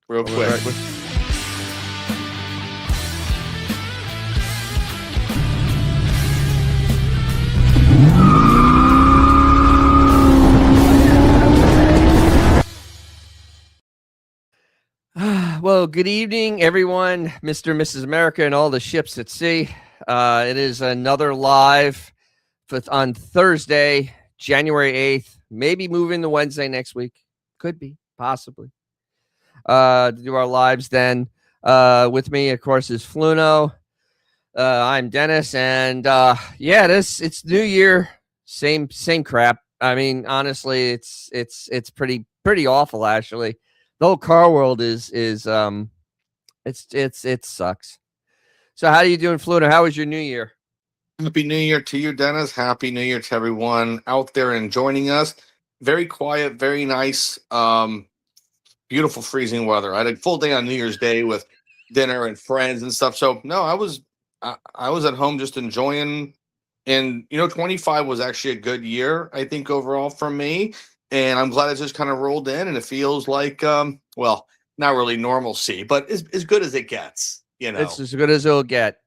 real quick. Well, good evening, everyone, Mr. and Mrs. America, and all the ships at sea. It is another live on Thursday, January 8th. Maybe moving to Wednesday next week. Could be, possibly. To do our lives then. With me, of course, is Fluno. I'm Dennis, and it's New Year. Same crap. I mean, honestly, it's pretty awful, actually. The whole car world it sucks. So how are you doing, Fluno? How was your New Year? Happy New Year to you, Dennis. Happy New Year to everyone out there and joining us. Very quiet, very nice, beautiful freezing weather. I had a full day on New Year's Day with dinner and friends and stuff. So no, I was at home just enjoying. And 25 was actually a good year, I think, overall for me. And I'm glad it just kind of rolled in, and it feels like, not really normalcy, but as good as it gets. It's as good as it'll get.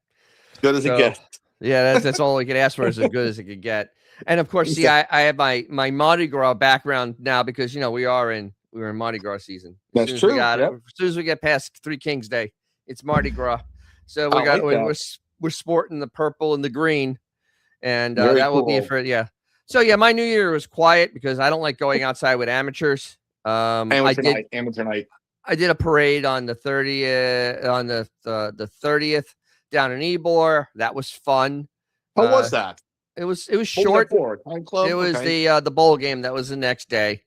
Good as it gets. Yeah, that's all we could ask for, is as good as it could get. And of course, see, I have my Mardi Gras background now because we're in Mardi Gras season. That's true. As soon as we get past Three Kings Day, it's Mardi Gras. So we're sporting the purple and the green, and that will be for So my New Year was quiet because I don't like going outside with amateurs. Amateur night. I did a parade on the 30th, the 30th down in Ybor. That was fun. How was that? It was short. Time club? It was the bowl game. That was the next day.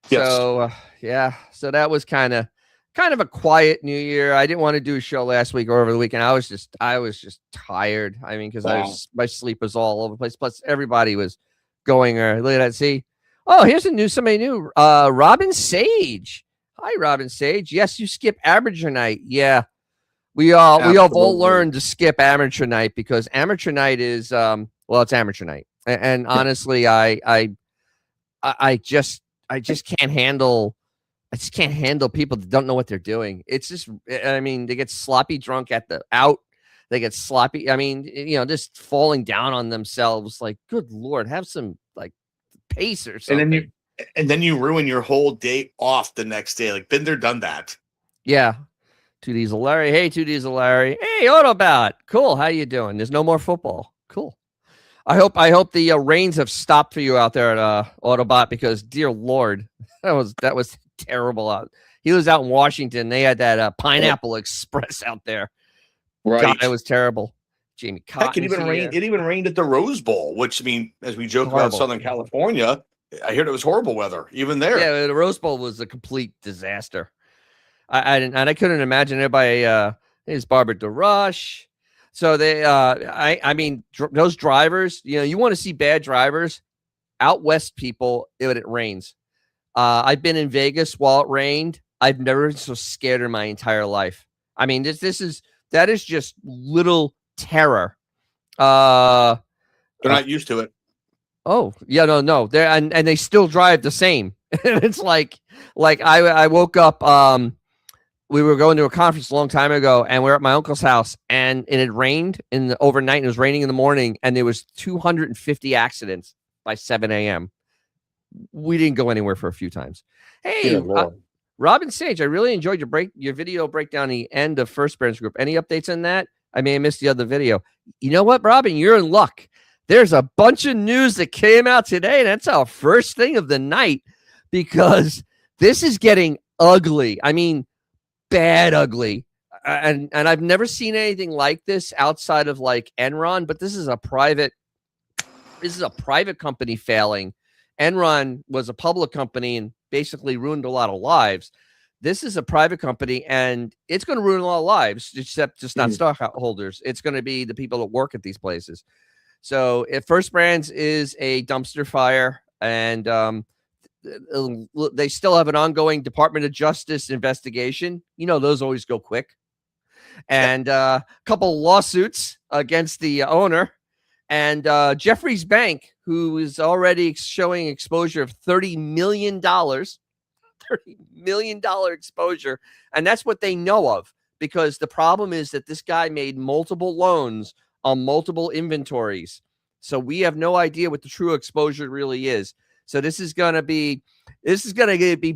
Yes. So so that was kind of a quiet New Year. I didn't want to do a show last week or over the weekend. I was just tired. I mean, because my sleep was all over the place. Plus, everybody was going look at that. See, here's somebody new. Robin Sage. Hi, Robin Sage. Yes, you skip amateur night. Yeah, we all learned to skip amateur night because amateur night is it's amateur night, and honestly, I just can't handle. I just can't handle people that don't know what they're doing. It's just, I mean, they get sloppy drunk at the out. They get sloppy. I mean, just falling down on themselves. Like, good Lord, have some like pace or something. And then you ruin your whole day off the next day. Like, been there, done that. Yeah. 2 Diesel Larry. Hey, 2 Diesel Larry. Hey, Autobot. Cool. How you doing? There's no more football. Cool. I hope the rains have stopped for you out there at Autobot, because dear Lord, that was terrible out. He was out in Washington. They had that Pineapple Express out there. Right. God, it was terrible. Jamie Cotton. It even rained at the Rose Bowl, which, I mean, as we joke about Southern California, I heard it was horrible weather even there. Yeah, the Rose Bowl was a complete disaster. I couldn't imagine everybody. It's Barbara DeRush. So they, those drivers. You want to see bad drivers, out west people. When it rains. I've been in Vegas while it rained. I've never been so scared in my entire life. I mean, that is just little terror. They're not used to it. Oh, yeah, no. They're and they still drive the same. It's like I woke up. We were going to a conference a long time ago, and we were at my uncle's house, and it had rained overnight, and it was raining in the morning, and there was 250 accidents by 7 a.m. We didn't go anywhere for a few times. Hey, Robin Sage, I really enjoyed your video breakdown the end of First Brands Group. Any updates on that? I may have missed the other video. You know what, Robin? You're in luck. There's a bunch of news that came out today. That's our first thing of the night, because this is getting ugly. I mean, bad ugly. And I've never seen anything like this outside of like Enron, but this is a private company failing. Enron was a public company and basically ruined a lot of lives. This is a private company, and it's going to ruin a lot of lives, except just not stockholders. It's going to be the people that work at these places. So if First Brands is a dumpster fire, and they still have an ongoing Department of Justice investigation, those always go quick. And a couple lawsuits against the owner, and Jeffries Bank, who is already showing exposure of $30 million. $30 million exposure. And that's what they know of, because the problem is that this guy made multiple loans on multiple inventories. So we have no idea what the true exposure really is. So this is going to be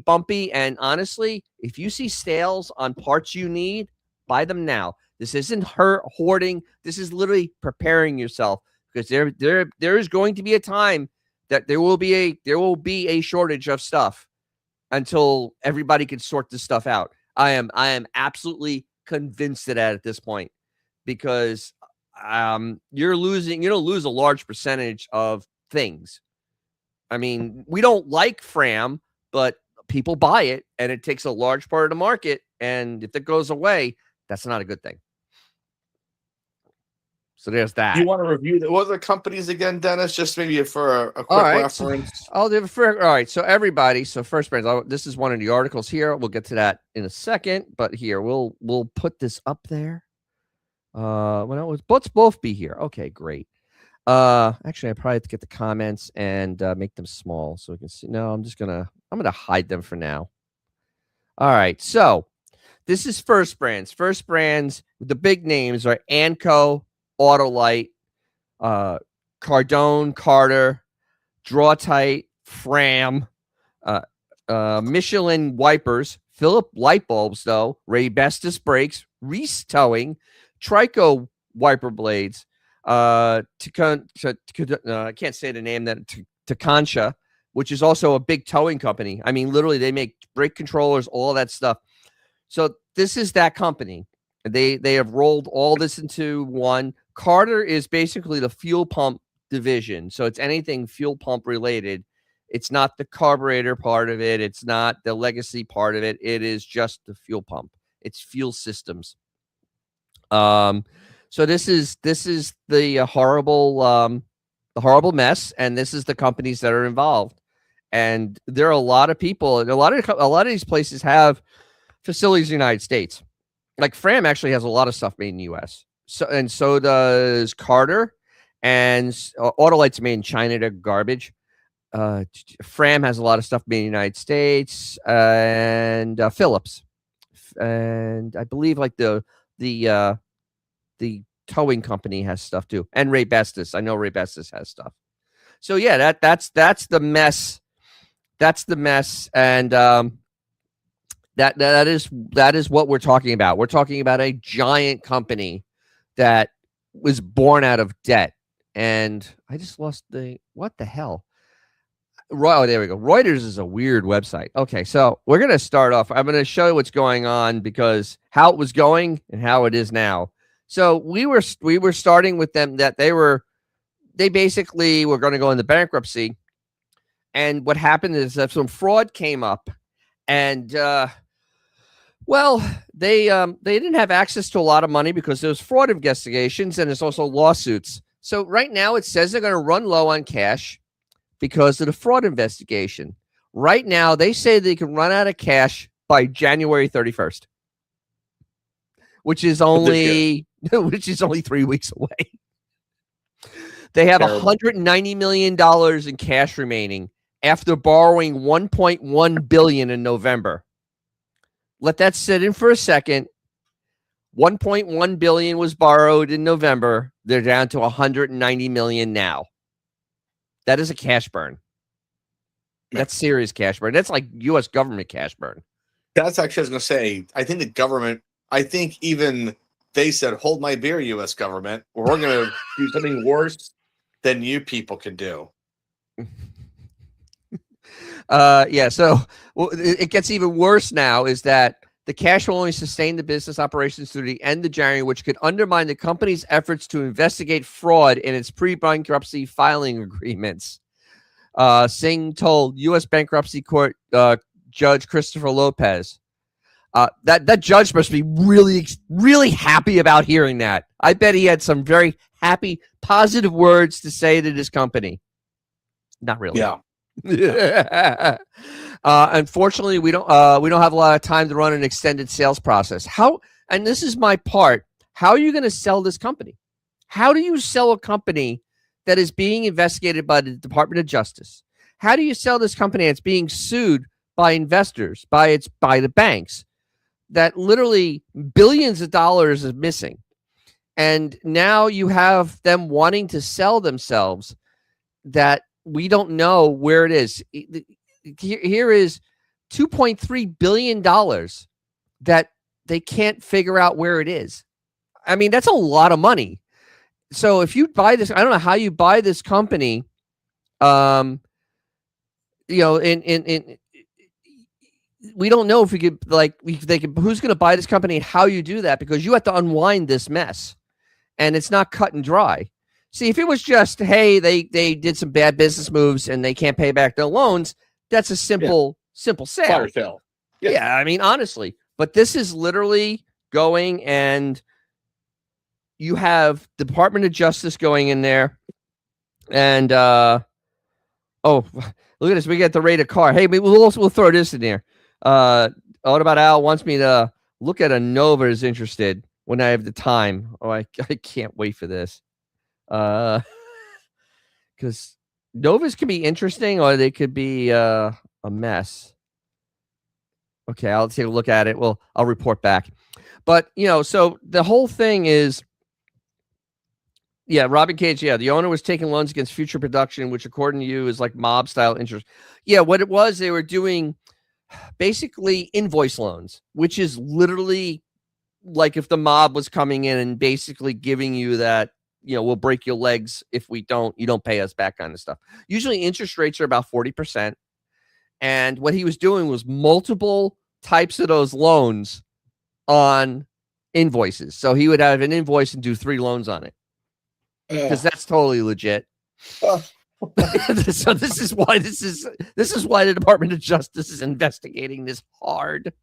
bumpy. And honestly, if you see sales on parts you need, buy them now. This isn't hoarding. This is literally preparing yourself, because there is going to be a time that there will be a shortage of stuff until everybody can sort this stuff out. I am absolutely convinced of that at this point, because you're going to lose a large percentage of things. I mean, we don't like Fram, but people buy it, and it takes a large part of the market. And if it goes away, that's not a good thing. So there's that. You want to review what are the companies again, Dennis? Just maybe for a quick reference. I'll do it all right. So everybody. So First Brands. This is one of the articles here. We'll get to that in a second. But here we'll put this up there. Let's both be here. Okay, great. Actually, I probably have to get the comments and make them small so we can see. No, I'm gonna hide them for now. All right. So this is First Brands. First Brands. The big names are Anco, Autolite, Cardone, Carter, Draw-Tite, Fram, Michelin wipers, Philip light bulbs, though, Ray Bestis brakes, Reese towing, Trico wiper blades, I can't say the name, that Takancha, which is also a big towing company. I mean, literally, they make brake controllers, all that stuff. So this is that company. They have rolled all this into one. Carter is basically the fuel pump division. So it's anything fuel pump related. It's not the carburetor part of it. It's not the legacy part of it. It is just the fuel pump. It's fuel systems. So this is the horrible mess, and this is the companies that are involved. And there are a lot of people, and a lot of these places have facilities in the United States. Like Fram actually has a lot of stuff made in the U.S. So does Carter, and Autolite's made in China. They're garbage. Fram has a lot of stuff made in the United States, and Phillips, and I believe like the towing company has stuff too, and Ray Bestis. I know Ray Bestis has stuff. So yeah, that's the mess. That's the mess, and that is what we're talking about. We're talking about a giant company that was born out of debt. And I just lost what the hell? Oh, there we go. Reuters is a weird website. Okay, so we're going to start off. I'm going to show you what's going on, because how it was going and how it is now. So we were starting with them that they basically were going to go into bankruptcy. And what happened is that some fraud came up, and they didn't have access to a lot of money because there's fraud investigations and there's also lawsuits. So right now it says they're going to run low on cash because of the fraud investigation. Right now they say they can run out of cash by January 31st, which is only 3 weeks away. They have $190 million in cash remaining after borrowing $1.1 billion in November. Let that sit in for a second. $1.1 billion was borrowed in November. They're down to $190 million now. That is a cash burn. That's serious cash burn. That's like U.S. government cash burn. That's actually, I was going to say, I think the government, even they said, hold my beer, U.S. government. We're going to do something worse than you people can do. Yeah, so it gets even worse now, is that the cash will only sustain the business operations through the end of January, which could undermine the company's efforts to investigate fraud in its pre-bankruptcy filing agreements. Singh told U.S. Bankruptcy Court Judge Christopher Lopez. That judge must be really, really happy about hearing that. I bet he had some very happy, positive words to say to this company. Not really. Yeah. Unfortunately, we don't have a lot of time to run an extended sales process. And this is my part. How are you going to sell this company? How do you sell a company that is being investigated by the Department of Justice? How do you sell this company that's being sued by investors, by the banks, that literally billions of dollars is missing. And now you have them wanting to sell themselves that we don't know where it is. Here is $2.3 billion that they can't figure out where it is. I mean, that's a lot of money. So if you buy this, I don't know how you buy this company, in we don't know if we could who's going to buy this company and how you do that, because you have to unwind this mess, and it's not cut and dry. See, if it was just, hey, they did some bad business moves and they can't pay back their loans, that's a simple sale. Fire sale. Yeah, I mean, honestly, but this is literally going, and you have the Department of Justice going in there, and oh, look at this, we get the rate of car. Hey, we'll throw this in there. What about Al wants me to look at a Nova, is interested when I have the time. Oh, I can't wait for this. Because Novas can be interesting, or they could be a mess. Okay, I'll take a look at it. Well, I'll report back. But so the whole thing is, yeah, Robin Cage. Yeah, the owner was taking loans against future production, which according to you is like mob style interest. Yeah, what it was, they were doing basically invoice loans, which is literally like if the mob was coming in and basically giving you that, we'll break your legs if you don't pay us back, kind of stuff. Usually interest rates are about 40%. And what he was doing was multiple types of those loans on invoices. So he would have an invoice and do 3 loans on it, because that's totally legit. So this is why the Department of Justice is investigating this hard.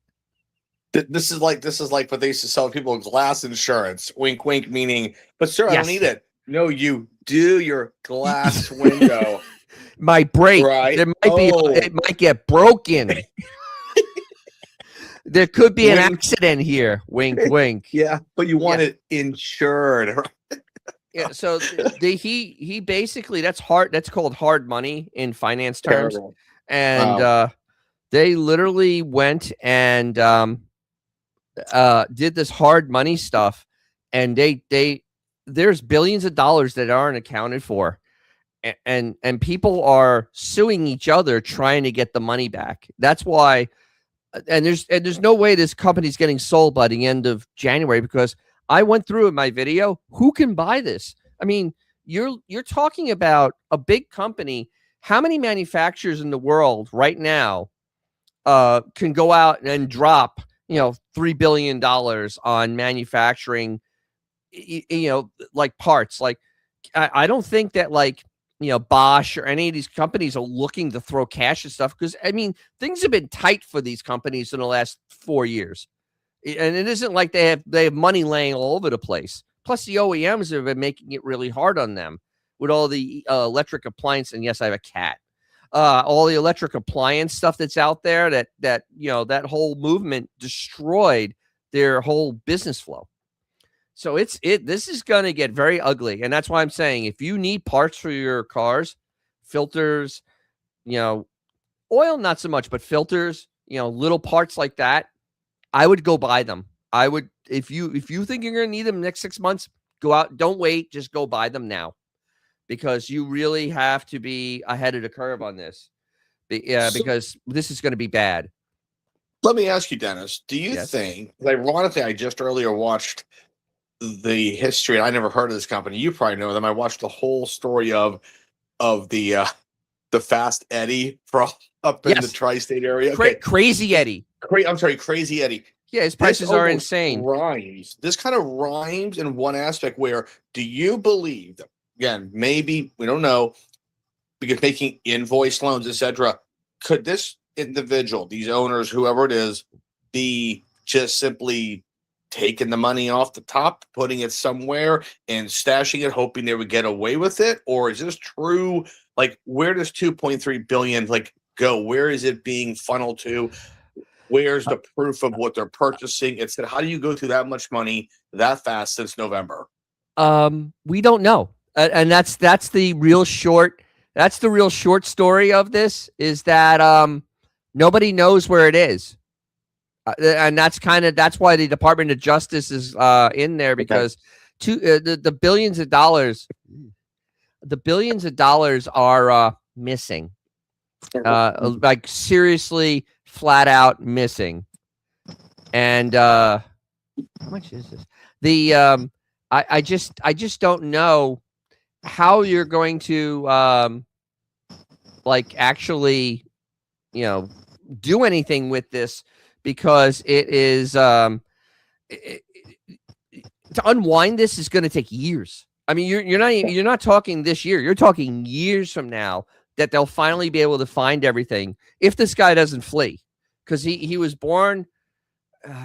This is like what they used to sell people glass insurance. Wink, wink, meaning, but sir, I Yes. don't need it. No, you do. Your glass window might break. Right. There might be. It might get broken. There could be an accident here. Wink, wink. Yeah, but you want it insured. Yeah. So he basically, that's hard. That's called hard money in finance terms. Terrible. And they literally went and did this hard money stuff, and there's billions of dollars that aren't accounted for, and people are suing each other trying to get the money back. That's why, and there's no way this company's getting sold by the end of January, because I went through in my video who can buy this. I mean, you're talking about a big company. How many manufacturers in the world right now can go out and drop $3 billion on manufacturing, like parts? Like, I don't think that Bosch or any of these companies are looking to throw cash and stuff, because I mean, things have been tight for these companies in the last 4 years, and it isn't like they have money laying all over the place. Plus, the OEMs have been making it really hard on them with all the electric appliance. And yes, I have a cat. All the electric appliance stuff that's out there, that whole movement destroyed their whole business flow. So this is going to get very ugly. And that's why I'm saying, if you need parts for your cars, filters, oil, not so much, but filters, little parts like that, I would go buy them. I would, if you think you're going to need them next 6 months, go out, don't wait, just go buy them now, because you really have to be ahead of the curve on this. Because this is going to be bad. Let me ask you, Dennis, do you think, ironically, I just earlier watched the history, and I never heard of this company. You probably know them. I watched the whole story of the Fast Eddie from up in the tri-state area. Crazy Eddie. Crazy Eddie. Yeah, his prices are insane. This kind of rhymes in one aspect. Where do you believe that, again, maybe we don't know, because making invoice loans, etc., could this individual, these owners, whoever it is, be just simply taking the money off the top, putting it somewhere and stashing it, hoping they would get away with it? Or is this true? Like, where does 2.3 billion go? Where is it being funneled to? Where's the proof of what they're purchasing? It's that, how do you go through that much money that fast since November? We don't know. And that's the real short story of this, is that Nobody knows where it is. And that's why the Department of Justice is in there, because the billions of dollars are missing, like seriously, flat out missing. And how much is this? I just don't know how you're going to like actually, do anything with this, because it is to unwind this is going to take years. I mean, you're not talking this year. You're talking years from now that they'll finally be able to find everything if this guy doesn't flee, because he was born.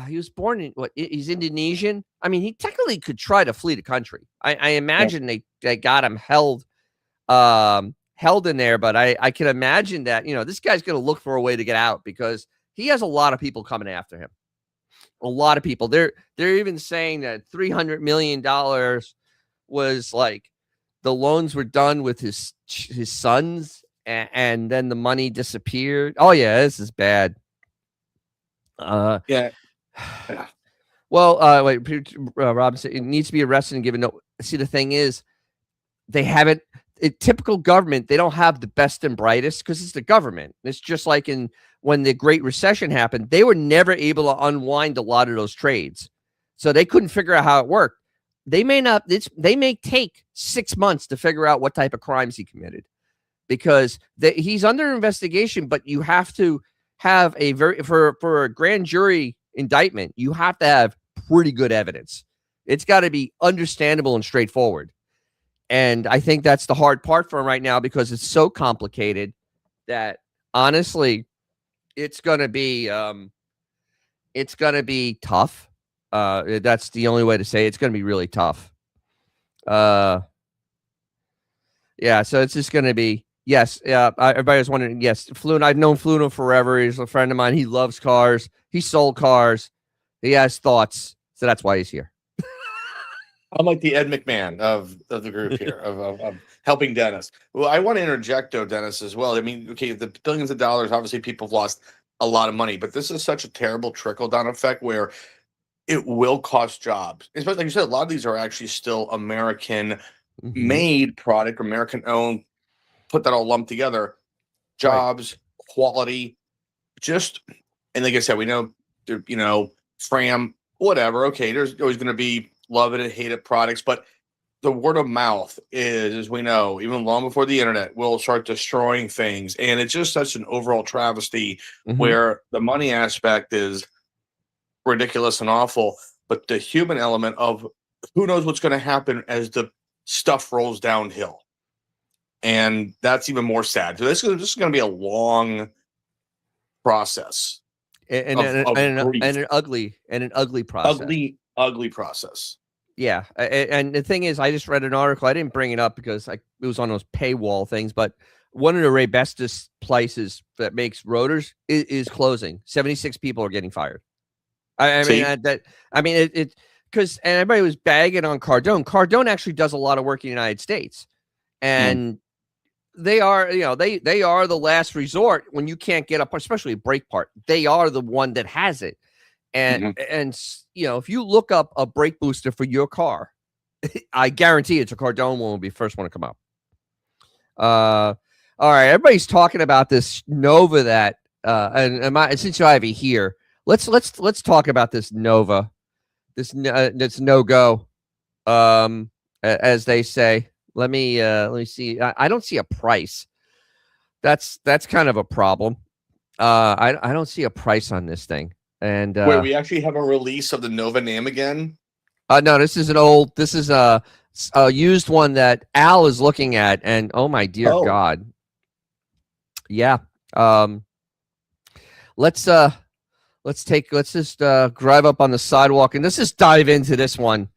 He was born in what? He's Indonesian. I mean, he technically could try to flee the country. I imagine they got him held in there, but I can imagine that this guy's going to look for a way to get out, because he has a lot of people coming after him. A lot of people. They're even saying that $300 million was like the loans were done with his sons, and then the money disappeared. Oh yeah, this is bad. Yeah. Well, wait, Robin said it needs to be arrested and given no. See, the thing is, they haven't. Typical government, they don't have the best and brightest, because it's the government. It's just like when the Great Recession happened, they were never able to unwind a lot of those trades, so they couldn't figure out how it worked. They may take 6 months to figure out what type of crimes he committed, because he's under investigation. But you have to have for a grand jury indictment, you have to have pretty good evidence. It's got to be understandable and straightforward. And I think that's the hard part for him right now, because it's so complicated that honestly, it's going to be tough. That's the only way to say it. It's going to be really tough. Yeah. So it's just going to be, yes. Everybody was wondering. Yes. Fluno. I've known Fluno forever. He's a friend of mine. He loves cars. He sold cars. He has thoughts. So that's why he's here. I'm like the Ed McMahon of the group here, of helping Dennis. Well, I want to interject, though, Dennis, as well. I mean, okay, the billions of dollars, obviously people have lost a lot of money, but this is such a terrible trickle-down effect where it will cost jobs. Especially, like you said, a lot of these are actually still American-made product, American-owned, put that all lumped together. Jobs, quality, and like I said, we know, Fram, whatever, okay, there's always going to be love it and hate it products, but the word of mouth is, as we know, even long before the internet, will start destroying things. And it's just such an overall travesty where the money aspect is ridiculous and awful, but the human element of who knows what's going to happen as the stuff rolls downhill. And that's even more sad. So this is going to be a long process. And an ugly process. Ugly process. Yeah. And the thing is, I just read an article. I didn't bring it up because it was on those paywall things, but one of the Raybestos places that makes rotors is closing. 76 people are getting fired. Because everybody was bagging on Cardone. Cardone actually does a lot of work in the United States, and they are, they are the last resort when you can't get up, especially a brake part. They are the one that has it. And if you look up a brake booster for your car, I guarantee it's a Cardone one will be the first one to come up. All right, everybody's talking about this Nova that and since you have it here, let's talk about this Nova, this no go, as they say. Let me see. I don't see a price. That's kind of a problem. I don't see a price on this thing. And where we actually have a release of the Nova name again. No, this is a used one that Al is looking at, and oh my dear God. Yeah. Let's just drive up on the sidewalk and let's just dive into this one.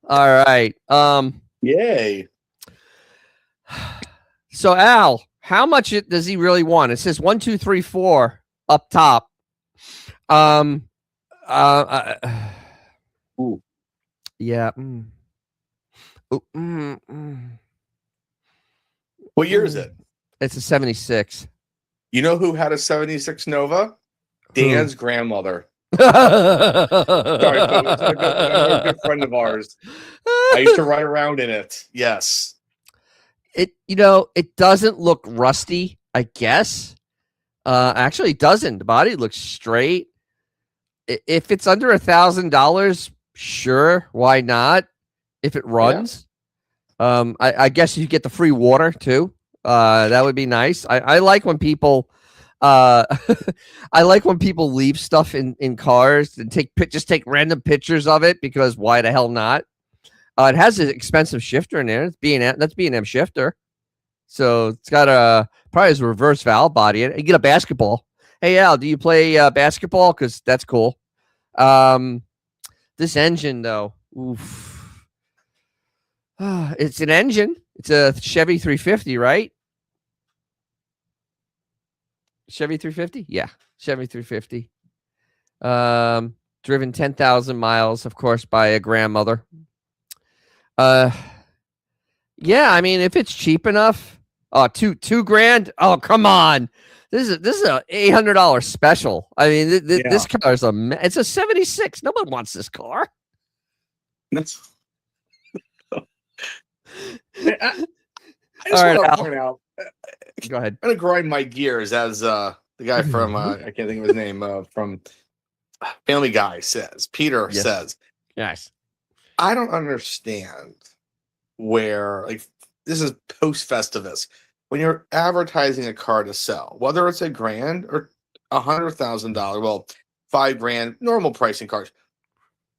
All right. Yay. So Al, how much does he really want? It says 1, 2, 3, 4 up top. Ooh. Yeah. What year is it? It's a 76. You know who had a 76 Nova? Dan's grandmother. Sorry, folks. A good friend of ours. I used to ride around in it. Yes. It doesn't look rusty, I guess. Actually, it doesn't. The body looks straight. If it's under $1,000, sure, why not? If it runs, I guess you get the free water too. That would be nice. I like when people, I like when people leave stuff in cars and just take random pictures of it, because why the hell not? It has an expensive shifter in there. That's B&M shifter. So it's got probably has a reverse valve body. You get a basketball. Hey Al, do you play basketball? Because that's cool. This engine though, oof. It's an engine. It's a Chevy 350, right? Chevy 350, yeah, Chevy 350. Driven 10,000 miles, of course, by a grandmother. Yeah, I mean, if it's cheap enough. Oh, $2,000. Oh, come on. This is a $800 special. I mean, this car is it's a 76. No one wants this car. That's. I just want to point out. Go ahead. I'm gonna grind my gears as the guy from I can't think of his name from Family Guy says. Peter says. Yes. I don't understand where this is post Festivus. When you're advertising a car to sell, whether it's $1,000 or $100,000, well, $5,000, normal pricing cars,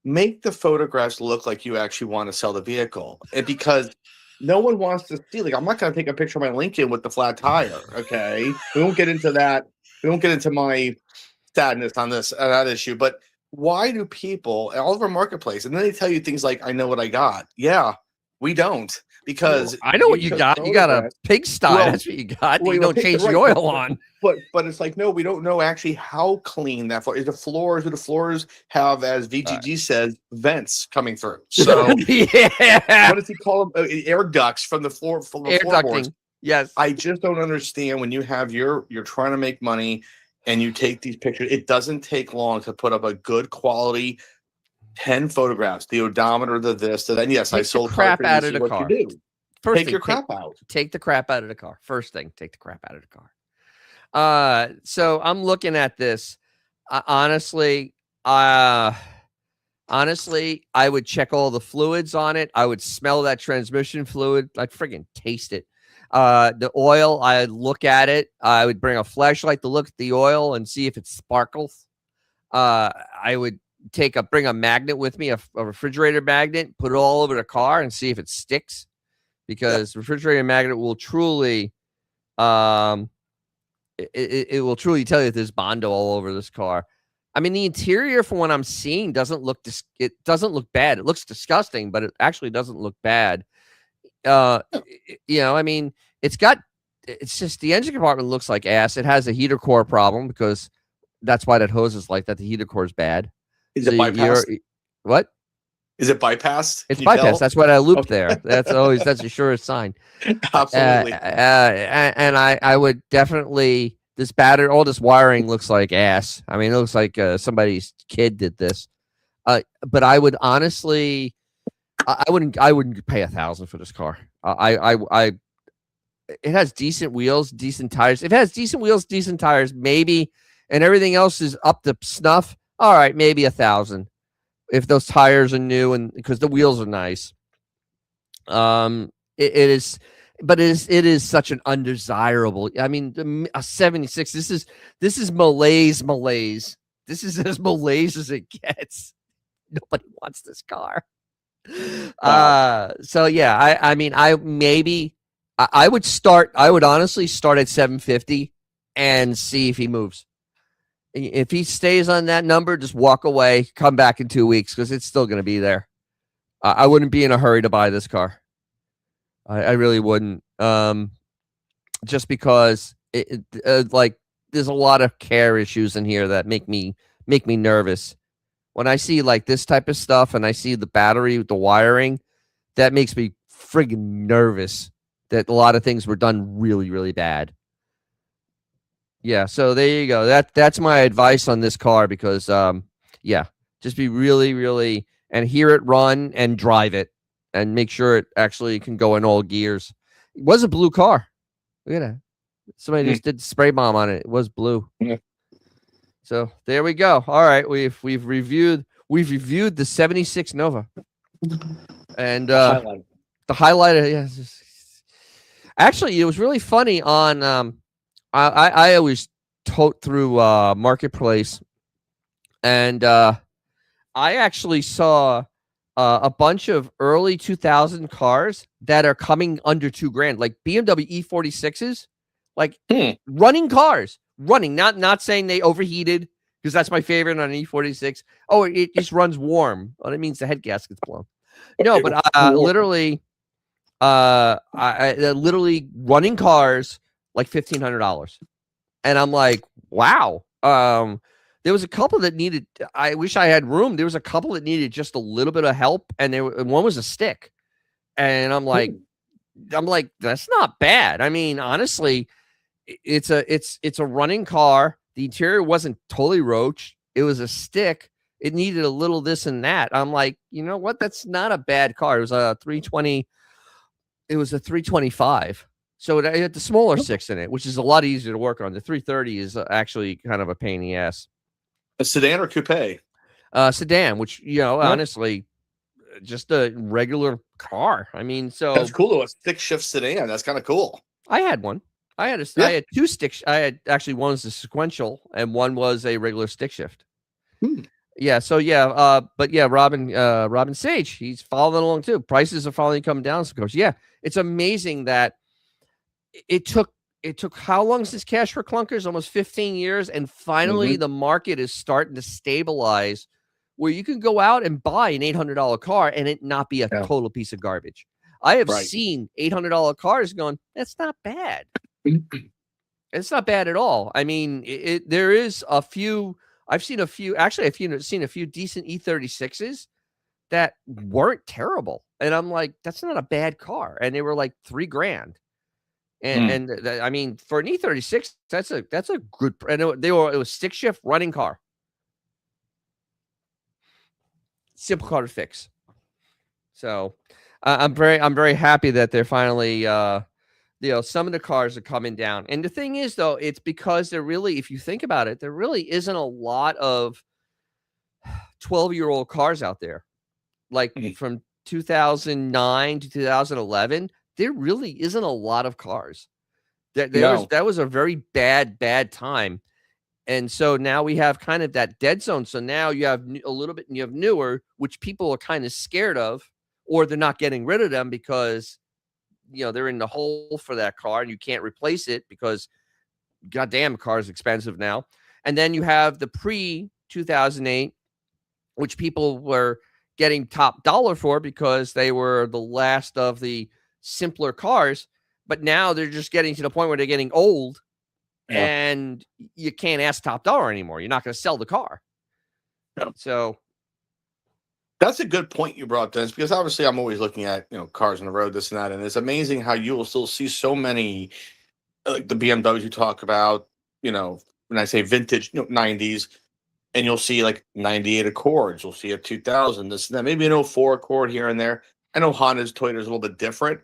make the photographs look like you actually want to sell the vehicle. And because no one wants to see, I'm not going to take a picture of my Lincoln with the flat tire. Okay. We won't get into that. We won't get into my sadness on that issue. But why do people all over marketplace, and then they tell you things like, I know what I got. Yeah, we don't. Because I know what you got. You got a pigsty. That's what you got. You don't change the oil on. But it's like, no, we don't know actually how clean that floor is. Do the floors have, as VGG says, vents coming through? So yeah. What does he call them? Air ducts from the floor. From the air floorboards. ducting. Yes. I just don't understand when you have you're trying to make money and you take these pictures. It doesn't take long to put up a good quality 10 photographs, the odometer, the this, the that. Yes, I sold crap out of the car. First take your crap out. Take the crap out of the car. First thing, take the crap out of the car. So I'm looking at this. Honestly, I would check all the fluids on it. I would smell that transmission fluid. I'd friggin' taste it. The oil, I'd look at it. I would bring a flashlight to look at the oil and see if it sparkles. I would bring a magnet with me, a refrigerator magnet, put it all over the car and see if it sticks, because refrigerator magnet will truly, it will truly tell you if there's Bondo all over this car. I mean, the interior, from what I'm seeing, doesn't look bad. It looks disgusting, but it actually doesn't look bad. I mean, it's just the engine compartment looks like ass. It has a heater core problem, because that's why that hose is like that. The heater core is bad. Is it bypassed? What? Is it bypassed? It's bypassed. That's what I looped there. That's a surest sign. Absolutely. And I would definitely, all this wiring looks like ass. I mean, it looks like somebody's kid did this. But I would honestly, I wouldn't pay $1,000 for this car. It has decent wheels, decent tires. If it has decent wheels, decent tires, maybe, and everything else is up to snuff, all right, maybe $1,000 if those tires are new, and because the wheels are nice. It is such an undesirable. I mean, a 76. This is malaise. This is as malaise as it gets. Nobody wants this car. So yeah, I mean, I would honestly start at 750 and see if he moves. If he stays on that number, just walk away, come back in 2 weeks, because it's still going to be there. I wouldn't be in a hurry to buy this car. I really wouldn't. Just because there's a lot of care issues in here that make me nervous. When I see like this type of stuff and I see the battery with the wiring, that makes me friggin' nervous that a lot of things were done really, really bad. Yeah, so there you go. That's my advice on this car because yeah, just be really, really and hear it run and drive it and make sure it actually can go in all gears. It was a blue car. Look at that. Somebody just did spray bomb on it. It was blue. Yeah. So there we go. All right, we've reviewed the 76 Nova. And the highlight yes. Actually, it was really funny on I always tote through Marketplace, and I actually saw a bunch of early 2000 cars that are coming under $2,000, like BMW E46s, like running cars, not saying they overheated, because that's my favorite on an E46. Oh, it just runs warm. Well, it means the head gasket's blown. No, but literally, literally running cars like $1,500, and I'm like, wow. There was a couple that needed. I wish I had room. There was a couple that needed just a little bit of help, and one was a stick, and I'm like, that's not bad. I mean, honestly, it's a running car. The interior wasn't totally roached. It was a stick. It needed a little this and that. I'm like, you know what? That's not a bad car. It was a 320. It was a 325. So it had the smaller six in it, which is a lot easier to work on. The 330 is actually kind of a pain in the ass. A sedan or coupe? Sedan, which, honestly, just a regular car. I mean, so that's cool though. A stick shift sedan. That's kind of cool. I had one. I had two sticks. I had actually, one was a sequential and one was a regular stick shift. Yeah. So but yeah, Robin Sage, he's following along too. Prices are finally coming down. So goes, yeah, it's amazing that it took how long since Cash for Clunkers? Almost 15 years. And finally the market is starting to stabilize where you can go out and buy an $800 car and it not be a total piece of garbage. I have seen $800 cars going, that's not bad. It's not bad at all. I mean, there is a few, I've seen a few decent E36s that weren't terrible. And I'm like, that's not a bad car. And they were like $3,000. And I mean, for an E36, that's a good. And it was stick shift running car, simple car to fix. So I'm very happy that they're finally, some of the cars are coming down. And the thing is, though, it's because there really, if you think about it, there really isn't a lot of 12-year-old cars out there, like from 2009 to 2011. There really isn't a lot of cars. That was a very bad time. And so now we have kind of that dead zone. So now you have a little bit, and you have newer, which people are kind of scared of, or they're not getting rid of them because, they're in the hole for that car and you can't replace it because goddamn, the car is expensive now. And then you have the pre-2008, which people were getting top dollar for because they were the last of the simpler cars, but now they're just getting to the point where they're getting old and you can't ask top dollar anymore. You're not going to sell the car. So that's a good point you brought, Dennis, because obviously I'm always looking at, cars on the road, this and that. And it's amazing how you will still see so many, like the BMWs you talk about, when I say vintage, 90s, and you'll see like 98 Accords. You'll see a 2000, this and that, maybe an 04 Accord here and there. I know Honda's, Toyota's a little bit different,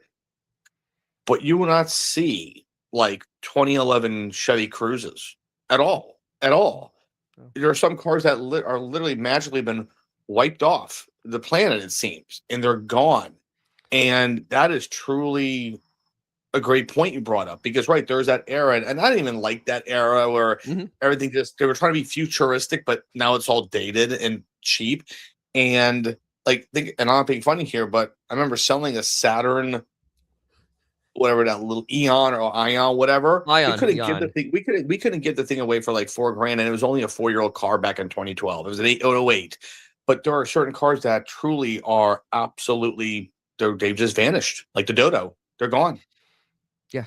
but you will not see like 2011 Chevy Cruises at all. There are some cars that are literally magically been wiped off the planet, it seems, and they're gone. And that is truly a great point you brought up, because there's that era, and I didn't even like that era where everything they were trying to be futuristic, but now it's all dated and cheap. And and I'm not being funny here, but I remember selling a Saturn, whatever, that little Eon or Ion, whatever. We couldn't give the thing. We couldn't give the thing away for like $4,000, and it was only a 4-year-old car back in 2012. It was an 808. But there are certain cars that truly are absolutely, they've just vanished, like the Dodo. They're gone. Yeah.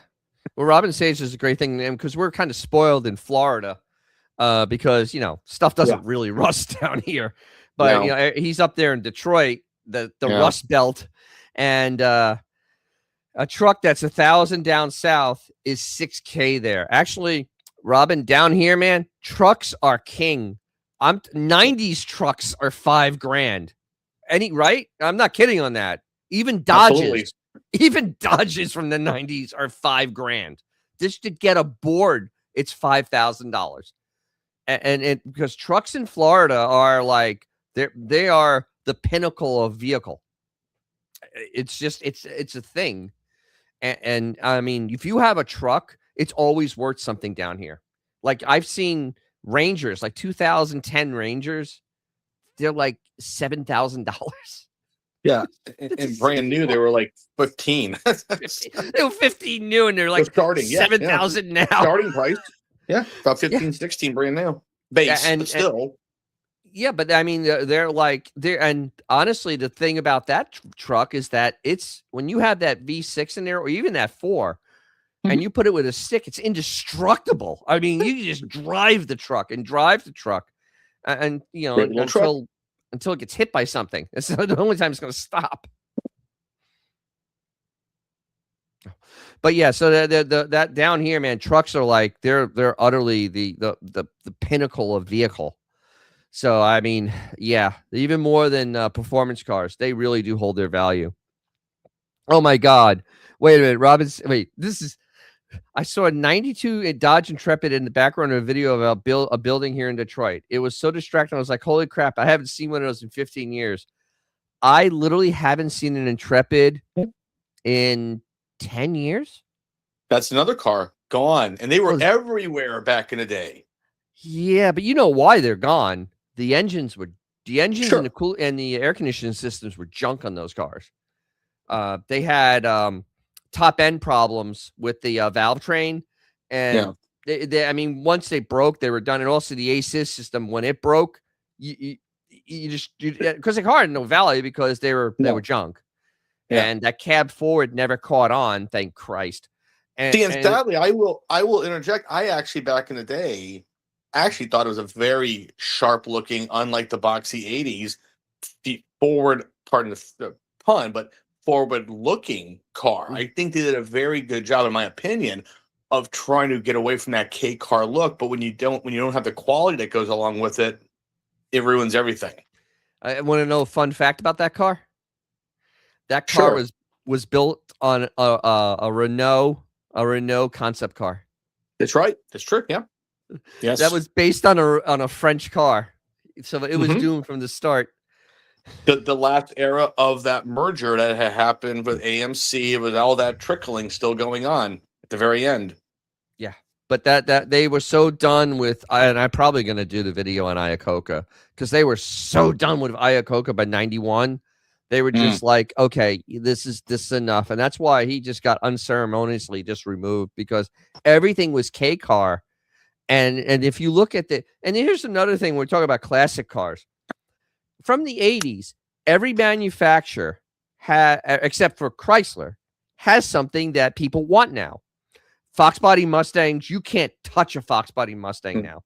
Well, Robin Sage is a great thing because we're kind of spoiled in Florida because, stuff doesn't really rust down here. But, he's up there in Detroit, the Rust Belt. And a truck that's 1,000 down south is $6,000 there. Actually, Robin, down here, man, trucks are king. 90s trucks are $5,000. Right? I'm not kidding on that. Even Dodges, even Dodges from the 90s are $5,000. Just to get a board, it's $5,000. And because trucks in Florida are like they are the pinnacle of vehicle. It's just it's a thing. And I mean, if you have a truck, it's always worth something down here. Like I've seen Rangers, like 2010 Rangers, they're like $7,000. Yeah, and brand new, they were like 15. They were 15 new, and they're like starting 7,000 now. Starting price, about 15, 16 brand new base, but still. Yeah, but I mean, they're and honestly, the thing about that truck is that it's when you have that V6 in there, or even that 4, and you put it with a stick, it's indestructible. I mean, you just drive the truck, and you know, until it gets hit by something. It's the only time it's going to stop. But yeah, so that down here, man, trucks are like they're utterly the pinnacle of vehicle. So I mean, yeah, even more than performance cars, they really do hold their value. Oh my God! Wait a minute, Robin's. Wait, I saw a '92 Dodge Intrepid in the background of a video of a building here in Detroit. It was so distracting. I was like, holy crap, I haven't seen one of those in 15 years. I literally haven't seen an Intrepid in 10 years. That's another car gone. And they were everywhere back in the day. Yeah, but you know why they're gone. The engines sure. and the air conditioning systems were junk on those cars. They had top end problems with the valve train, and I mean, once they broke, they were done. And also the ASIS system, when it broke, you because the car had no value because they were junk, and that cab forward never caught on, thank Christ. And sadly, I will interject. I actually back in the day actually thought it was a very sharp looking, unlike the boxy 80s, forward, pardon the pun, but forward looking car. I think they did a very good job, in my opinion, of trying to get away from that K car look. But when you don't have the quality that goes along with it, it ruins everything. I want to know a fun fact about that car. That car was built on a Renault concept car. That's right. That's true. Yeah. Yes. That was based on a French car, so it was doomed from the start. The last era of that merger that had happened with AMC, with all that trickling still going on at the very end. Yeah, but that they were so done with, and I'm probably going to do the video on Iacocca because they were so done with Iacocca by '91. They were just like, okay, this is enough, and that's why he just got unceremoniously just removed, because everything was K car. And if you look at and here's another thing, we're talking about classic cars. From the 80s, every manufacturer except for Chrysler, has something that people want now. Fox body Mustangs, you can't touch a Fox body Mustang now.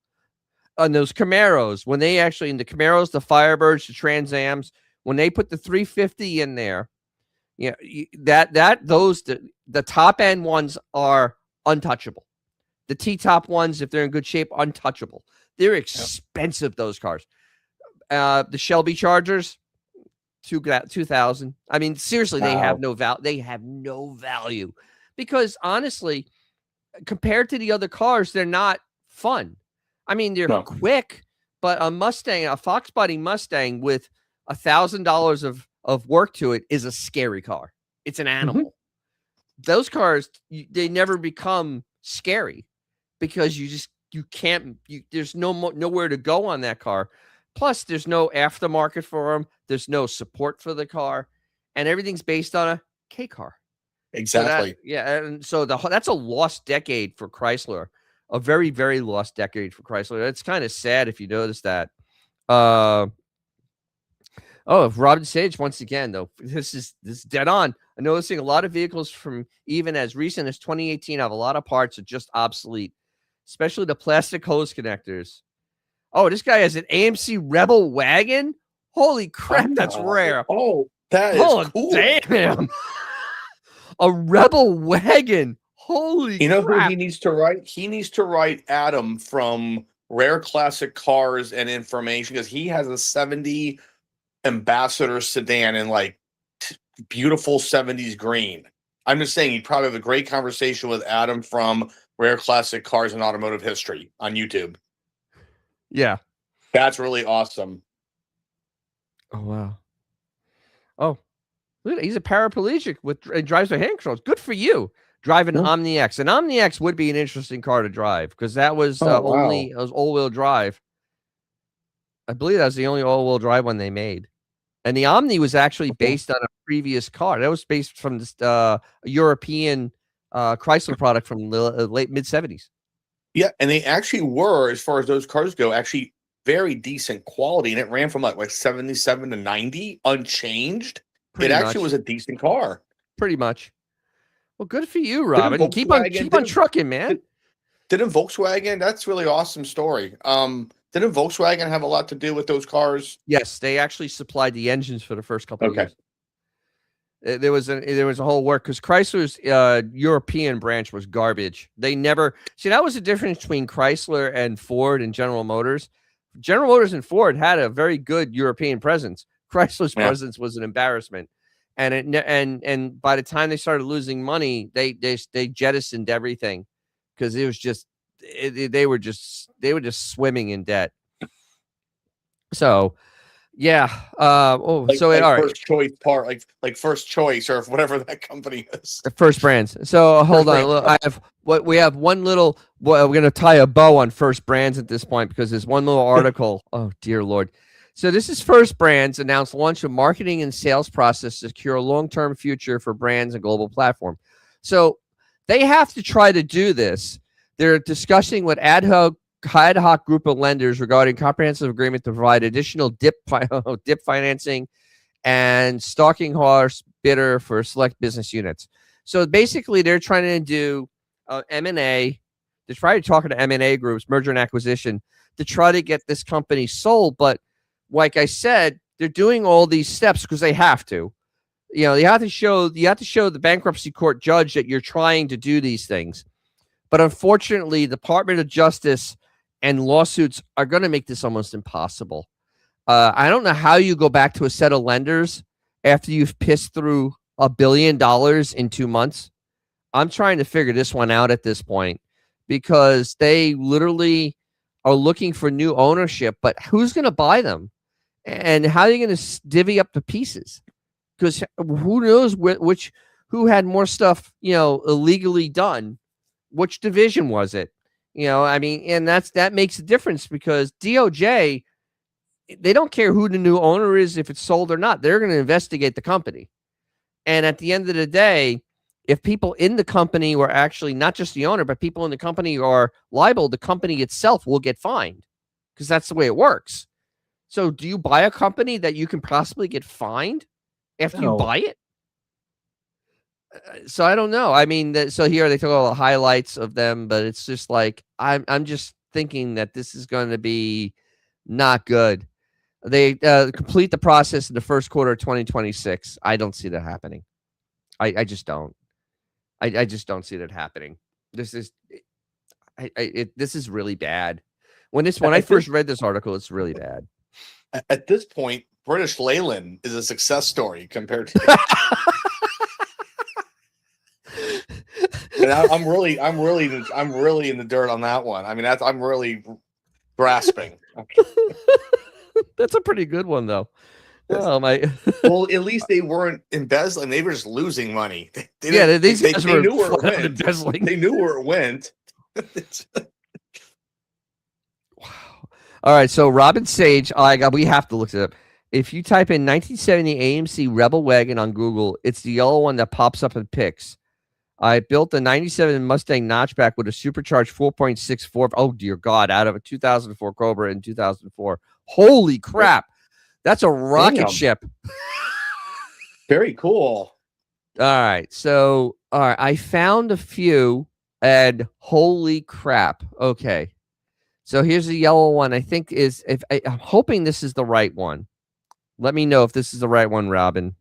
On those Camaros, when they actually, in the Camaros, the Firebirds, the Trans Ams, when they put the 350 in there, you know, the top end ones are untouchable. The T-top ones, if they're in good shape, untouchable. They're expensive, those cars. The Shelby Chargers, 2,000. I mean, seriously, they have no value. They have no value because, honestly, compared to the other cars, they're not fun. I mean, they're quick, but a Fox body Mustang with $1,000 of work to it is a scary car. It's an animal. Those cars, they never become scary because you can't. There's nowhere to go on that car. Plus, there's no aftermarket for them. There's no support for the car, and everything's based on a K car. Exactly. So and so that's a lost decade for Chrysler. A very, very lost decade for Chrysler. It's kind of sad if you notice that. Robin Sage, once again, though, this is dead on. I'm noticing a lot of vehicles from even as recent as 2018 have a lot of parts that are just obsolete, especially the plastic hose connectors. Oh, this guy has an AMC Rebel wagon. Holy crap, that's rare. Oh, that is cool. Damn. A Rebel wagon. Holy You know who crap! he needs to write? He needs to write Adam from Rare Classic Cars and Information, because he has a 70 Ambassador sedan in like beautiful 70s green. I'm just saying you'd probably have a great conversation with Adam from Rare Classic Cars and Automotive History on YouTube. Yeah. That's really awesome. Oh wow. Oh, look at that. He's a paraplegic and drives with hand controls. Good for you. Driving Yeah. Omni X. An Omni X would be an interesting car to drive because that was Oh, only wow. it was all-wheel drive. I believe that was the only all-wheel drive one they made. And the Omni was actually based on a previous car. That was based from this European Chrysler product from the late mid-70s. Yeah, and they actually were, as far as those cars go, actually very decent quality, and it ran from like 77 to 90 unchanged. Pretty It much. actually was a decent car. Pretty much. Well, good for you, Robin. Keep on trucking, man. Didn't Volkswagen? That's a really awesome story. Didn't Volkswagen have a lot to do with those cars? Yes, they actually supplied the engines for the first couple of Okay. years. There was a whole work because Chrysler's European branch was garbage. They never see that was the difference between Chrysler and Ford and General Motors. General Motors and Ford had a very good European presence. Chrysler's presence was an embarrassment, and by the time they started losing money, they jettisoned everything because it was just they were just swimming in debt. So. Yeah. All right. First choice part, like First Choice or whatever that company is. First Brands. So hold on. Look, we have one little. Well, we're gonna tie a bow on First Brands at this point because there's one little article. Oh dear Lord. So this is First Brands announced launch of marketing and sales process to secure a long-term future for brands and global platform. So they have to try to do this. They're discussing with ad hoc group of lenders regarding comprehensive agreement to provide additional dip financing and stalking horse bidder for select business units. So basically, they're trying to do M&A. They're trying to talk to M&A groups, merger and acquisition, to try to get this company sold. But like I said, they're doing all these steps because they have to. You know, you have to show the bankruptcy court judge that you're trying to do these things. But unfortunately, the Department of Justice and lawsuits are going to make this almost impossible. I don't know how you go back to a set of lenders after you've pissed through $1 billion in 2 months. I'm trying to figure this one out at this point because they literally are looking for new ownership, but who's going to buy them? And how are you going to divvy up the pieces? Because who knows who had more stuff, illegally done? Which division was it? I mean, and that makes a difference because DOJ, they don't care who the new owner is, if it's sold or not. They're going to investigate the company. And at the end of the day, if people in the company were actually not just the owner, but people in the company are liable, the company itself will get fined because that's the way it works. So do you buy a company that you can possibly get fined after you buy it? So I don't know. I mean, so here they took all the highlights of them, but it's just like I'm just thinking that this is going to be not good. They complete the process in the first quarter of 2026. I don't see that happening. I just don't. I just don't see that happening. This is this is really bad. When I first read this article, it's really bad. At this point, British Leyland is a success story compared to. And I'm really in the dirt on that one. I mean, I'm really grasping. That's a pretty good one, though. Oh my! Well, at least they weren't embezzling; they were just losing money. They knew where it went. Embezzling. They knew where it went. Wow! All right, so Robin Sage. We have to look it up. If you type in 1970 AMC Rebel Wagon on Google, it's the yellow one that pops up in pics. I built a 97 Mustang notchback with a supercharged 4.64. Oh, dear God, out of a 2004 Cobra in 2004. Holy crap. That's a rocket ship. Very cool. All right. So, I found a few and holy crap. Okay. So here's the yellow one. I think I'm hoping this is the right one. Let me know if this is the right one, Robin.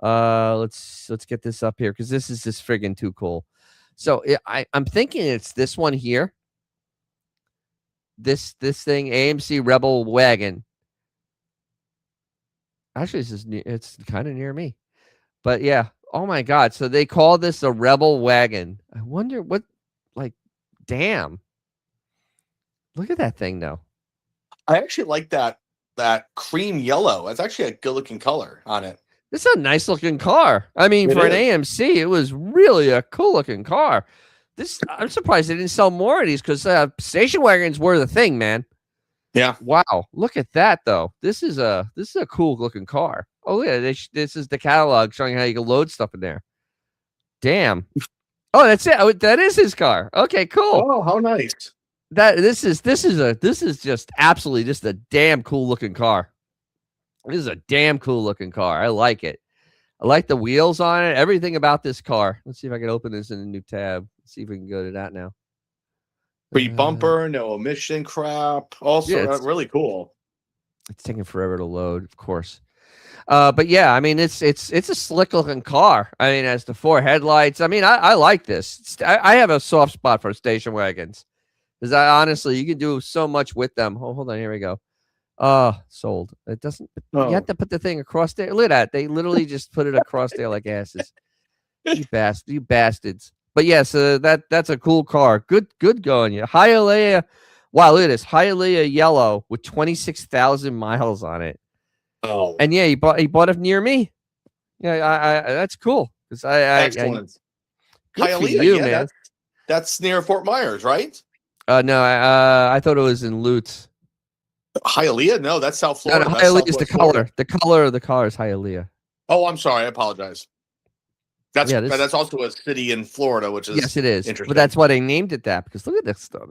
Let's get this up here because this is just friggin' too cool. So I'm thinking it's this one here. This thing, AMC Rebel Wagon. Actually, it's kind of near me. But yeah, oh my God. So they call this a Rebel Wagon. I wonder what, like, damn. Look at that thing, though. I actually like that cream yellow. That's actually a good looking color on it. This is a nice looking car. I mean, for an AMC, it was really a cool looking car. I'm surprised they didn't sell more of these because station wagons were the thing, man. Yeah. Wow. Look at that, though. This is a cool looking car. Oh yeah, this is the catalog showing how you can load stuff in there. Damn. Oh, that's it. Oh, that is his car. Okay, cool. Oh, how nice. This is just absolutely just a damn cool looking car. This is a damn cool looking car. I like it. I like the wheels on it. Everything about this car. Let's see if I can open this in a new tab. Let's see if we can go to that now. Free bumper, no emission crap. Also, yeah, really cool. It's taking forever to load, of course. But yeah, I mean, it's a slick looking car. I mean, as the 4 headlights. I mean, I like this. I have a soft spot for station wagons because honestly, you can do so much with them. Oh, hold on, here we go. Sold. It doesn't. You have to put the thing across there. Look at that. They literally just put it across there like asses. You bastards. But yeah, so that's a cool car. Good going. Yeah, Hialeah. Wow, look at this. Hialeah yellow with 26,000 miles on it. Oh, and yeah, he bought it near me. Yeah, I that's cool. Excellent. Good for you, man. That's near Fort Myers, right? No, I thought it was in Lutz. Hialeah? No, that's South Florida. No, Hialeah is the color. The color of the car is Hialeah. Oh, I'm sorry. I apologize. That's also a city in Florida, which is yes, it is. Interesting. But that's why they named it that because look at this stuff.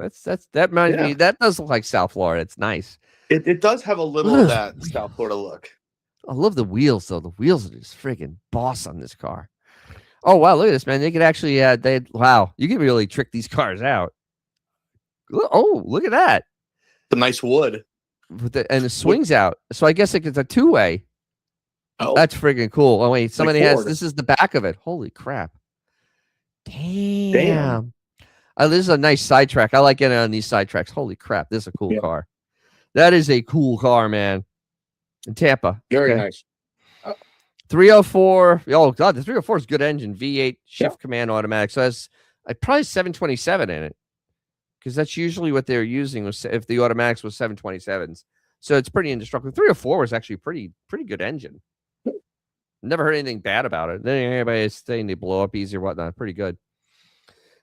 That reminds me. That does look like South Florida. It's nice. It does have a little of that South Florida look. I love the wheels though. The wheels are just freaking boss on this car. Oh wow, look at this, man. They could actually wow, you can really trick these cars out. Oh, look at that. The nice wood. And it swings out. So I guess it's a 2-way. Oh, that's freaking cool. Oh wait, somebody has this is the back of it. Holy crap. Damn. This is a nice sidetrack. I like getting on these sidetracks. Holy crap, this is a cool car. That is a cool car, man. In Tampa. Very nice. 304. Oh god, the 304 is good engine. V8 shift command automatic. So that's probably 727 in it. Because that's usually what they're using was if the automatics was 727s. So it's pretty indestructible. 304 was actually pretty good engine. Never heard anything bad about it. Then everybody's saying they blow up easy or whatnot. Pretty good.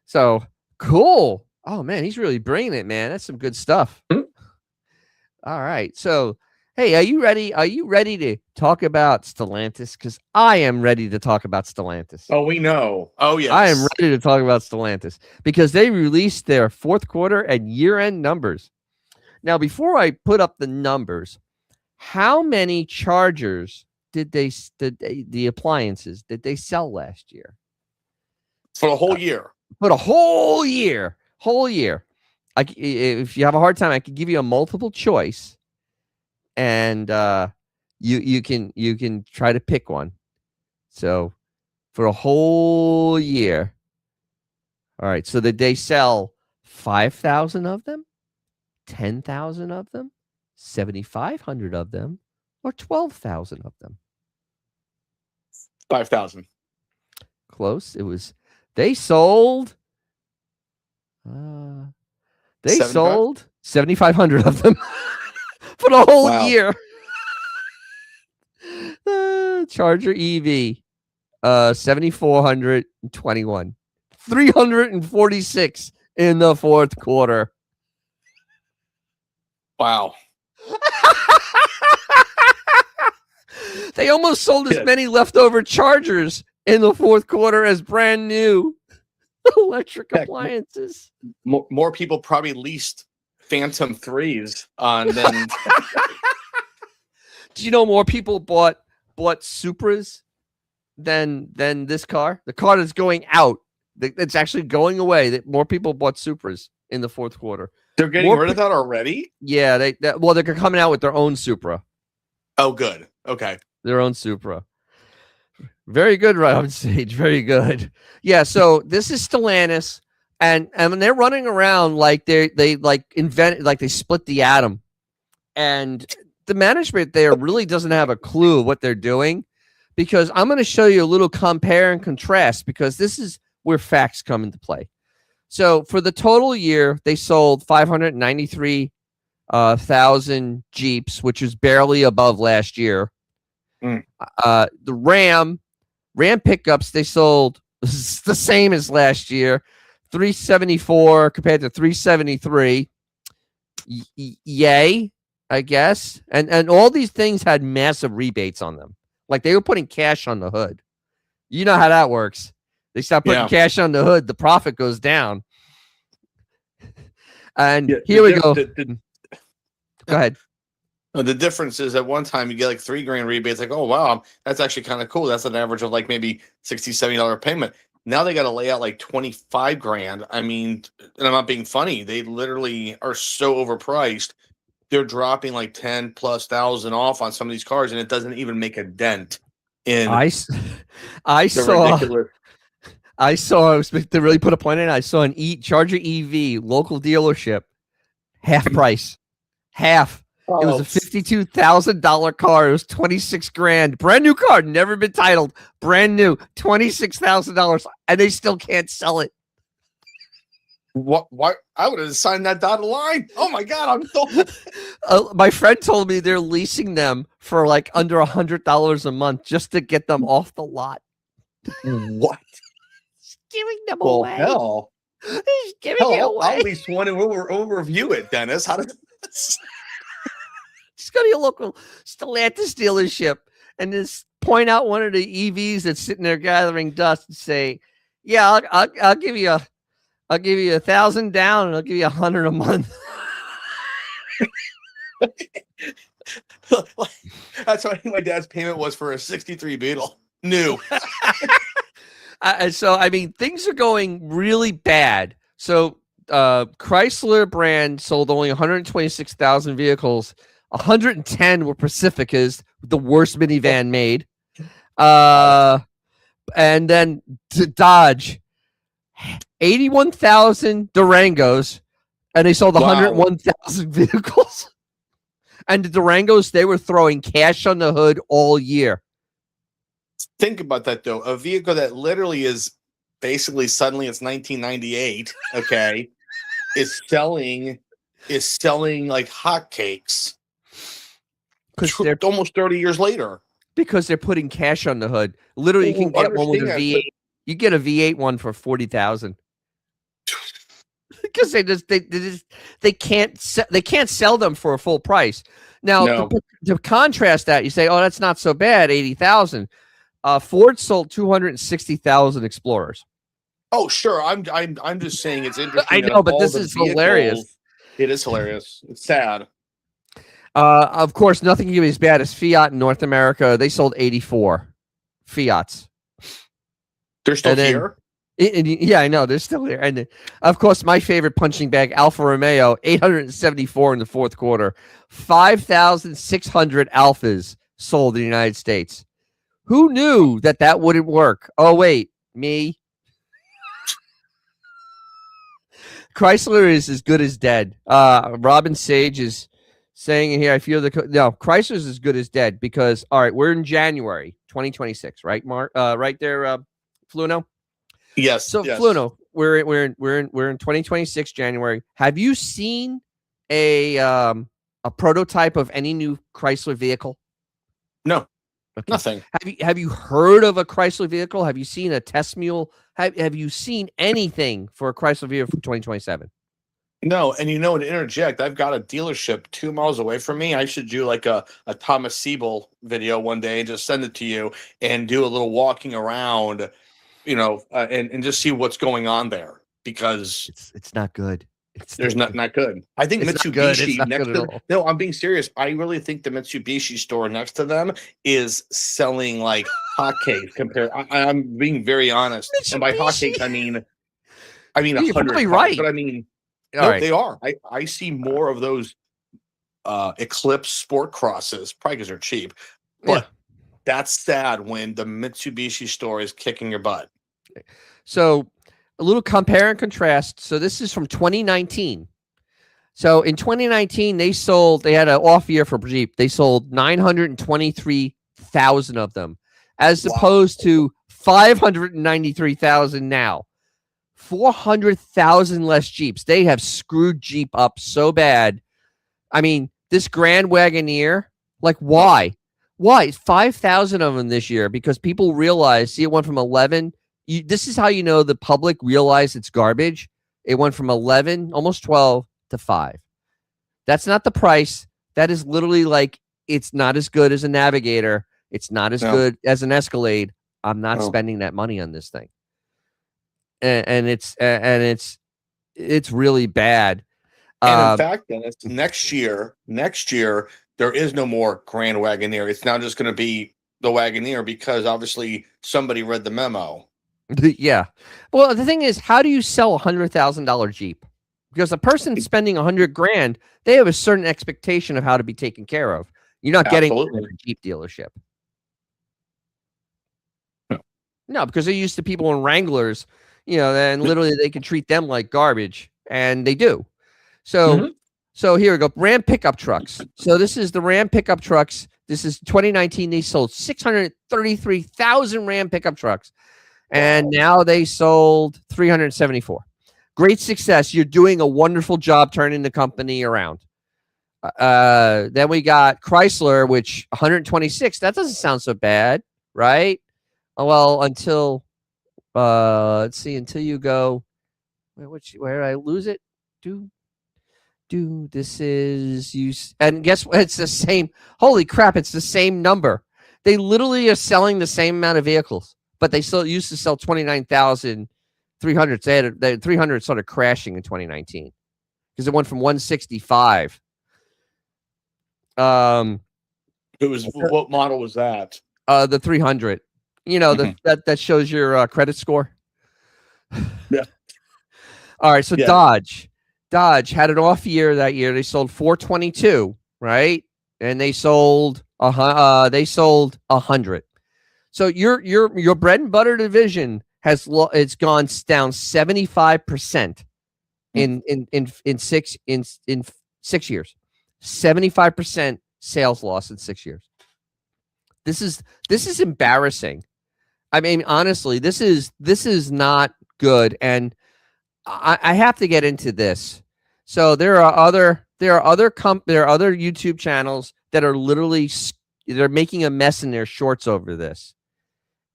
So cool. Oh man, he's really bringing it, man. That's some good stuff. All right. So hey, are you ready? Are you ready to talk about Stellantis? Because I am ready to talk about Stellantis. Oh, we know. Oh, yes. I am ready to talk about Stellantis because they released their 4th quarter and year-end numbers. Now, before I put up the numbers, how many chargers did the appliances did they sell last year? For the whole year. For the whole year. If you have a hard time, I can give you a multiple choice. And you can try to pick one. So for a whole year. All right. So did they sell 5,000 of them, 10,000 of them, 7,500 of them, or 12,000 of them? 5,000. Close. They sold 7,500 of them. For the whole year. Charger EV, 7,421. 346 in the 4th quarter. Wow. They almost sold as many leftover chargers in the 4th quarter as brand new electric appliances. More people probably leased Phantom 3s on then. Do you know more people bought Supras than this car? The car that's going out, that's actually going away. That more people bought Supras in the 4th quarter. They're getting rid of that already? Yeah, they're coming out with their own Supra. Oh, good. Okay. Their own Supra. Very good, right on stage. Very good. Yeah. So this is Stellantis, and they're running around like they like invented, like they split the atom, and the management there really doesn't have a clue what they're doing, because I'm going to show you a little compare and contrast, because this is where facts come into play. So for the total year, they sold 593,000 Jeeps, which is barely above last year. The Ram pickups, they sold the same as last year, 374 compared to 373. Yay, I guess. And all these things had massive rebates on them. Like they were putting cash on the hood. You know how that works. They start putting cash on the hood, the profit goes down. And here we go. Go ahead. The difference is at one time you get like $3,000 rebates, like, oh wow, that's actually kind of cool. That's an average of like maybe $60, $70 payment. Now they got to lay out like $25,000. I mean, and I'm not being funny. They literally are so overpriced. They're dropping like 10 plus thousand off on some of these cars, and it doesn't even make a dent in I saw to really put a point in. I saw an Charger EV local dealership, half price, half. Oh. It was a $52,000 car. It was $26,000, brand new car, never been titled, brand new, $26,000, and they still can't sell it. What? I would have signed that dotted line. Oh my God, I'm so. My friend told me they're leasing them for like under $100 a month just to get them off the lot. What? Just giving them away. Hell. Just giving it away. I'll at least want to overview it, Dennis. How does this? Just go to your local Stellantis dealership and just point out one of the EVs that's sitting there gathering dust and say, "Yeah, I'll give you $1,000 down, and I'll give you $100 a month." That's what my dad's payment was for a '63 Beetle. New. So I mean, things are going really bad. So Chrysler brand sold only 126,000 vehicles. 110 were Pacificas, the worst minivan made. And then Dodge, 81,000 Durangos, and they sold 101,000 vehicles. And the Durangos, they were throwing cash on the hood all year. Think about that, though. A vehicle that literally is basically suddenly it's 1998, okay, is selling like hotcakes. Because they're almost 30 years later. Because they're putting cash on the hood. Literally, you can get one with a V8. You get a V8 one for $40,000. Because they can't sell them for a full price. Now, to contrast that, you say, "Oh, that's not so bad, 80,000." Ford sold 260,000 Explorers. Oh, sure. I'm just saying it's interesting. I know, but this is hilarious. It is hilarious. It's sad. Of course, nothing can be as bad as Fiat in North America. They sold 84 Fiats. They're still here? Yeah, I know. They're still here. And of course, my favorite punching bag, Alfa Romeo, 874 in the fourth quarter. 5,600 Alfas sold in the United States. Who knew that wouldn't work? Oh, wait, me. Chrysler is as good as dead. Robin Sage is saying here, I feel Chrysler's as good as dead because, all right, we're in January 2026, right, Mark? Right there, Fluno? Yes. So, yes. Fluno, we're in 2026 January. Have you seen a prototype of any new Chrysler vehicle? No. Okay. Nothing. Have you heard of a Chrysler vehicle? Have you seen a test mule? Have you seen anything for a Chrysler vehicle for 2027? No, and to interject, I've got a dealership 2 miles away from me. I should do like a Thomas Siebel video one day and just send it to you and do a little walking around, and just see what's going on there, because it's not good. There's not good. I think Mitsubishi next to no, I'm being serious. I really think the Mitsubishi store next to them is selling like hotcakes compared. I'm being very honest, and by hotcakes I mean 100. You're probably right, but I mean, no, they are. I see more of those Eclipse Sport Crosses, probably because they're cheap. But That's sad when the Mitsubishi store is kicking your butt. So a little compare and contrast. So this is from 2019. So in 2019, they had an off year for Jeep. They sold 923,000 of them, as opposed to 593,000 now. 400,000 less Jeeps. They have screwed Jeep up so bad. I mean, this Grand Wagoneer, like, why? Why? 5,000 of them this year because people realize, it went from 11. This is how you know the public realized it's garbage. It went from 11, almost 12, to 5. That's not the price. That is literally like, it's not as good as a Navigator. It's not as good as an Escalade. I'm not spending that money on this thing. And it's really bad. And in fact, Dennis, next year, there is no more Grand Wagoneer. It's now just going to be the Wagoneer because obviously somebody read the memo. Yeah. Well, the thing is, how do you sell $100,000 Jeep? Because a person spending $100,000, they have a certain expectation of how to be taken care of. You're not getting a Jeep dealership. No, because they're used to people in Wranglers, and literally they can treat them like garbage, and they do. So, so here we go. Ram pickup trucks. So this is the Ram pickup trucks. This is 2019. They sold 633,000 Ram pickup trucks, and now they sold 374. Great success. You're doing a wonderful job turning the company around. Then we got Chrysler, which 126. That doesn't sound so bad, right? Well, until let's see, until you go, where did I lose it? This is you, and guess what? It's the same. Holy crap! It's the same number. They literally are selling the same amount of vehicles, but they still used to sell 29,300. They 300 started crashing in 2019 because it went from 165. It was, what model was that? The 300. That shows your credit score. Yeah. All right. So Dodge had an off year that year. They sold 422, right? And they sold 100. So your bread and butter division it's gone down 75% in 6 years. 75% sales loss in 6 years. This is embarrassing. I mean, honestly, this is not good, and I have to get into this. So there are other YouTube channels that are literally they're making a mess in their shorts over this,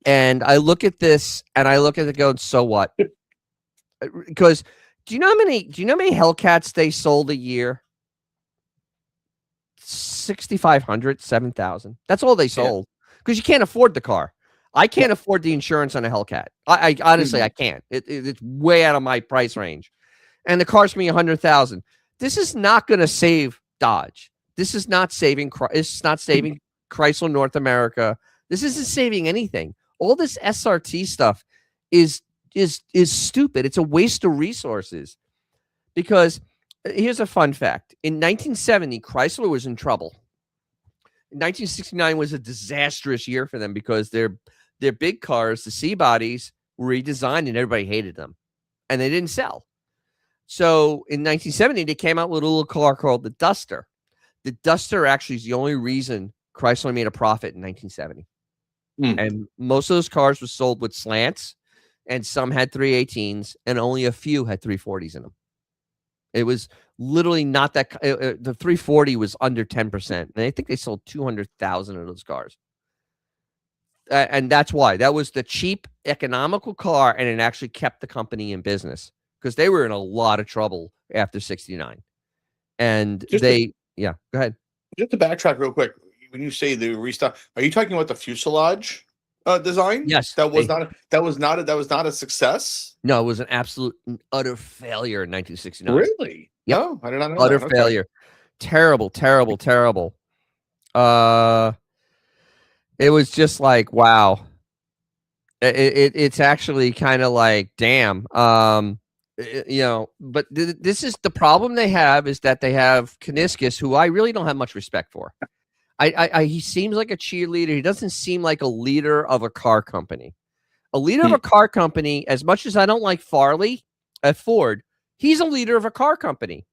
and I look at this and I look at it going, so what? Because do you know how many Hellcats they sold a year? 6,500, 7,000. That's all they sold because you can't afford the car. I can't afford the insurance on a Hellcat. I honestly, I can't. It's way out of my price range, and the car's me 100,000. This is not going to save Dodge. This is not saving. It's not saving Chrysler North America. This isn't saving anything. All this SRT stuff is stupid. It's a waste of resources. Because here's a fun fact: in 1970, Chrysler was in trouble. 1969 was a disastrous year for them because their big cars, the C-bodies, were redesigned and everybody hated them, and they didn't sell. So in 1970, they came out with a little car called the Duster. The Duster actually is the only reason Chrysler made a profit in 1970. And most of those cars were sold with slants, and some had 318s, and only a few had 340s in them. It was literally not that. The 340 was under 10%, and I think they sold 200,000 of those cars. And that's why. That was the cheap, economical car, and it actually kept the company in business because they were in a lot of trouble after 69. And go ahead. Just to backtrack real quick, when you say the restock, are you talking about the fuselage design? Yes. That was not a success. No, it was an absolute utter failure in 1969. Really? Yep. No, I did not know. Utter failure. Terrible, terrible, terrible. It was just like, wow. It's actually kind of like, damn. But this is the problem they have is that they have Kuniskis, who I really don't have much respect for. He seems like a cheerleader. He doesn't seem like a leader of a car company. A leader of Hmm. a car company, as much as I don't like Farley at Ford, he's a leader of a car company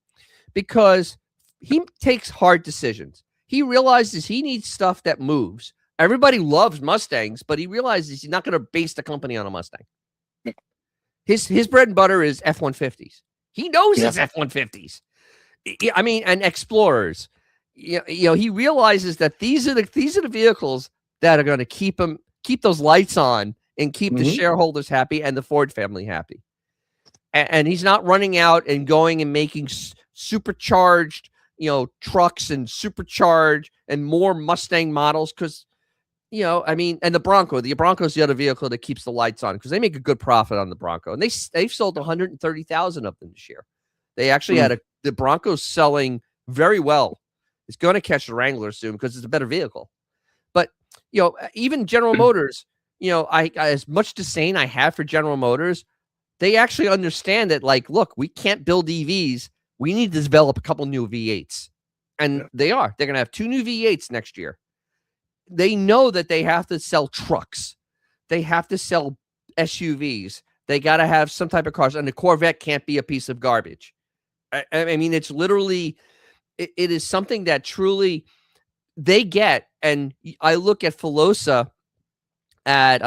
because he takes hard decisions. He realizes he needs stuff that moves. Everybody loves Mustangs, but he realizes he's not going to base the company on a Mustang. His bread and butter is F-150s. He knows Yeah. it's F-150s. I mean, and Explorers. You know, he realizes that these are the vehicles that are going to keep those lights on and keep the shareholders happy and the Ford family happy. And he's not running out and going and making supercharged, trucks and supercharged and more Mustang models because, I mean, and the Bronco's the other vehicle that keeps the lights on because they make a good profit on the Bronco. And they've sold 130,000 of them this year. They actually had the Bronco's selling very well. It's going to catch the Wrangler soon because it's a better vehicle. But, even General Motors, I as much disdain I have for General Motors, they actually understand that, like, look, we can't build EVs. We need to develop a couple new V8s. And they're going to have 2 new V8s next year. They know that they have to sell trucks. They have to sell SUVs. They got to have some type of cars. And the Corvette can't be a piece of garbage. I mean, it's literally, it is something that truly they get. And I look at Filosa at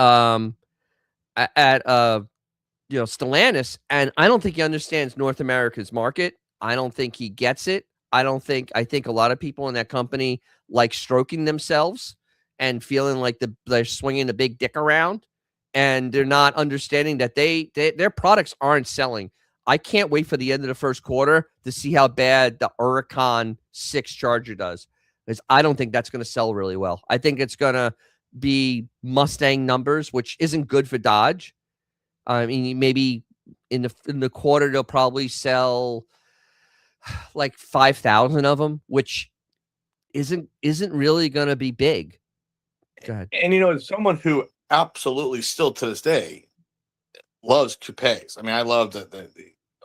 Stellantis, and I don't think he understands North America's market. I don't think he gets it. I think a lot of people in that company like stroking themselves and feeling like they're swinging the big dick around, and they're not understanding that their products aren't selling. I can't wait for the end of the first quarter to see how bad the Huracan 6 Charger does, because I don't think that's going to sell really well. I think it's going to be Mustang numbers, which isn't good for Dodge. I mean, maybe in the quarter they'll probably sell like 5,000 of them, which isn't really going to be big. Go ahead. And as someone who absolutely still to this day loves coupes. I mean, I love the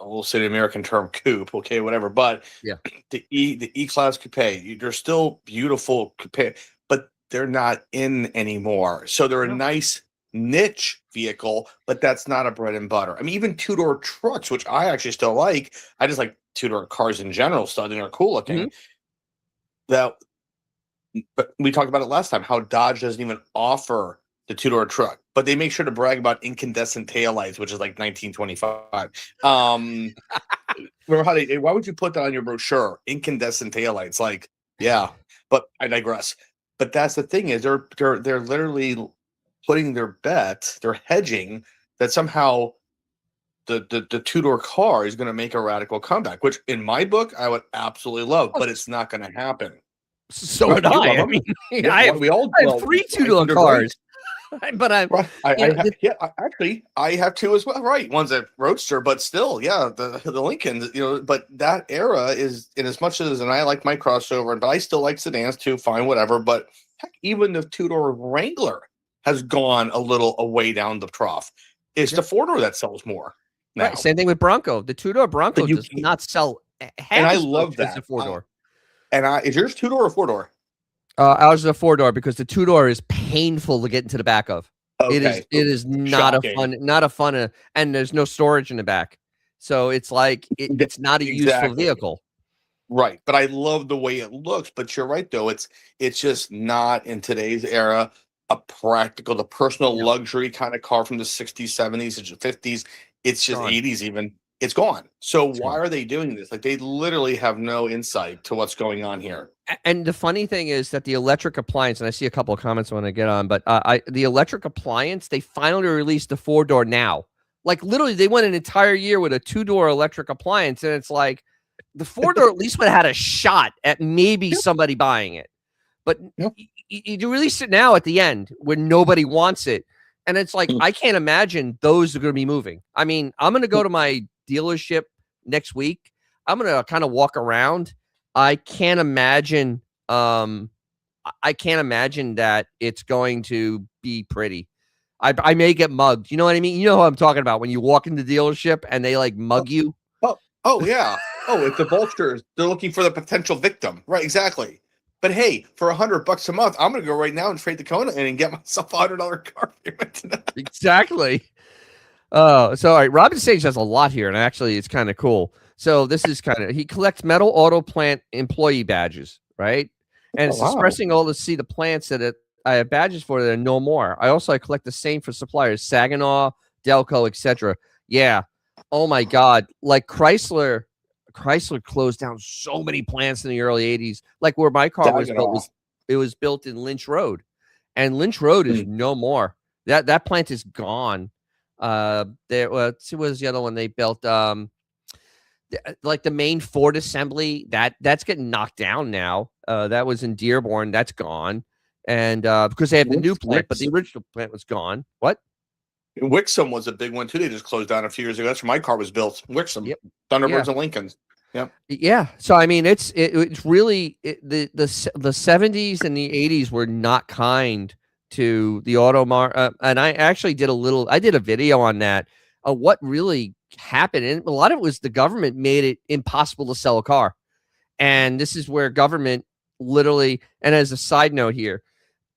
we'll say the American term coupe, okay, whatever. But Yeah, the E-Class coupe, they're still beautiful coupe, but they're not in anymore. So they're a nice niche vehicle, but that's not a bread and butter. I mean, even two-door trucks, which I actually still like. I just like two-door cars in general. Still, they're cool looking. But we talked about it last time, how Dodge doesn't even offer the two-door truck, but they make sure to brag about incandescent taillights, which is like 1925. Why would you put that on your brochure? Incandescent taillights, like, yeah. But I digress. But that's the thing, is they're literally putting their bet, they're hedging that somehow the two-door car is going to make a radical comeback, which in my book I would absolutely love, but it's not going to happen. So would I. I mean, I have 3 two-door cars. But actually I have 2 as well. Right, one's a Roadster, but still, the Lincoln. But that era is, in as much as, and I like my crossover, but I still like sedans too. Fine, whatever. But heck, even the 2-door Wrangler has gone a little away down the trough. It's the 4-door that sells more now. Right, same thing with Bronco. The 2-door Bronco does not sell half and I as love much that. as the 4-door. Is yours 2-door or 4-door? Ours is a 4-door because the 2-door is painful to get into the back of. Okay. It is not a fun, and there's no storage in the back. So it's like, it's not a useful vehicle. Right. But I love the way it looks. But you're right, though. It's just not, in today's era, a practical, the personal luxury kind of car from the 60s, 70s, and 50s. It's just 80s even. It's gone. So why are they doing this? Like, they literally have no insight to what's going on here. And the funny thing is that the electric appliance, and I see a couple of comments I want to get on, but the electric appliance, they finally released the 4-door now. Like, literally, they went an entire year with a 2-door electric appliance, and it's like, the 4-door at least would have had a shot at maybe somebody buying it. But you release it now at the end when nobody wants it. And it's like, I can't imagine those are going to be moving. I mean, I'm going to go to my dealership next week. I'm going to kind of walk around. I can't imagine that it's going to be pretty. I may get mugged. You know what I mean? You know who I'm talking about when you walk into the dealership and they like mug you. Oh yeah. Oh, it's the vultures. They're looking for the potential victim. Right, exactly. But hey, for $100 a month, I'm gonna go right now and trade the Kona in and get myself $100 car payment. Exactly. So all right, Robin Sage has a lot here, and actually it's kind of cool. So this is he collects metal auto plant employee badges, right? And Oh it's wow. expressing all to see the plants I have badges for that are no more. I collect the same for suppliers, Saginaw, Delco, etc. Yeah. Oh my God. Like Chrysler closed down so many plants in the early 80s. Like where my car was built Saginaw. it was built in Lynch Road. And Lynch Road is Hmm. no more. That plant is gone. There was the other one they built. Like the main Ford assembly that's getting knocked down now. That was in Dearborn. That's gone, and because they have the new plant, but the original plant was gone. What? Wixom was a big one too. They just closed down a few years ago. That's where my car was built. Wixom, Yep. Thunderbirds Yeah. and Lincolns. Yep. Yeah. So I mean, it's really the 70s and the 80s were not kind to the and I actually did a video on that. What really happened, and a lot of it was the government made it impossible to sell a car, and this is where government literally. And as a side note here,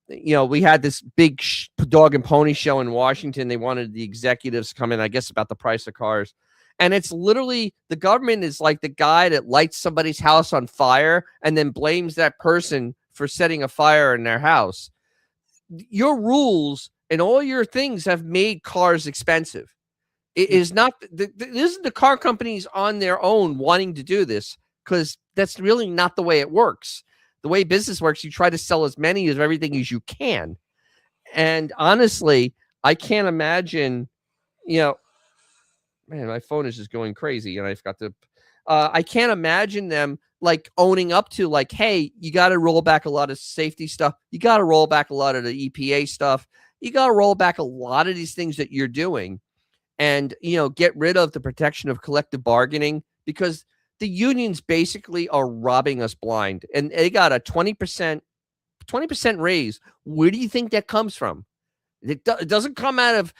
we had this big dog and pony show in Washington. They wanted the executives to come in, I guess, about the price of cars. And it's literally the government is like the guy that lights somebody's house on fire and then blames that person for setting a fire in their house. Your rules and all your things have made cars expensive. It is not, this isn't the car companies on their own wanting to do this, because that's really not the way it works. The way business works, you try to sell as many of everything as you can. And honestly, I can't imagine, man, my phone is just going crazy, and I've got to. I can't imagine them like owning up to like, hey, you got to roll back a lot of safety stuff. You got to roll back a lot of the EPA stuff. You got to roll back a lot of these things that you're doing, and get rid of the protection of collective bargaining, because the unions basically are robbing us blind, and they got a 20% raise. Where do you think that comes from? It doesn't come out of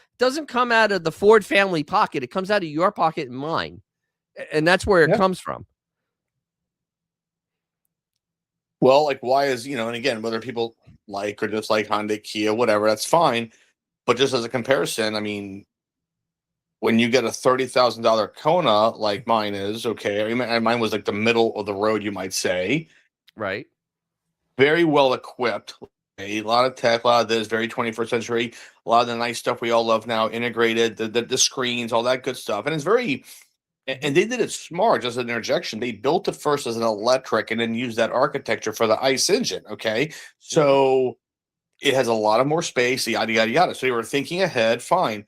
the Ford family pocket. It comes out of your pocket and mine, and that's where it comes from. Well, like why is and again, whether people like or dislike Hyundai, Kia, whatever, that's fine. But just as a comparison, I mean, when you get a $30,000 Kona like mine is, okay, I mean, mine was like the middle of the road, you might say, right? Very well equipped. A lot of tech, a lot of this, very 21st century. A lot of the nice stuff we all love now, integrated, the screens, all that good stuff, and it's very. And they did it smart, just an interjection. They built it first as an electric, and then used that architecture for the ICE engine. Okay, so it has a lot of more space, yada yada yada. So they were thinking ahead, fine.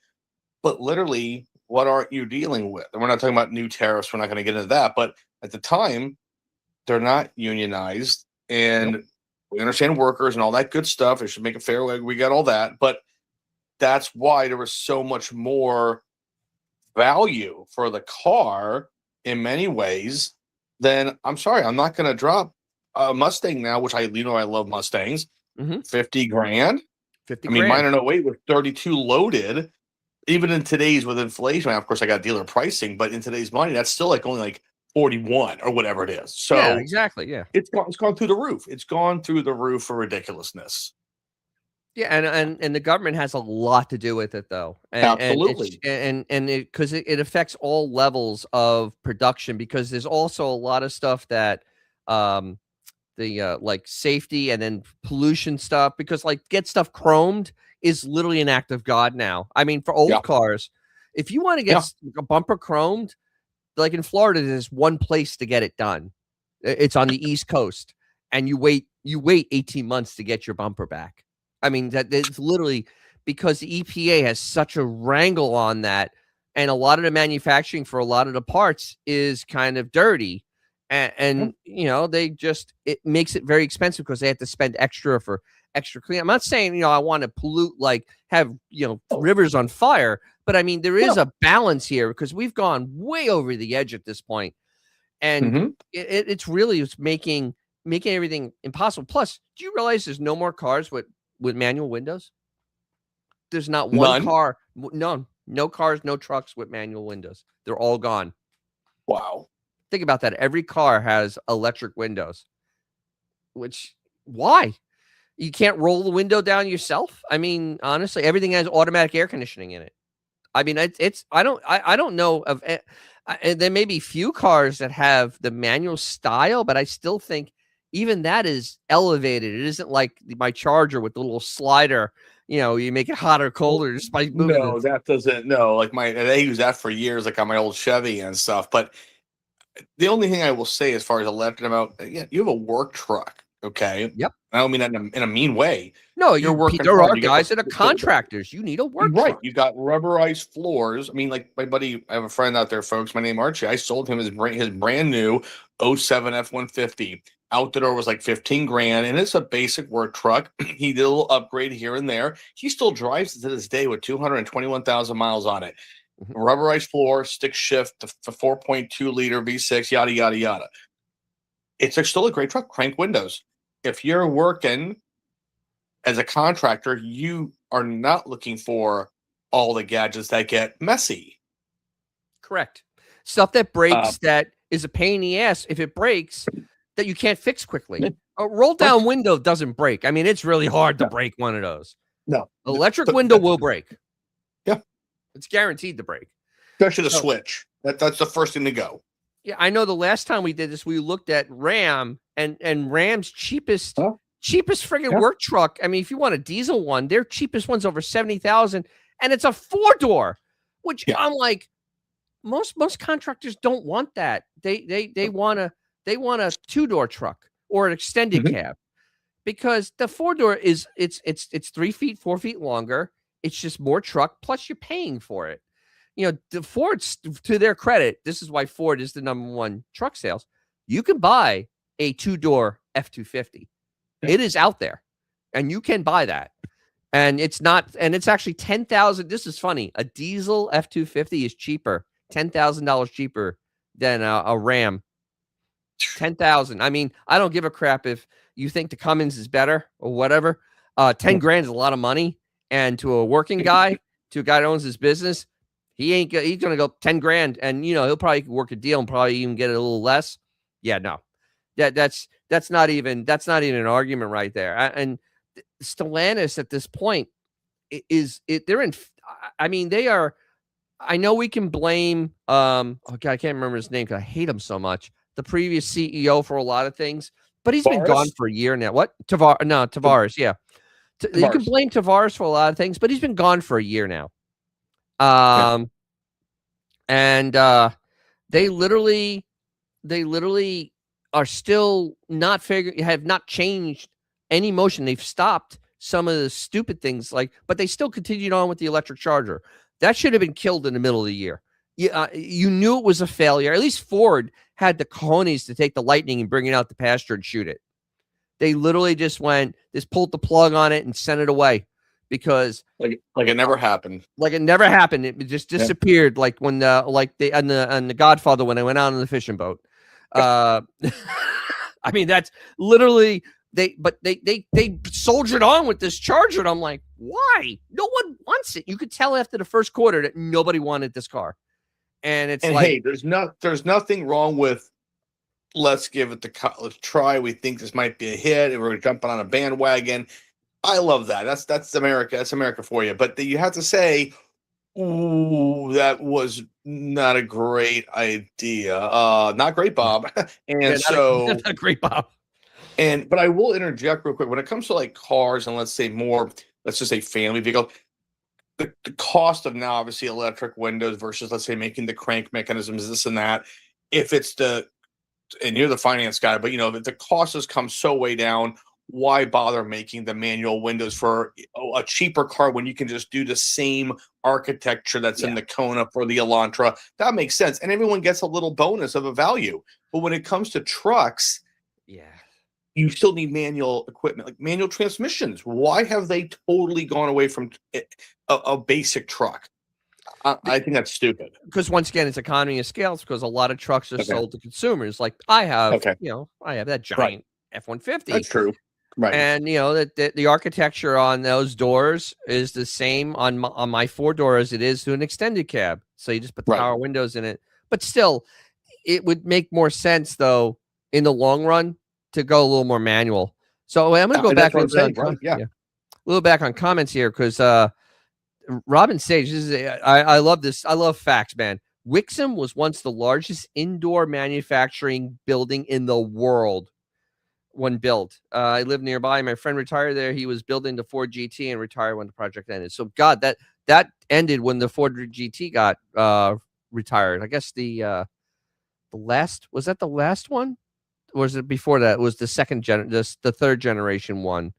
But literally, what are you dealing with? And we're not talking about new tariffs. We're not going to get into that. But at the time, they're not unionized, and Nope. we understand workers and all that good stuff. It should make it fair. We got all that, but that's why there was so much more value for the car in many ways. Then I'm sorry, I'm not going to drop a Mustang now, which I love Mustangs. 50 grand. 50 I mean, grand. mine in 08 was 32 loaded. Even in today's with inflation, of course, I got dealer pricing, but in today's money, that's still like only like 41 or whatever it is. So Yeah, exactly. Yeah, it's gone through the roof. It's gone through the roof for ridiculousness. yeah, and the government has a lot to do with it, though, and it's Absolutely. and it because it affects all levels of production, because there's also a lot of stuff that um the like safety and then pollution stuff, because like get stuff chromed is literally an act of God now. I mean, for old Yeah. cars, if you want to get a bumper chromed, like in Florida, there's one place to get it done. It's on the East Coast, and you wait 18 months to get your bumper back. I mean, it's literally because the EPA has such a wrangle on that, and a lot of the manufacturing for a lot of the parts is kind of dirty, and it makes it very expensive because they have to spend extra for extra clean. I'm not saying I want to pollute, like have rivers on fire, but I mean there is a balance here, because we've gone way over the edge at this point, and it's really making everything impossible. Plus, do you realize there's no more cars with manual windows? There's not one None. car, no cars, no trucks with manual windows. They're all gone. Wow. Think about that. Every car has electric windows, which Why? You can't roll the window down yourself? I mean, honestly, everything has automatic air conditioning in it. I mean, I don't know of there may be few cars that have the manual style, but I still think even that is elevated. It isn't like my Charger with the little slider. You make it hotter or colder just by moving No, the. that doesn't. No, like they use that for years, like on my old Chevy and stuff. But the only thing I will say, as far as electric about, yeah, you have a work truck, okay? Yep. I don't mean that in a mean way. No, You're working there hard. are You got guys that are contractors. You need a work right. truck. You got rubberized floors. I mean, like my buddy, I have a friend out there, folks. My name Archie. I sold him his brand new '07 F-150. Out the door was like 15 grand, and it's a basic work truck. He did a little upgrade here and there. He still drives it to this day with 221,000 miles on it. Rubberized floor, stick shift, the 4.2 liter V6, yada yada yada. It's still a great truck. Crank windows. If you're working as a contractor, you are not looking for all the gadgets that get messy. Correct. Stuff that breaks that is a pain in the ass if it breaks that you can't fix quickly. A roll down window doesn't break. I mean, it's really hard to break one of those. No. Electric window will break. Yeah. It's guaranteed to break. Especially the switch. That's the first thing to go. Yeah, I know the last time we did this, we looked at Ram and Ram's cheapest friggin' work truck. I mean, if you want a diesel one, their cheapest one's over 70,000, and it's a 4-door, which I'm like, most contractors don't want that. They want a 2-door truck or an extended cab, because the 4-door is it's 3 feet, 4 feet longer. It's just more truck, plus you're paying for it. The Ford's, to their credit, this is why Ford is the #1 truck sales. You can buy a 2-door F-250. It is out there, and you can buy that. And it's actually 10,000. This is funny. A diesel F-250 is cheaper, $10,000 cheaper than a Ram. 10,000. I mean, I don't give a crap if you think the Cummins is better or whatever. 10 grand is a lot of money, and to a working guy, to a guy that owns his business, he's going to go 10 grand, and he'll probably work a deal and probably even get it a little less. Yeah, no. That's not even an argument right there. And Stellantis at this point they're in. I mean, they are. I know we can blame. Oh God, I can't remember his name because I hate him so much. The previous CEO for a lot of things, but he's been gone for a year now. What? Tavares. Yeah, Tavares. You can blame Tavares for a lot of things, but he's been gone for a year now. And they literally are still not have not changed any motion. They've stopped some of the stupid things, but they still continued on with the electric Charger. That should have been killed in the middle of the year. You knew it was a failure. At least Ford had the cojones to take the Lightning and bring it out the pasture and shoot it. They literally just pulled the plug on it and sent it away, because like it never happened. Like it never happened. It just disappeared. Yeah. Like when on the Godfather, when I went out on the fishing boat. I mean, that's literally they soldiered on with this Charger, and I'm like, why? No one wants it. You could tell after the first quarter that nobody wanted this car. And hey, there's nothing wrong with, let's give it let's try. We think this might be a hit, and we're jumping on a bandwagon. I love that. That's America. That's America for you. But you have to say, ooh, that was not a great idea. Not great, Bob. And not great, Bob. But I will interject real quick. When it comes to like cars and let's just say family vehicle, the cost of now obviously electric windows versus, let's say, making the crank mechanisms, this and that. If it's and you're the finance guy, but if the cost has come so way down, why bother making the manual windows for a cheaper car when you can just do the same architecture that's in the Kona for the Elantra? That makes sense. And everyone gets a little bonus of a value. But when it comes to trucks, you still need manual equipment, like manual transmissions. Why have they totally gone away from a basic truck? I think that's stupid. Because once again, it's economy of scale. It's because a lot of trucks are sold to consumers. Like I have, I have that giant F-150. That's true. Right. And that the architecture on those doors is the same on my 4-door as it is to an extended cab. So you just put the power windows in it. But still, it would make more sense though in the long run to go a little more manual. So I'm going to go back That's what a I'm little bit saying, right? Yeah. a little back on comments here because Robin Sage, I love this. I love facts, man. Wixom was once the largest indoor manufacturing building in the world when built. I live nearby. My friend retired there. He was building the Ford GT and retired when the project ended. So, God, that ended when the Ford GT got retired. I guess the last was that the last one, or was it before that? It was the the third generation one.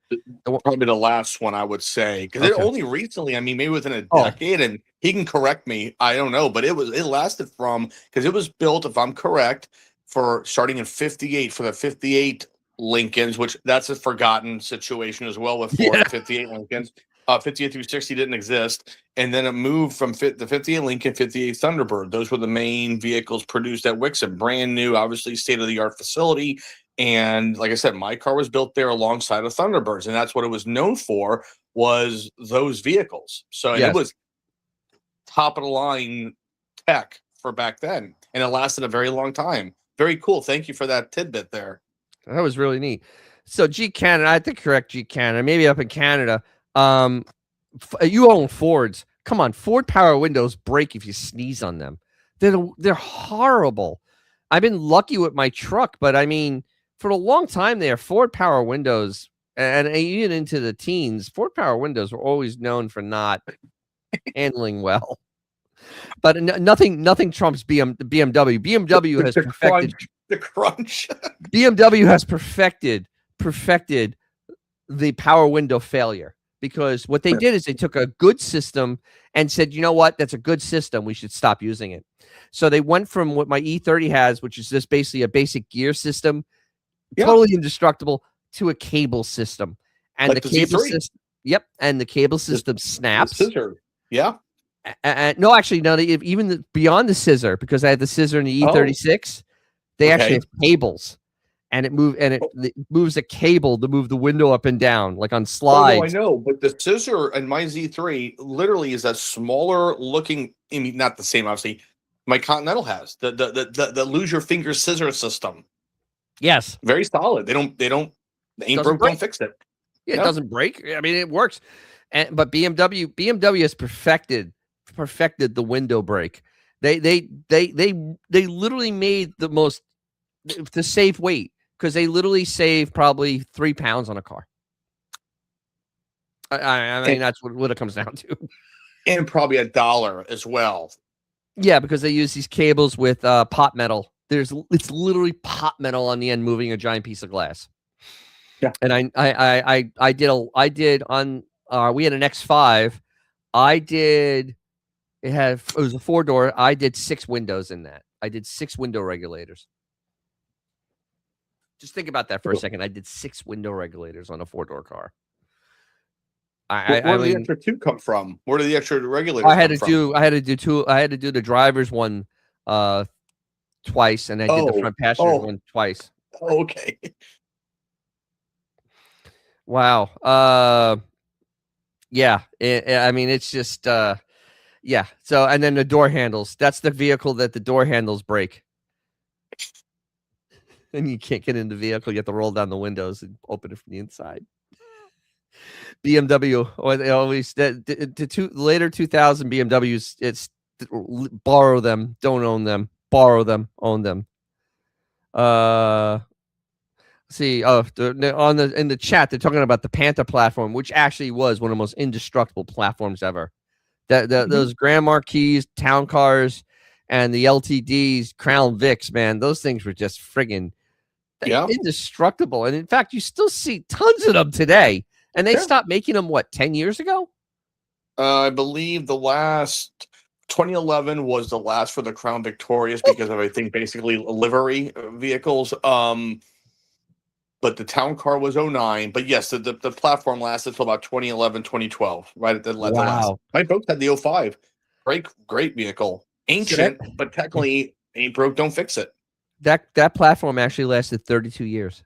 Probably the last one, I would say, because it Okay. only recently, I mean, maybe within a Oh, decade, and he can correct me, I don't know, but it lasted because it was built, if I'm correct, for starting in 58 for the 58 Lincolns, which that's a forgotten situation as well with yeah. Ford 58 Lincolns. 58 through 60 didn't exist, and then it moved from the 58 Lincoln, 58 Thunderbird. Those were the main vehicles produced at Wixom, brand new, obviously state of the art facility. And like I said, my car was built there alongside of Thunderbirds, and that's what it was known for, was those vehicles. So, and it Yes. was top of the line tech for back then, and it lasted a very long time. Very cool. Thank you for that tidbit there. That was really neat. So G Canada, I think correct G Canada, maybe up in Canada. You own Fords. Come on, Ford power windows break if you sneeze on them. They're horrible. I've been lucky with my truck, but I mean, for a long time there, Ford power windows, and even into the teens, Ford power windows were always known for not handling well. But nothing trumps BMW. BMW has perfected The crunch. BMW has perfected the power window failure, because what they did is they took a good system and said, you know what, that's a good system, we should stop using it. So they went from what my E30 has, which is just basically a basic gear system, totally indestructible, to a cable system. And Like the the cable Z3. system, yep, and the cable system The snaps. scissor. Yeah. No, actually, no, even beyond the scissor, because I had the scissor in the E36, they actually have cables. And it moves a cable to move the window up and down, like on slides. Oh, no, I know, but the scissor in my Z3 literally is a smaller looking. I mean, not the same, obviously. My Continental has the lose your finger scissor system. Yes, Very solid. They ain't doesn't broke, break. don't fix it. Yeah, it doesn't break. I mean, it works. But BMW has perfected the window brake. They literally made the most to save weight, because they literally save probably 3 pounds on a car. I mean, that's what it comes down to. And probably $1 as well. Yeah, because they use these cables with pot metal. It's literally pot metal on the end, moving a giant piece of glass. Yeah. And I did on we had an X5. It was a 4-door. I did 6 windows in that. I did 6 window regulators. Just think about that for a second. I did 6 window regulators on a 4-door car. Where did the extra 2 come from? Where did the extra regulators I had come to from? do the driver's one twice, and I did the front passenger one twice. Okay. Wow. Yeah. I mean, it's just yeah. So, and then the door handles. That's the vehicle that the door handles break. And you can't get in the vehicle. You have to roll down the windows and open it from the inside. BMW, or they always later 2000 BMWs. It's borrow them, don't own them. Borrow them, own them. See, in the chat, they're talking about the Panther platform, which actually was one of the most indestructible platforms ever. Those Grand Marquis town cars and the LTDs, Crown Vics, man, those things were just friggin' indestructible. And in fact, you still see tons of them today. And they stopped making them, 10 years ago? I believe the last 2011 was the last for the Crown Victorious, because of, I think, basically livery vehicles. But the town car was 09. But yes, the platform lasted until about 2011, 2012, right at the last. My folks had the 05. Great vehicle. Ancient, but technically ain't broke, don't fix it. That platform actually lasted 32 years.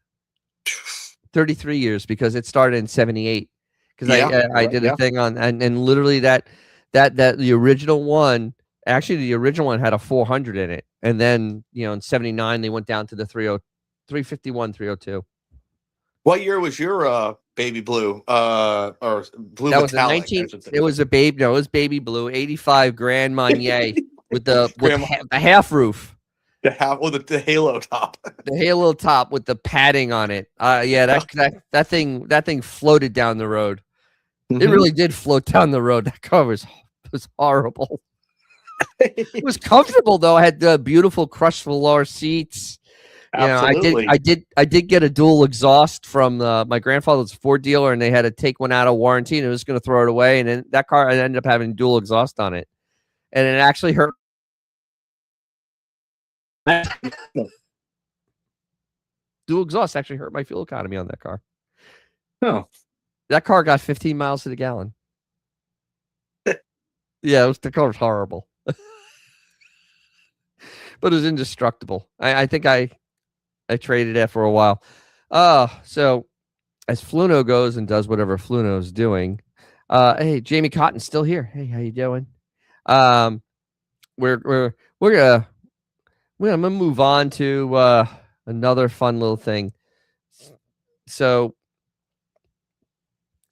33 years, because it started in 78. Because I did a thing on, and literally that the original one, actually the original one had a 400 in it. And then, in 79, they went down to the 351, 302. What year was your baby blue? Or blue That was a metallic, I 19. should say. It was a baby. No, it was baby blue, 85 Grand Marnier with Grandma, the half roof, the halo top. the halo top with the padding on it. Yeah, that thing floated down the road. It really did float down the road. That car was horrible. It was comfortable though. I had the beautiful crushed velour seats. You know, Absolutely. I did get a dual exhaust from my grandfather's Ford dealer, and they had to take one out of warranty, and I was going to throw it away. And then that car, I ended up having dual exhaust on it, and it actually hurt. Dual exhaust actually hurt my fuel economy on that car. Oh, That car got 15 miles to the gallon. Yeah, the car was horrible, but it was indestructible. I think I traded it for a while. So as Fluno goes and does whatever Fluno's doing, hey, Jamie Cotton's still here. Hey, how you doing? We're gonna move on to another fun little thing. So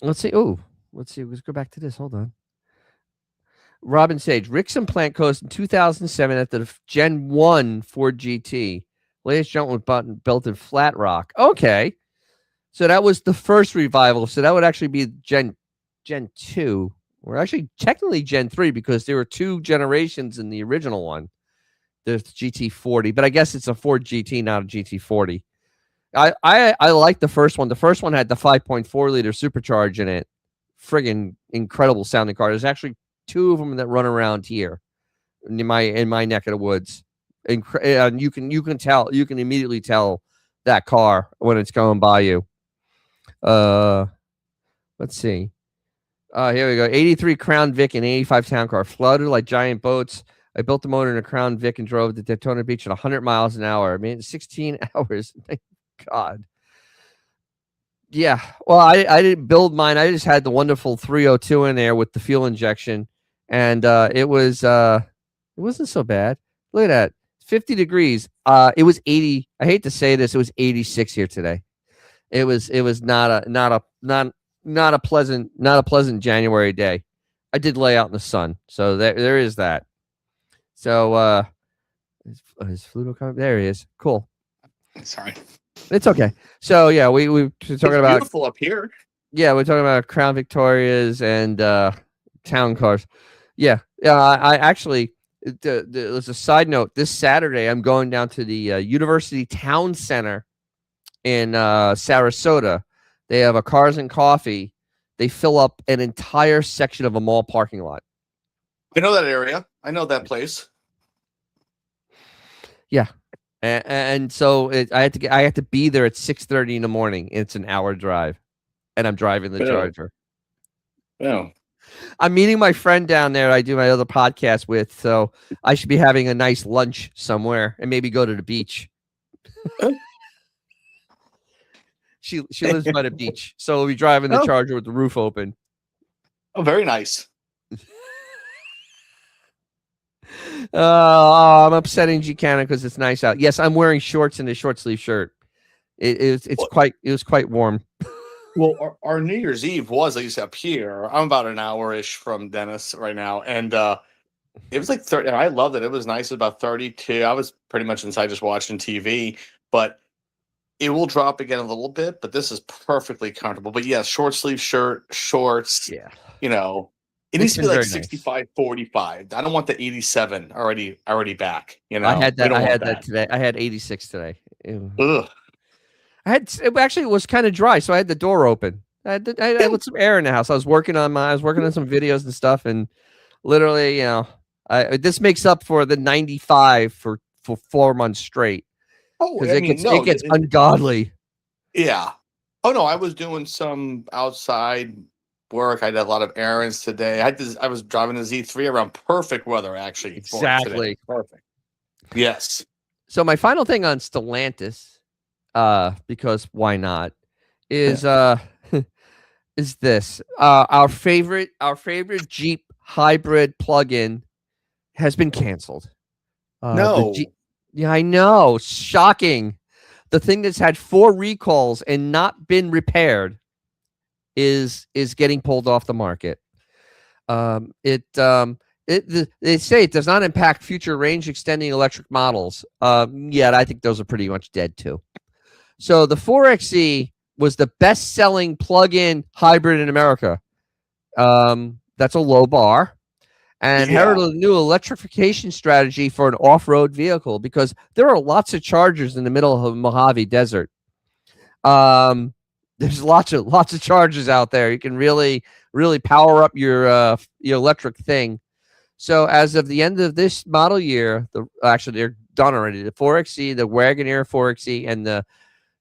let's see. Oh, let's see. Let's go back to this. Hold on. Robin Sage, Rickson plant closed in 2007 at the Gen 1 Ford GT. Latest jump was built in Flat Rock. Okay. So that was the first revival. So that would actually be Gen 2, or actually technically Gen 3, because there were 2 generations in the original one. There's GT40, but I guess it's a Ford GT, not a GT40. I like the first one. The first one had the 5.4 liter supercharge in it. Friggin' incredible sounding car. There's actually 2 of them that run around here in my neck of the woods. And you can immediately tell that car when it's going by you. Let's see. Here we go. 83 Crown Vic and 85 Town Car, flooded like giant boats. I built the motor in a Crown Vic and drove to Daytona Beach at 100 miles an hour. I mean, 16 hours. Thank God. Yeah. Well, I didn't build mine. I just had the wonderful 302 in there with the fuel injection, and it wasn't so bad. Look at that. 50 degrees. It was 80. I hate to say this. It was 86 here today. It was not a pleasant January day. I did lay out in the sun, so there is that. So is Fluto coming? There he is. Cool. Sorry. It's okay. So yeah, we were talking about beautiful up here. Yeah, we're talking about Crown Victorias and town cars. Yeah. I actually, there's a side note. This Saturday, I'm going down to the University Town Center in Sarasota. They have a Cars and Coffee. They fill up an entire section of a mall parking lot. I know that area. I know that place. Yeah. And so I had to be there at 6:30 in the morning. It's an hour drive, and I'm driving the Charger. Yeah. I'm meeting my friend down there I do my other podcast with, so I should be having a nice lunch somewhere and maybe go to the beach. She lives by the beach, so we'll be driving the Charger with the roof open. Oh, very nice. I'm upsetting G Cannon because it's nice out. Yes, I'm wearing shorts and a short sleeve shirt. It was quite warm. Well, our New Year's Eve was at least up here. I'm about an hour-ish from Dennis right now, and it was like 30. I loved it. It was nice. It was about 32. I was pretty much inside just watching TV, but it will drop again a little bit. But this is perfectly comfortable. But yeah, short sleeve shirt, shorts. Yeah, it needs to be like 65, 45. I don't want the 87 already back. I had that today. I had 86 today. Ugh. It was kind of dry, so I had the door open. I let some air in the house. I was working on some videos and stuff, and literally, this makes up for the 95 for 4 months straight. Oh, it gets ungodly. Yeah. Oh no, I was doing some outside work. I did a lot of errands today. I was driving the Z3 around perfect weather, actually. Exactly. Perfect. Yes. So my final thing on Stellantis, because why not, is is this. Our favorite Jeep hybrid plug-in has been canceled. No. Yeah, I know. Shocking. the thing that's had 4 recalls and not been repaired is getting pulled off the market. They say it does not impact future range extending electric models. Yet I think those are pretty much dead too. So the 4xe was the best selling plug-in hybrid in America. That's a low bar. And heralded a new electrification strategy for an off-road vehicle because there are lots of chargers in the middle of the Mojave Desert. There's lots of chargers out there. You can really power up your electric thing. So as of the end of this model year, actually they're done already. The 4xe, the Wagoneer 4xe, and the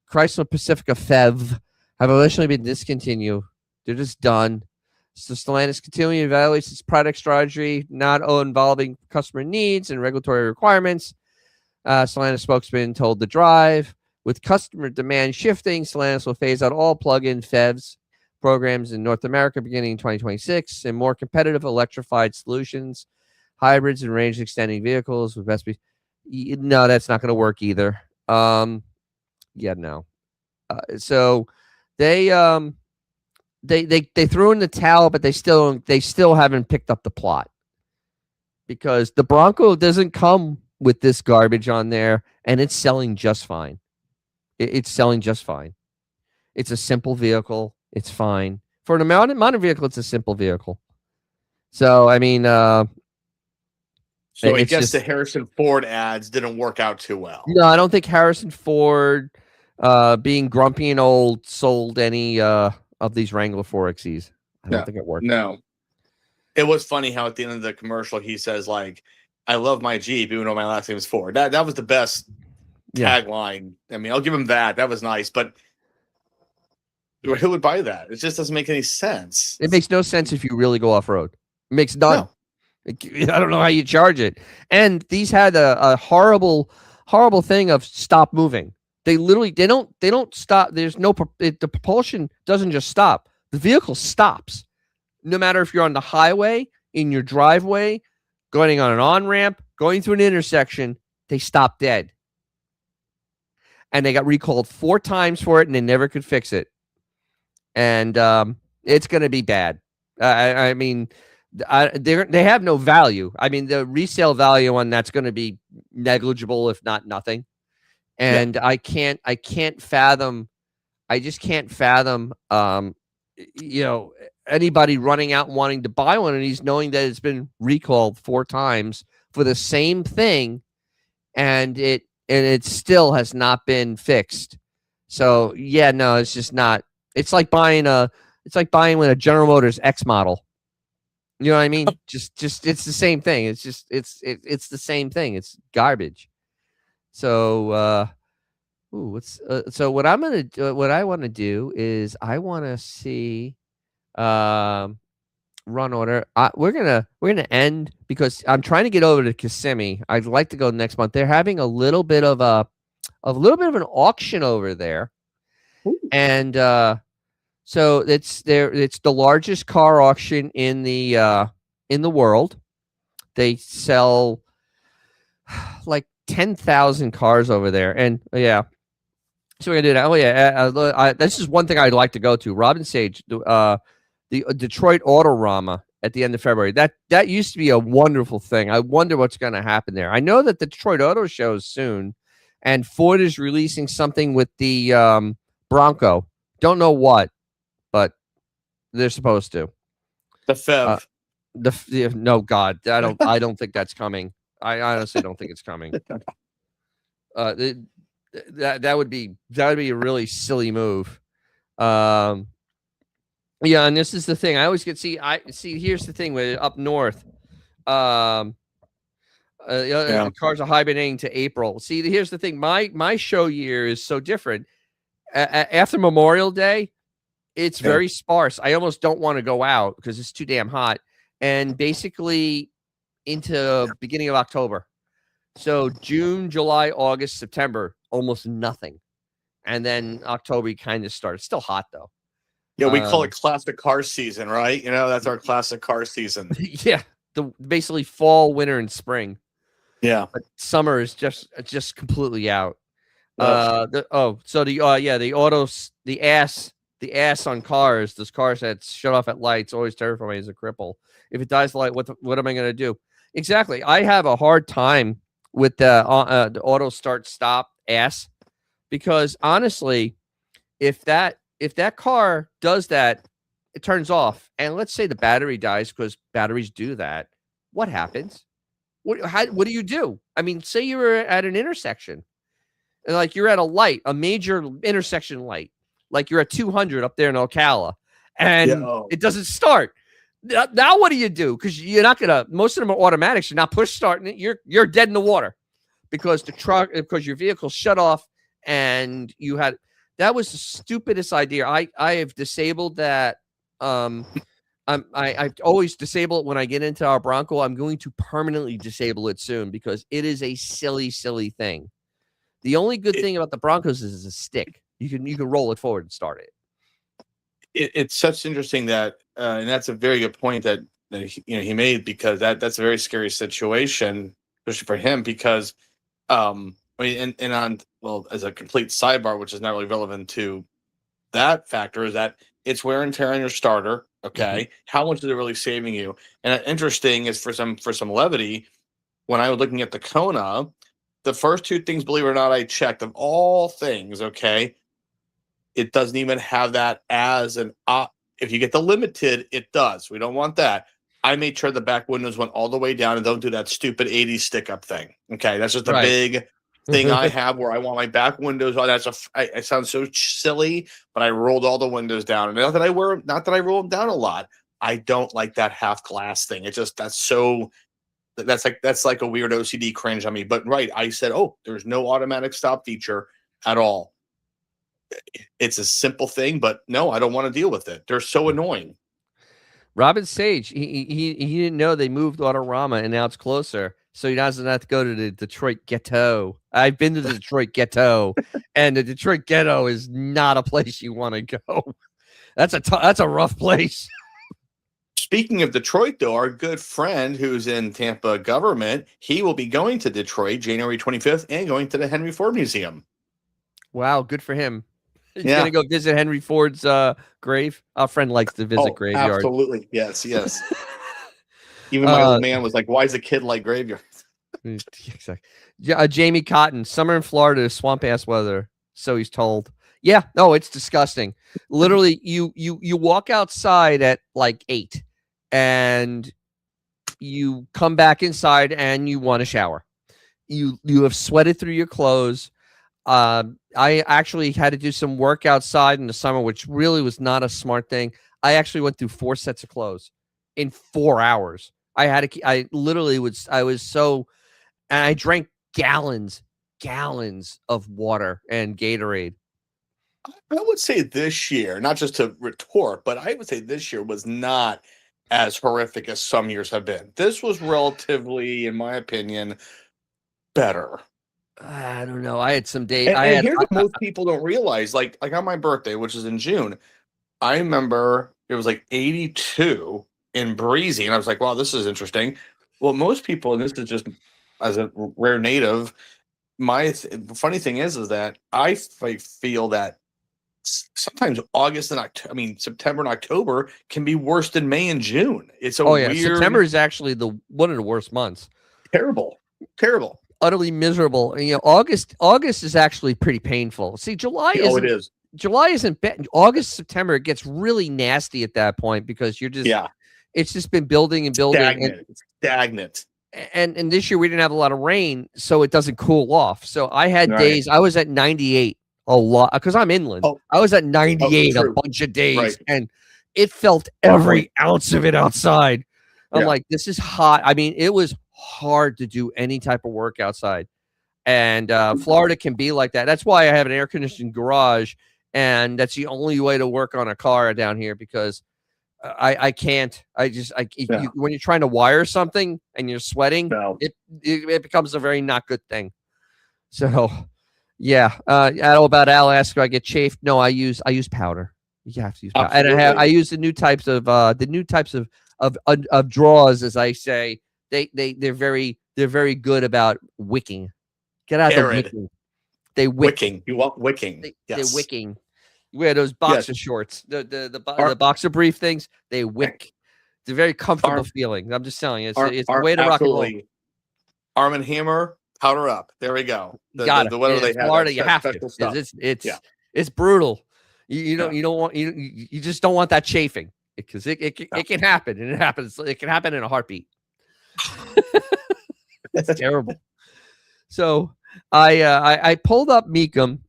Chrysler Pacifica FEV have officially been discontinued. They're just done. So Stellantis continually evaluates its product strategy, not involving customer needs and regulatory requirements. Stellantis spokesman told The Drive, with customer demand shifting, Stellantis will phase out all plug-in FEVs programs in North America beginning in 2026 and more competitive electrified solutions, hybrids and range extending vehicles would best be. No, that's not going to work either. No. So they threw in the towel, but they still haven't picked up the plot because the Bronco doesn't come with this garbage on there, and it's selling just fine. It's selling just fine. It's a simple vehicle. It's fine for an modern vehicle. It's a simple vehicle. So I mean, so I guess the Harrison Ford ads didn't work out too well. No, I don't think Harrison Ford, being grumpy and old, sold any of these Wrangler 4XEs. I don't think it worked. No. It was funny how at the end of the commercial he says, like, I love my Jeep, even though my last name is Ford. That was the best tagline. I mean, I'll give him that. That was nice, but who would buy that? It just doesn't make any sense. It makes no sense if you really go off-road. It makes none. No. I don't know how you charge it. And these had a horrible thing of stop moving. They don't stop. There's no, the propulsion doesn't just stop. The vehicle stops. No matter if you're on the highway, in your driveway, going on an on-ramp, going through an intersection, they stop dead. And they got recalled 4 times for it, and they never could fix it. And it's going to be bad. I mean, they have no value. I mean, the resale value on that's going to be negligible, if not nothing. And I can't fathom. I just can't fathom. Anybody running out and wanting to buy one of these, knowing that it's been recalled 4 times for the same thing, and it still has not been fixed. So no, it's just not. It's like buying with a General Motors X model. You know what I mean? just it's the same thing. It's just it's the same thing. It's garbage. So so what I want to do is I want to see run order. We're gonna end because I'm trying to get over to Kissimmee. I'd like to go next month. They're having a little bit of an auction over there. Ooh. And so it's the largest car auction in the world. They sell like 10,000 cars over there, and so we're gonna do that. This is one thing I'd like to go to. Robin Sage, the Detroit Autorama at the end of February. That used to be a wonderful thing. I wonder what's going to happen there. I know that the Detroit Auto Show is soon, and Ford is releasing something with the Bronco. Don't know what, but they're supposed to. The FEV. No, God, I don't think that's coming. I honestly don't think it's coming. That would be a really silly move. And this is the thing. I always here's the thing with up north. The cars are hibernating to April. See, here's the thing. My show year is so different. After Memorial Day, it's very sparse. I almost don't want to go out because it's too damn hot. And basically into beginning of October. So June, July, August, September, almost nothing. And then October kind of starts. Still hot though. Yeah, we call it classic car season, right? That's our classic car season. Yeah, basically fall, winter, and spring. Yeah, but summer is just completely out. The ass on cars. Those cars that shut off at lights always terrify me as a cripple. If it dies the light, what am I going to do? Exactly. I have a hard time with the auto start stop ass because honestly, if that car does that, it turns off, and let's say the battery dies because batteries do that. What happens? What do you do? I mean, say you were at an intersection, and like you're at a light, a major intersection light, like you're at 200 up there in Ocala, and it doesn't start. Now what do you do? Because you're not gonna. Most of them are automatics. You're not push starting it. You're dead in the water because because your vehicle shut off, and you had. That was the stupidest idea. I have disabled that. I always disable it when I get into our Bronco. I'm going to permanently disable it soon because it is a silly thing. The only good thing about the Broncos is a stick. You can roll it forward and start it. It's such interesting that, and that's a very good point that he made, because that's a very scary situation, especially for him, because I mean, and on, well, as a complete sidebar, which is not really relevant to that factor, is that it's wear and tear on your starter. Okay, how much is it really saving you? And interesting is for some levity, when I was looking at the Kona, the first two things, believe it or not, I checked of all things. Okay, it doesn't even have that as an if you get the limited, it does. We don't want that. I made sure the back windows went all the way down and don't do that stupid 80s stick up thing. Okay, that's just a big thing I have where I want my back windows on. I sound so silly, but I rolled all the windows down. And not that I roll them down a lot. I don't like that half glass thing. It just that's like a weird OCD cringe on me. But I said, oh, there's no automatic stop feature at all. It's a simple thing, but no, I don't want to deal with it. They're so annoying. Robin Sage, he didn't know they moved Autorama and now it's closer, so he doesn't have to go to the Detroit ghetto. I've been to the Detroit ghetto, and the Detroit ghetto is not a place you want to go. That's a rough place. Speaking of Detroit, though, our good friend who's in Tampa government, he will be going to Detroit January 25th and going to the Henry Ford Museum. Wow, good for him. He's going to go visit Henry Ford's grave. Our friend likes to visit graveyards. Absolutely. Yes. Even my old man was like, why does a kid like graveyards? Exactly. Jamie Cotton, summer in Florida is swamp-ass weather, so he's told. Yeah, no, it's disgusting. Literally, you walk outside at like 8, and you come back inside and you want to shower. You have sweated through your clothes. I actually had to do some work outside in the summer, which really was not a smart thing. I actually went through 4 sets of clothes in 4 hours. I was so, and I drank gallons of water and Gatorade. I would say this year, not just to retort, but I would say this year was not as horrific as some years have been. This was relatively, in my opinion, better. I don't know. I had some days. And here's what most people don't realize. Like on my birthday, which is in June, I remember it was like 82 and breezy, and I was like, "Wow, this is interesting." Well, most people, and this is just as a rare native, the funny thing is that I feel that sometimes September and October can be worse than May and June. It's weird. September is actually one of the worst months. Terrible. Utterly miserable. And, August is actually pretty painful. See, July isn't bad. August, September, it gets really nasty at that point because you're just it's just been building and building. Stagnant. And this year we didn't have a lot of rain, so it doesn't cool off. So I had days I was at 98 a lot because I'm inland. I was at 98 a bunch of days, and it felt every ounce of it outside. I'm like, this is hot. I mean, it was hard to do any type of work outside, and Florida can be like that. That's why I have an air conditioned garage, and that's the only way to work on a car down here because I can't. When you're trying to wire something and you're sweating, it becomes a very not good thing. So, yeah. I don't know about Al ask if I get chafed. No, I use powder. You have to use powder, and I use the new types of draws, as I say. They're very good about wicking. Get out the wicking. They wick. Wicking. You want wicking? They're Yes. wicking. You wear those boxer Yes. shorts. They Yes. wear those boxer shorts. The Ar- boxer brief things. They wick. It's a very comfortable arm, feeling. I'm just telling you, arm, it's the arm, way to rock and roll. absolutely. Arm and Hammer, powder up. There we go. You gotta. The And whatever in they have, Florida, you that have to special because stuff. it's Yeah. it's brutal. You Yeah. don't want you just don't want that chafing because it can happen and it happens. It can happen in a heartbeat. It's terrible. So I pulled up Meekum.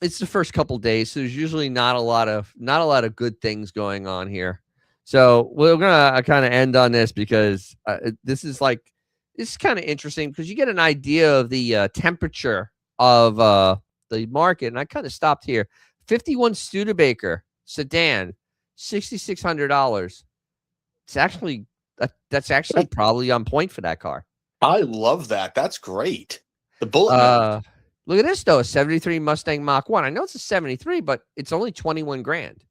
It's the first couple days, so there's usually not a lot of good things going on here. So we're gonna kind of end on this because this is kind of interesting because you get an idea of the temperature of the market, and I kind of stopped here. 51 Studebaker sedan, $6,600. It's actually that's actually probably on point for that car. I love that. That's great. The bullet mode. Look at this though, a 73 Mustang Mach 1. I know it's a 73, but it's only 21 grand.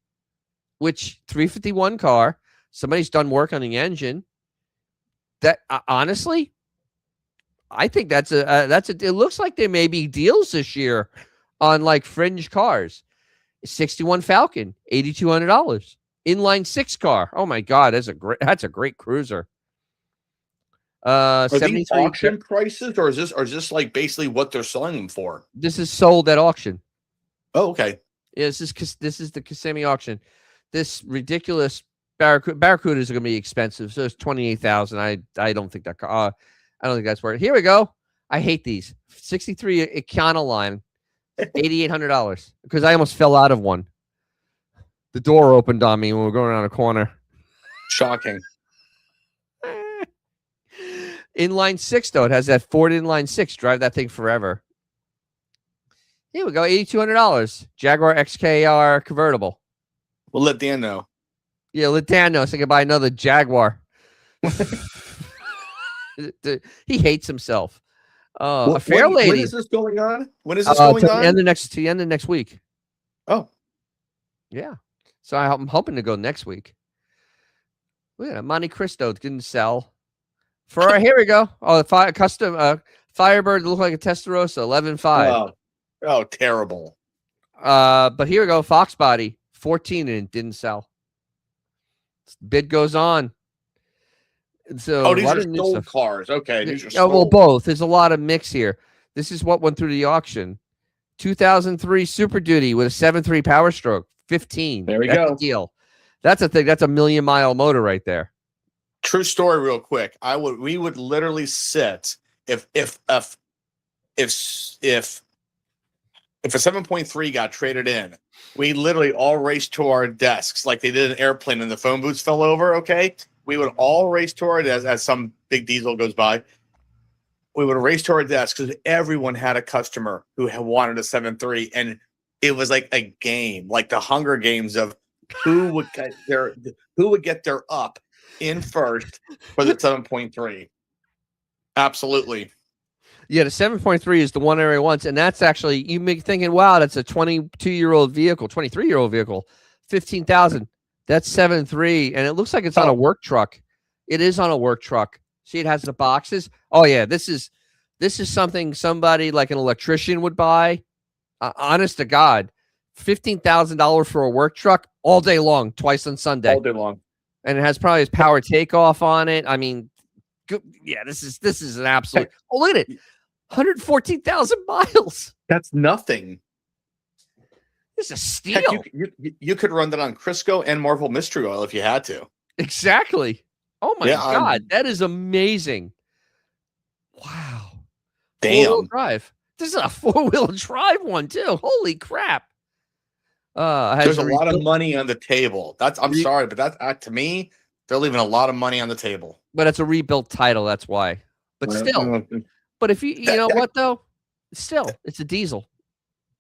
Which 351 car, somebody's done work on the engine. That honestly, I think that's a it looks like there may be deals this year on like fringe cars. 61 Falcon, $8,200. Inline 6 car. Oh my god, that's a great cruiser. Are 73 these auction prices, or is this like basically what they're selling them for? This is sold at auction. Oh, okay. Yeah, this is the Kissimmee auction. This ridiculous Barracuda is going to be expensive, so it's 28,000. I don't think that car. I don't think that's worth it. Here we go. I hate these 63 Econoline, $8,800 because I almost fell out of one. The door opened on me when we were going around a corner. Shocking. Inline 6 though, it has that Ford inline 6. Drive that thing forever. Here we go, $8,200. Jaguar XKR convertible. We'll let Dan know. Yeah, let Dan know so I can buy another Jaguar. He hates himself. A fair lady. When is this going on? When is this going on? To the end of next week. Oh, yeah. So I'm hoping to go next week. Look at that. Monte Cristo didn't sell. Here we go. Oh, the custom Firebird looked like a Testarossa, 11.5. Oh, terrible. But here we go. Fox body, 14, and it didn't sell. Bid goes on. So these are sold cars. Okay, these are sold. Well, both. There's a lot of mix here. This is what went through the auction. 2003 Super Duty with a 7.3 Power Stroke, 15. There we go. Deal. That's a thing. That's a 1,000,000-mile motor right there. True story, real quick. We would literally sit if a 7.3 got traded in, we literally all raced to our desks like they did an airplane and the phone booths fell over. Okay, we would all race to our desks as some big diesel goes by. We would race to our desks because everyone had a customer who had wanted a 7.3, and it was like a game, like the Hunger Games of who would get their up in first for the 7.3. Absolutely. Yeah, the 7.3 is the one area wants, and that's actually, you may be thinking, wow, that's a 22-year-old vehicle, 23-year-old vehicle, 15,000. That's 7.3, and it looks like it's on a work truck. It is on a work truck. See, it has the boxes. Oh yeah, this is something somebody like an electrician would buy. Honest to God, $15,000 for a work truck all day long, twice on Sunday. All day long. And it has probably his power takeoff on it. I mean, yeah, this is an absolute. Oh, look at it, 114,000 miles. That's nothing. This is a steal. Heck, you could run that on Crisco and Marvel Mystery Oil if you had to. Exactly. Oh my God, that is amazing. Wow. Damn. 4-wheel drive. This is a 4-wheel drive one too. Holy crap. There's a lot of money on the table. I'm sorry, but that to me, they're leaving a lot of money on the table. But it's a rebuilt title, that's why. But still. But if you know what though? Still, it's a diesel.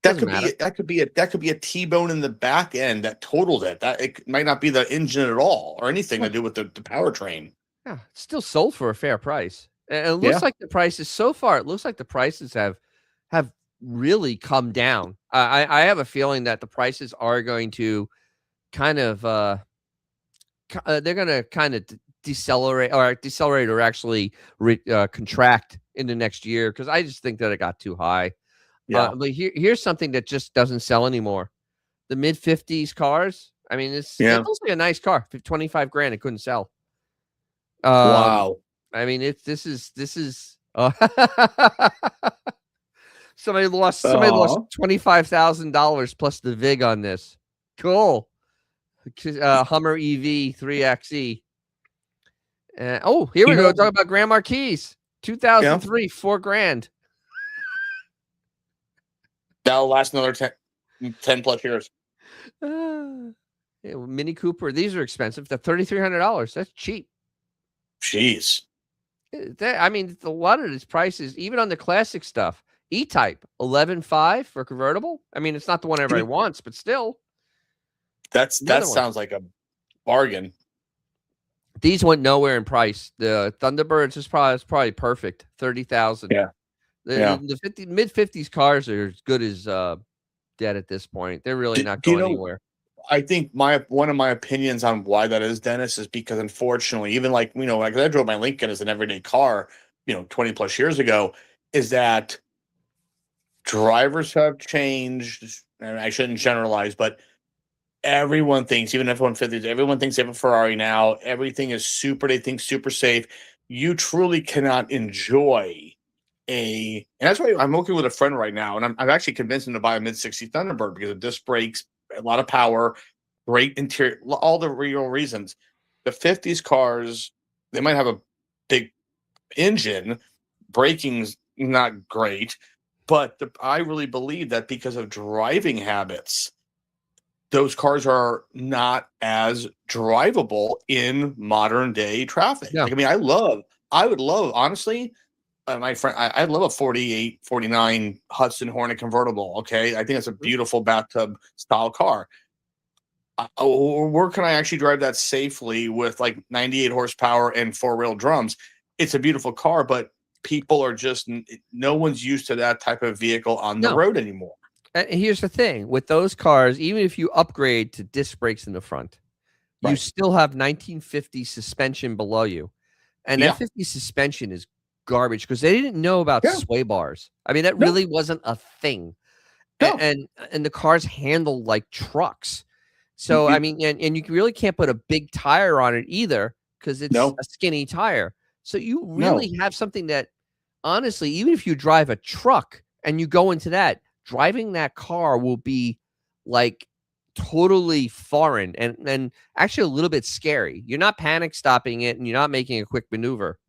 That could be a T-bone in the back end that totaled it. That it might not be the engine at all or anything to do with the powertrain. Yeah, it's still sold for a fair price. And it looks like the prices so far. It looks like the prices have really come down. I have a feeling that the prices are going to kind of they're going to kind of decelerate or actually contract in the next year because I just think that it got too high. Yeah. But here's something that just doesn't sell anymore. The mid-50s cars. I mean, it Yeah. looks like a nice car. 25 grand. It couldn't sell. Um, Wow. I mean, this is. Somebody lost Oh. $25,000 plus the VIG on this. Cool. Hummer EV 3xe. Here we You go. know, Talk about Grand Marquis. yeah, 2003, 4 grand. that'll last another 10 plus years. Yeah, Mini Cooper. These are expensive. They're $3,300. That's cheap. Jeez. I mean, a lot of these prices, even on the classic stuff. E-Type 11.5 for convertible. I mean, it's not the one everybody wants, but still. That Another one. sounds like a bargain. These went nowhere in price. The Thunderbirds is probably perfect. 30,000. Yeah. Yeah. The mid-50s cars are as good as dead at this point. They're really not Do you going know, anywhere. I think one of my opinions on why that is, Dennis, is because unfortunately, even like I drove my Lincoln as an everyday car, 20 plus years ago, is that drivers have changed. And I shouldn't generalize, but everyone thinks, even F-150s, everyone thinks they have a Ferrari now. Everything is they think super safe. You truly cannot enjoy and that's why I'm working with a friend right now, and I'm actually convinced him to buy a mid-60 Thunderbird because of disc brakes, a lot of power, great interior, all the real reasons. The 50s cars, they might have a big engine, braking's not great, but I really believe that because of driving habits, those cars are not as drivable in modern day traffic. Yeah. Like, I mean, I would love, honestly, my friend, I love a 48, 49 Hudson Hornet convertible. Okay. I think it's a beautiful bathtub style car. Where can I actually drive that safely with like 98 horsepower and four-wheel drums? It's a beautiful car, but people are just, no one's used to that type of vehicle on the road anymore. And here's the thing with those cars, even if you upgrade to disc brakes in the front, you still have 1950 suspension below you. And that 50 suspension is garbage because they didn't know about sway bars. I mean, that really wasn't a thing. And the cars handle like trucks. So, I mean, and you really can't put a big tire on it either because it's a skinny tire. So you really have something that, honestly, even if you drive a truck and you go into that, driving that car will be like totally foreign and actually a little bit scary. You're not panic stopping it and you're not making a quick maneuver.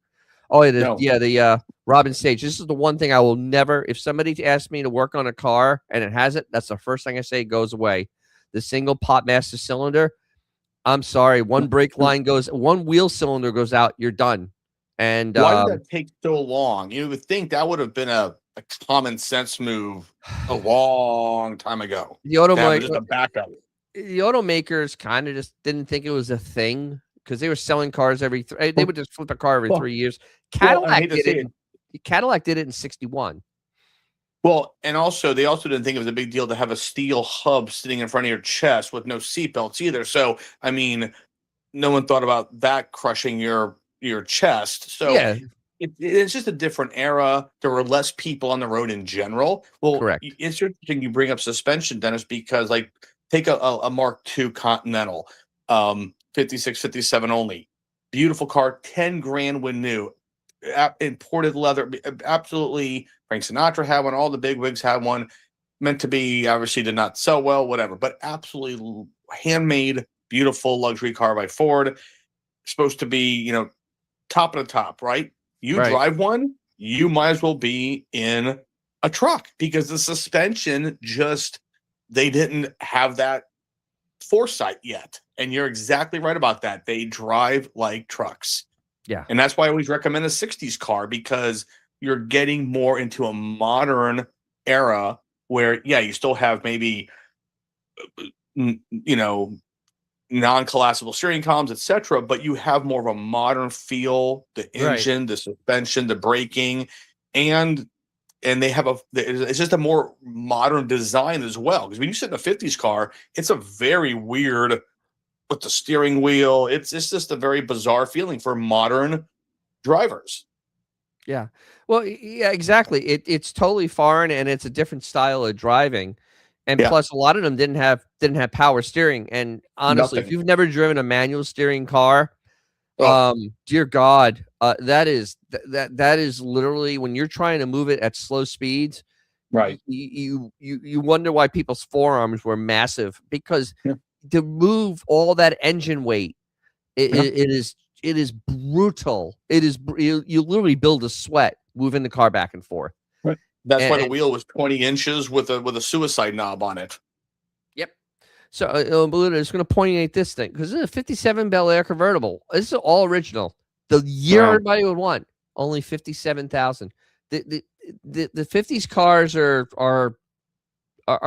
The Robin Sage. This is the one thing I will never, if somebody asks me to work on a car and it has it, that's the first thing I say goes away. The single pot master cylinder. I'm sorry. One brake line goes, one wheel cylinder goes out. You're done. And why did that take so long? You would think that would have been a common sense move a long time ago. The automaker, just a backup. The automakers kind of just didn't think it was a thing because they were selling cars they would just flip a car every 3 years. Cadillac did it. Cadillac did it in 61. Well, and they also didn't think it was a big deal to have a steel hub sitting in front of your chest with no seatbelts either. So, I mean, no one thought about that crushing your chest. So it's just a different era. There were less people on the road in general. Well, correct. It's interesting you bring up suspension, Dennis, because like take a Mark II Continental, 56, 57 only. Beautiful car, 10 grand when new. Imported leather, absolutely. Frank Sinatra had one. All the big wigs had one. Meant to be, obviously did not sell well, whatever. But absolutely handmade, beautiful luxury car by Ford. Supposed to be, top of the top, right? You drive one, you might as well be in a truck because the suspension they didn't have that foresight yet. And you're exactly right about that. They drive like trucks. Yeah. And that's why I always recommend a 60s car because you're getting more into a modern era where, you still have maybe, non-collapsible steering columns, etc., but you have more of a modern feel, the engine, the suspension, the braking, and they have it's just a more modern design as well. Because when you sit in a 50s car, it's a very weird with the steering wheel. It's just a very bizarre feeling for modern drivers. Yeah. Well, yeah, exactly. It's totally foreign and it's a different style of driving. And Yeah, plus a lot of them didn't have power steering. And honestly, if nothing. you've never driven a manual steering car, Oh, dear God, that is literally when you're trying to move it at slow speeds, right. you wonder why people's forearms were massive because Yeah, to move all that engine weight, it, yeah, it, it is it is brutal. You literally build a sweat moving the car back and forth. right. That's why the And wheel was 20 inches with a suicide knob on it. yep. So it's going to point at this thing because this is a '57 Bel Air convertible. This is all original. The year Wow. everybody would want only 57,000. The '50s cars are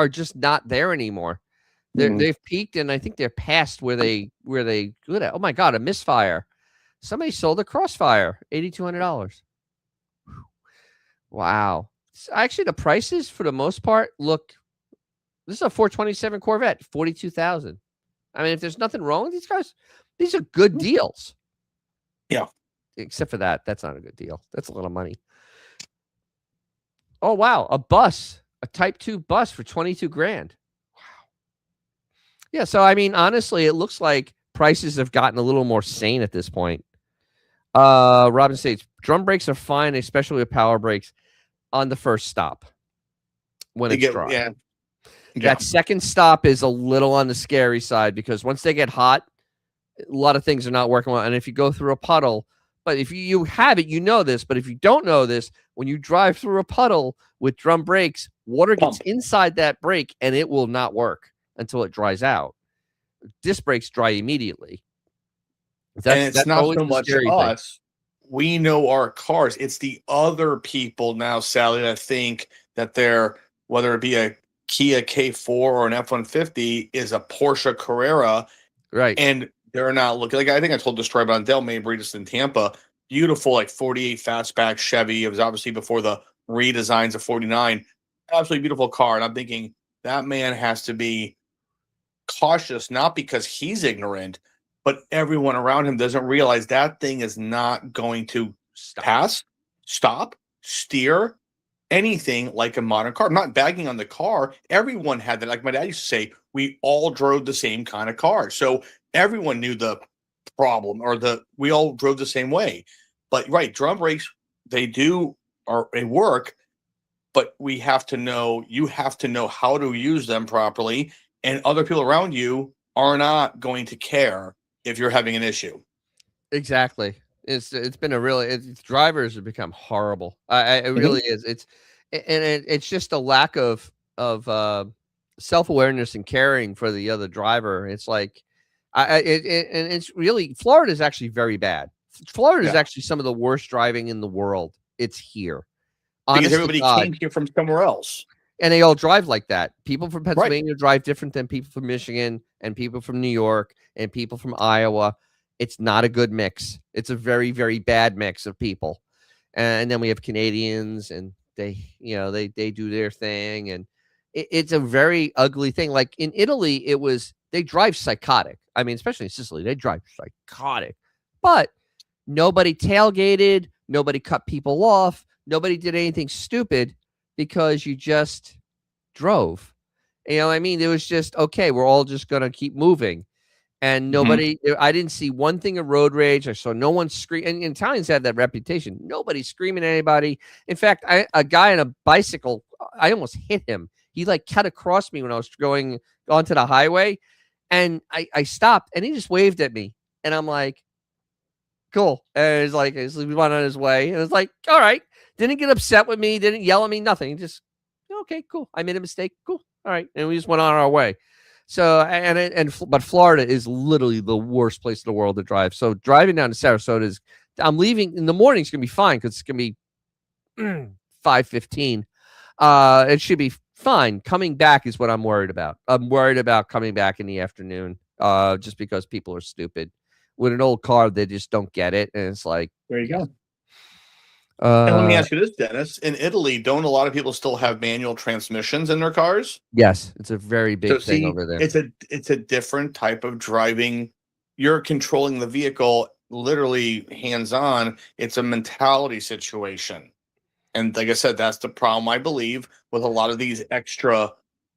just not there anymore. Mhm. They've peaked and I think they're past where they good at. Oh my God, a misfire. Somebody sold a Crossfire, $8,200. Wow. Actually, the prices for the most part look. This is a 427 Corvette, 42,000. I mean, if there's nothing wrong with these guys, these are good deals. Yeah. Except for that, that's not a good deal. That's a lot of money. Oh wow, a bus, a Type 2 bus for 22 grand. Wow. Yeah, so I mean, honestly, it looks like prices have gotten a little more sane at this point. Robin states drum brakes are fine, especially with power brakes on the first stop when They it's get dry. yeah, yeah. That second stop is a little on the scary side because once they get hot, a lot of things are not working well. And if you go through a puddle, but if you have it, you know this. But if you don't know this, when you drive through a puddle with drum brakes, water gets Pump. inside that brake and it will not work until it dries out. Disc brakes dry immediately. And That's it's that's not always so the much scary thing. us. We know our cars. It's the other people now, Sally, that think that they're, whether it be a Kia K4 or an F-150, is a Porsche Carrera, Right. and they're not looking like, I think I told this story about Dale Mabry just in Tampa. Beautiful, like 48 fastback Chevy. It was obviously before the redesigns of 49. Absolutely beautiful car. And I'm thinking that man has to be cautious, not because he's ignorant, but everyone around him doesn't realize that thing is not going to Stop. pass, stop, steer, anything like a modern car. I'm not bagging on the car. Everyone had that. Like my dad used to say, we all drove the same kind of car. So everyone knew the problem, or we all drove the same way. But right, drum brakes, they do, or they work, but you have to know how to use them properly, and other people around you are not going to care if you're having an issue. Exactly. It's been a really drivers have become horrible. It Mhm. really is. It's just a lack of self awareness and caring for the other driver. It's like and it's really Florida is actually very bad. Florida is Yeah, actually some of the worst driving in the world. It's here, because honest to everybody God, came here from somewhere else. and they all drive like that. People from Right. Pennsylvania drive different than people from Michigan and people from New York and people from Iowa. It's not a good mix. It's a very, very bad mix of people. And then we have Canadians and they do their thing. And it's a very ugly thing. Like in Italy, they drive psychotic. I mean, especially in Sicily, they drive psychotic. But nobody tailgated, nobody cut people off, nobody did anything stupid because you just drove. You know what I mean? It was just, okay, we're all just going to keep moving. And Mhm. I didn't see one thing of road rage. I saw no one scream. And Italians have that reputation. Nobody screaming at anybody. In fact, a guy on a bicycle, I almost hit him. He like cut across me when I was going onto the highway. And I stopped and he just waved at me. And I'm like, cool. And it's like, he went on his way. And it's like, all right. Didn't get upset with me. Didn't yell at me. Nothing. Just, okay, cool. I made a mistake. Cool. All right. And we just went on our way. So, but Florida is literally the worst place in the world to drive. So driving down to Sarasota I'm leaving in the morning. It's going to be fine because it's going to be 5:15. It should be fine. Coming back is what I'm worried about. I'm worried about coming back in the afternoon, just because people are stupid. With an old car, they just don't get it, and it's like, There you yeah. go. And let me ask you this, Dennis. In Italy, don't a lot of people still have manual transmissions in their cars? Yes, it's a very So big thing see, over there. it's a different type of driving. You're controlling the vehicle literally hands on. It's a mentality situation. And like I said, that's the problem, I believe, with a lot of these extra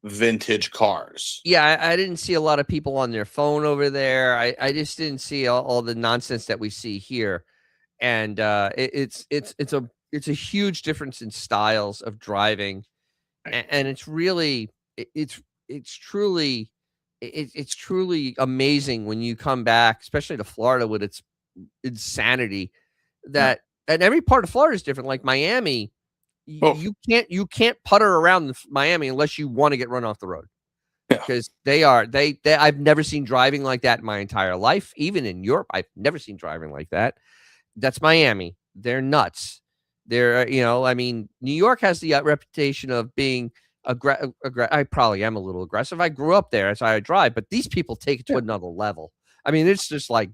vintage cars. Yeah, I didn't see a lot of people on their phone over there. I just didn't see all the nonsense that we see here. And it's a huge difference in styles of driving, and it's really it's truly it's truly amazing when you come back, especially to Florida with its insanity. Yeah. That and every part of Florida is different. Like Miami, Oh, you can't putter around Miami unless you want to get run off the road yeah. because they I've never seen driving like that in my entire life. Even in Europe, I've never seen driving like that. That's Miami. They're nuts. They're, I mean, New York has the reputation of being I probably am a little aggressive. I grew up there. That's how I drive. But these people take it to Yeah. another level. I mean, it's just like,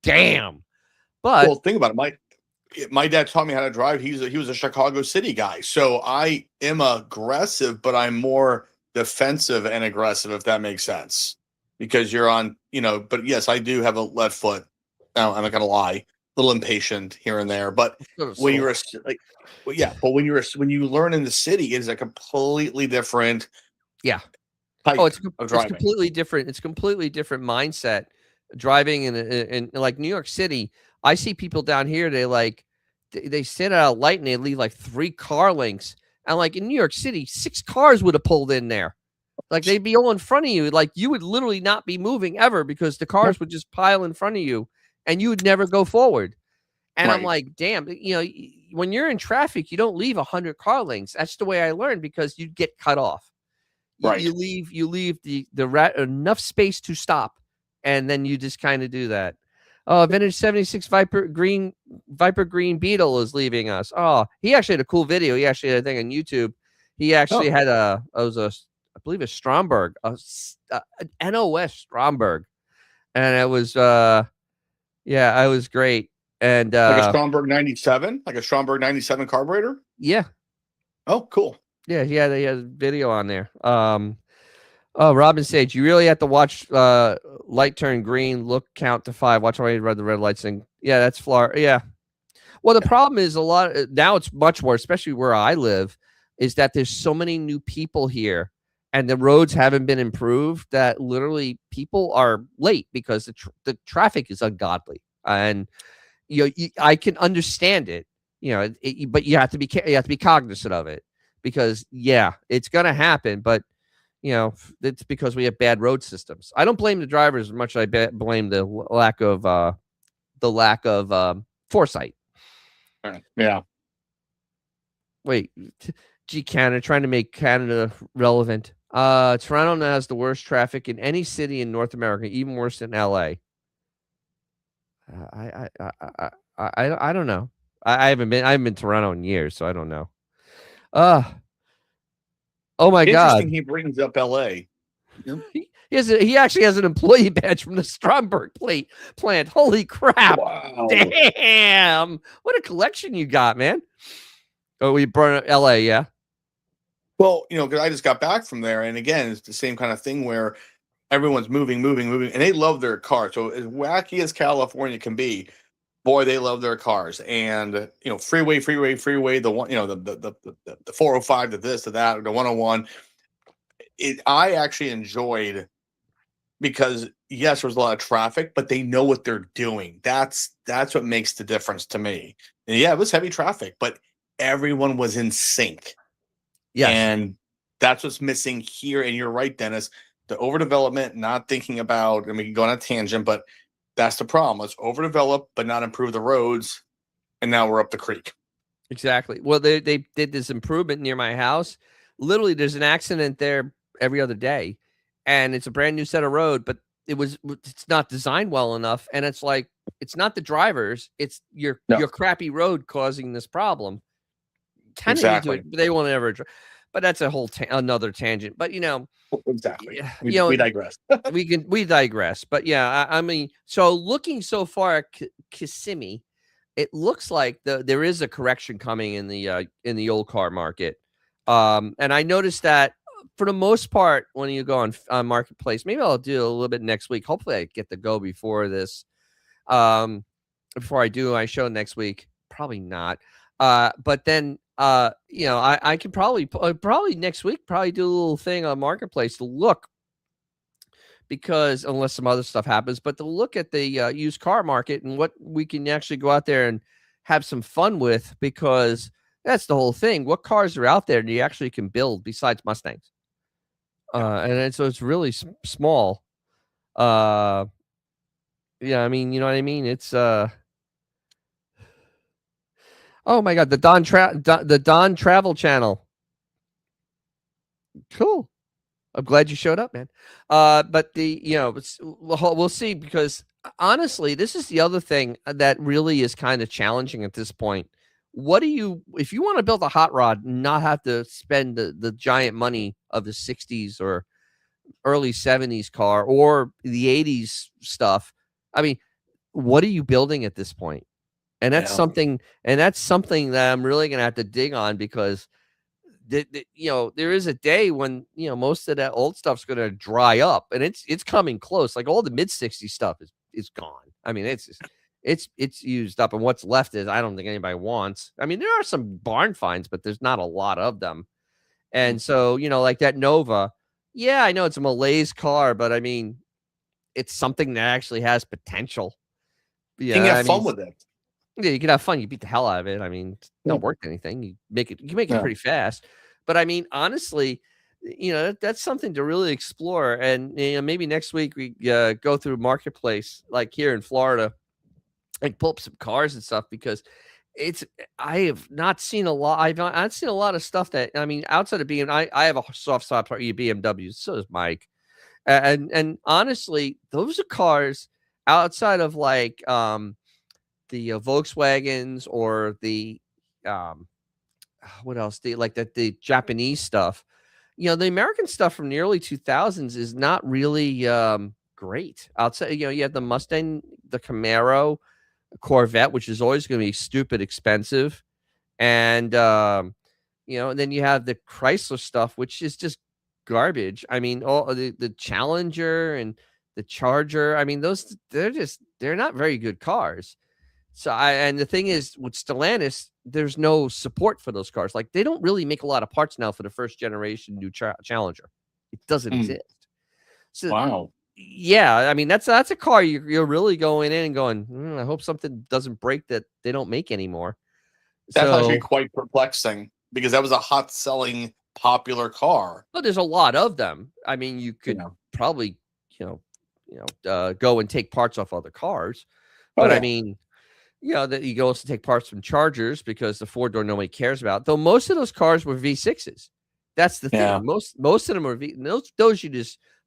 damn. But Well, think about it. My dad taught me how to drive. He was a Chicago City guy. So I am aggressive, but I'm more defensive and aggressive, if that makes sense. Because you're on, but yes, I do have a left foot. Now, I'm not gonna lie, a little impatient here and there. But when you're like, well, yeah, but when you learn in the city, it's a completely different yeah. type Oh, of it's driving. completely different. It's completely different mindset driving in like New York City. I see people down here. They sit at a light and they leave like 3 car lengths. And like in New York City, 6 cars would have pulled in there. Like they'd be all in front of you. Like you would literally not be moving ever because the cars would just pile in front of you and you would never go forward. And I'm Right. like, damn, when you're in traffic, you don't leave 100 car lengths. That's the way I learned because you'd get cut off. Right. You leave the enough space to stop, and then you just kind of do that. Oh, vintage 76 Viper Green Beetle is leaving us. Oh, he actually had a cool video. He actually had a thing on YouTube. He actually had I believe a Stromberg, an NOS Stromberg, and it was yeah, it was great. And Like a Stromberg 97, like a Stromberg 97 carburetor. yeah, Oh, cool. yeah, he had a video on there. Oh, Robin Sage, you really have to watch light turn green, look count to 5. Watch how you read the red lights thing. Yeah, that's Florida. Yeah. Well, the problem is now it's much more, especially where I live, is that there's so many new people here and the roads haven't been improved that literally people are late because the traffic is ungodly. And I can understand it, but you have to be cognizant of it because yeah, it's going to happen, but it's because we have bad road systems. I don't blame the drivers as much as I blame the lack of foresight. Yeah. Wait, Canada trying to make Canada relevant. Toronto now has the worst traffic in any city in North America, even worse than LA. I don't know. I haven't been to Toronto in years, so I don't know. Oh my God. Interesting he brings up LA. Yep. He actually has an employee badge from the Stromberg plant. Holy crap. Wow. Damn. What a collection you got, man. Oh, we brought up LA, yeah? Well, because I just got back from there. And again, it's the same kind of thing where everyone's moving, and they love their car. So as wacky as California can be, boy, they love their cars. And, freeway, the one, the 405 to this, to that, the 101. I actually enjoyed because yes, there was a lot of traffic, but they know what they're doing. That's what makes the difference to me. And yeah, it was heavy traffic, but everyone was in sync. Yes. And that's what's missing here. And you're right, Dennis. The overdevelopment, not thinking about, we can go on a tangent, but that's the problem. Let's overdevelop, but not improve the roads. And now we're up the creek. Exactly. Well, they did this improvement near my house. Literally, there's an accident there every other day. And it's a brand new set of road, but it's not designed well enough. And it's like, it's not the drivers, it's your crappy road causing this problem. Kind of Exactly. but they won't ever. But that's a whole another tangent. But exactly. We digress. we digress. But yeah, I mean, so looking so far at Kissimmee, it looks like there is a correction coming in the old car market. And I noticed that for the most part, when you go on Marketplace, maybe I'll do a little bit next week. Hopefully, I get to go before this. before I do my show next week. Probably not. But then I can probably next week probably do a little thing on Marketplace to look, because unless some other stuff happens, but to look at the used car market and what we can actually go out there and have some fun with, because that's the whole thing. What cars are out there that you actually can build besides Mustangs? So it's really small. Yeah, I mean, you know what I mean? It's oh my God, the Don Travel Channel. Cool. I'm glad you showed up, man. But we'll see, because honestly, this is the other thing that really is kind of challenging at this point. What do you, if you want to build a hot rod and not have to spend the giant money of the 60s or early 70s car or the 80s stuff? I mean, what are you building at this point? And that's something that I'm really going to have to dig on, because there is a day when most of that old stuff's going to dry up, and it's coming close. Like all the mid 60s stuff is gone. I mean, it's used up, and what's left is, I don't think anybody wants. I mean, there are some barn finds, but there's not a lot of them. And so, like that Nova, yeah, I know it's a malaise car, but I mean, it's something that actually has potential. Yeah, you can have fun with it. Yeah, you can have fun. You beat the hell out of it. I mean, it's not worth anything. You can make it pretty fast. But I mean, honestly, that's something to really explore. And maybe next week we go through Marketplace, like here in Florida, and pull up some cars and stuff, because I have not seen a lot. I've seen a lot of stuff that, I mean, outside of BMW, I have a soft spot for BMWs. So does Mike. And honestly, those are cars outside of like the Volkswagens or the what else? The Japanese stuff. The American stuff from the early 2000s is not really great. Outside, you have the Mustang, the Camaro, Corvette, which is always going to be stupid expensive, and and then you have the Chrysler stuff, which is just garbage. I mean, all the Challenger and the Charger. I mean, they're not very good cars. So and the thing is, with Stellantis, there's no support for those cars. Like, they don't really make a lot of parts now for the first generation new Challenger. It doesn't exist. So, wow. Yeah, I mean, that's a car you're really going in and going, I hope something doesn't break that they don't make anymore. That's actually quite perplexing, because that was a hot selling popular car. Well, there's a lot of them. I mean, you could probably go and take parts off other cars, but I mean, that you can also take parts from Chargers, because the 4-door nobody cares about. Though most of those cars were V6s. That's the thing. Yeah. Most of them are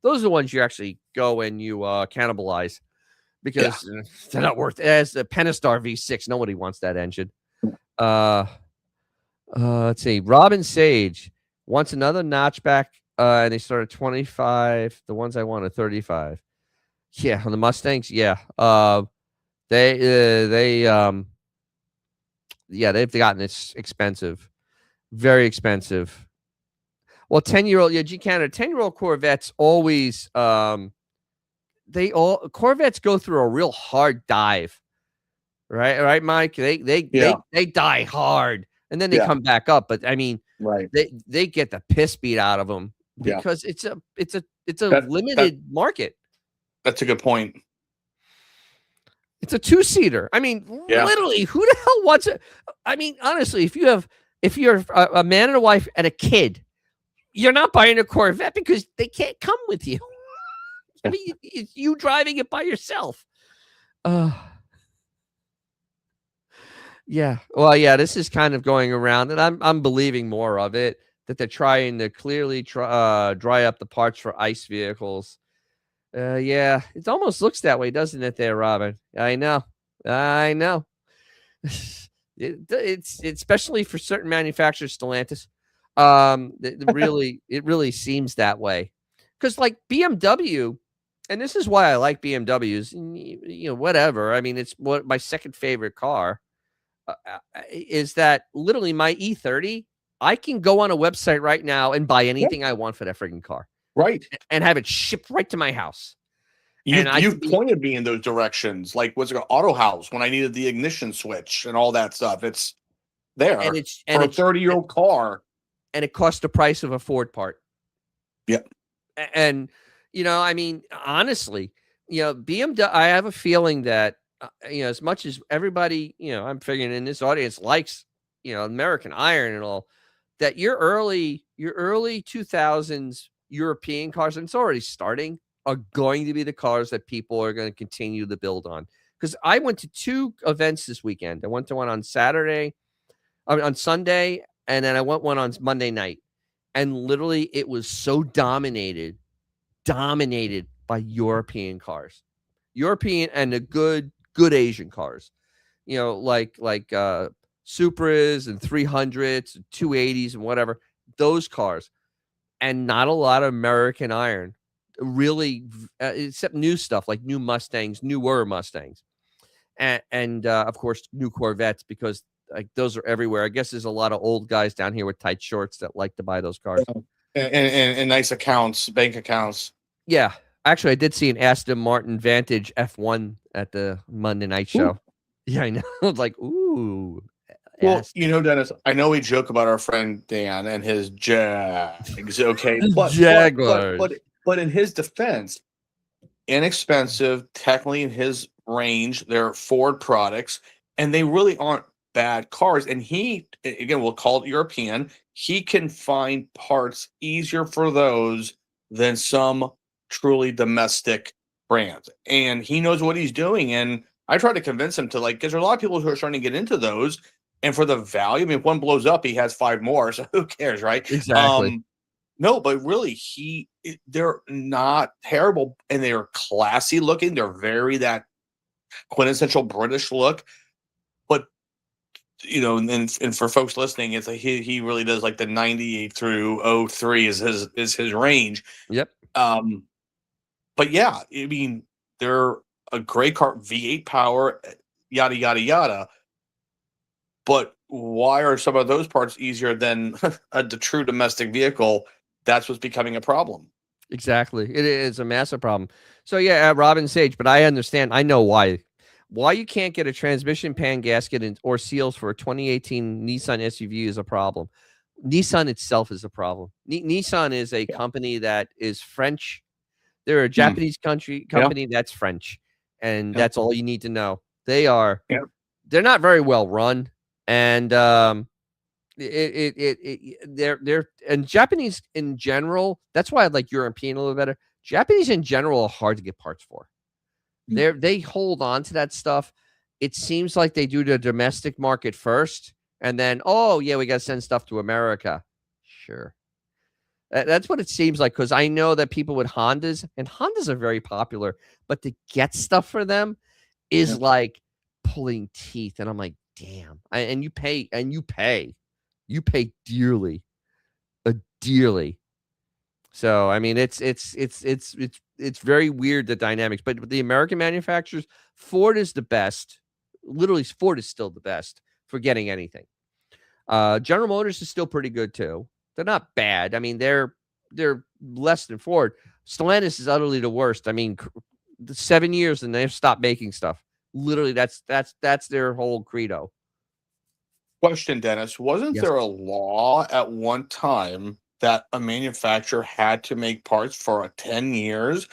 those are the ones you actually go and you cannibalize, because they're not worth it. As the Pentastar V6, nobody wants that engine. Let's see. Robin Sage wants another notchback, and they start at 25. The ones I want are 35. Yeah, on the Mustangs. Yeah. They've gotten it's expensive, very expensive. Well, 10-year-old, G Canada, 10-year-old Corvettes always, Corvettes go through a real hard dive, right, Mike? They die hard, and then they come back up. But I mean, they get the piss beat out of them, because it's a limited market. That's a good point. It's a 2-seater. I mean, literally, who the hell wants it? I mean, honestly, if you're a man and a wife and a kid, you're not buying a Corvette, because they can't come with you. I mean, it's you driving it by yourself. Yeah. Well, yeah, this is kind of going around, and I'm believing more of it, that they're trying to clearly dry up the parts for ICE vehicles. Yeah, it almost looks that way, doesn't it, there, Robin? I know. It's especially for certain manufacturers, Stellantis. It really seems that way, because like BMW, and this is why I like BMWs. Whatever. I mean, it's my second favorite car. Is that literally my E30? I can go on a website right now and buy anything I want for that freaking car. Right. And have it shipped right to my house. You And I you could be, pointed me in those directions, like what's it called, Auto House, when I needed the ignition switch and all that stuff. It's and there it's for a 30-year-old car. and it costs the price of a Ford part. Yep. And I mean, honestly, BMW. I have a feeling that as much as everybody, I'm figuring in this audience likes, American Iron and all that, your early 2000s European cars, and it's already starting, are going to be the cars that people are going to continue to build on. Because I went to 2 events this weekend. I went to one on Sunday, and then I went one on Monday night. And literally, it was so dominated by European cars, European and the good Asian cars, like Supras and 300s, and 280s, and whatever, those cars, and not a lot of American Iron, really, except new stuff like newer Mustangs, and of course new Corvettes, because like those are everywhere. I guess there's a lot of old guys down here with tight shorts that like to buy those cars. And nice accounts, bank accounts. Yeah. Actually, I did see an Aston Martin Vantage F1 at the Monday night show. Ooh. Yeah, I know. I was like, ooh. Well, Dennis, I know we joke about our friend Dan and his Jags, okay, Jaguars. but in his defense, inexpensive, technically in his range, they're Ford products, and they really aren't bad cars. And he, again, we'll call it European. He can find parts easier for those than some truly domestic brands, and he knows what he's doing. And I try to convince him to, like, because there are a lot of people who are starting to get into those, and for the value, I mean, if one blows up, he has 5 more, so who cares, right? Exactly. No, but really, they're not terrible, and they're classy looking. They're very that quintessential British look. But and for folks listening, it's like he really does like the 98 through 03 is his range. Yep. But yeah, I mean, they're a great car, V8 power, yada yada yada. But why are some of those parts easier than the true domestic vehicle? That's what's becoming a problem. Exactly. It is a massive problem. So yeah, Robin Sage, but I understand. I know why. Why you can't get a transmission pan gasket or seals for a 2018 Nissan SUV is a problem. Nissan itself is a problem. Nissan is a company that is French. They're a Japanese company that's French, and that's all you need to know. They're not very well run, and they're and Japanese in general. That's why I like European a little better. Japanese in general are hard to get parts for. They hold on to that stuff. It seems like they do the domestic market first, and then, oh yeah, we got to send stuff to America. Sure. That's what it seems like, because I know that people with Hondas, and Hondas are very popular, but to get stuff for them is like pulling teeth. And I'm like, damn. And you pay dearly, dearly. So I mean, it's very weird, the dynamics. But the American manufacturers, Ford is the best. Literally, Ford is still the best for getting anything. General Motors is still pretty good too. They're not bad. I mean, they're less than Ford. Stellantis is utterly the worst. I mean, 7 years and they've stopped making stuff. Literally, that's their whole credo. Question, Dennis. Wasn't there a law at one time that a manufacturer had to make parts for 10 years?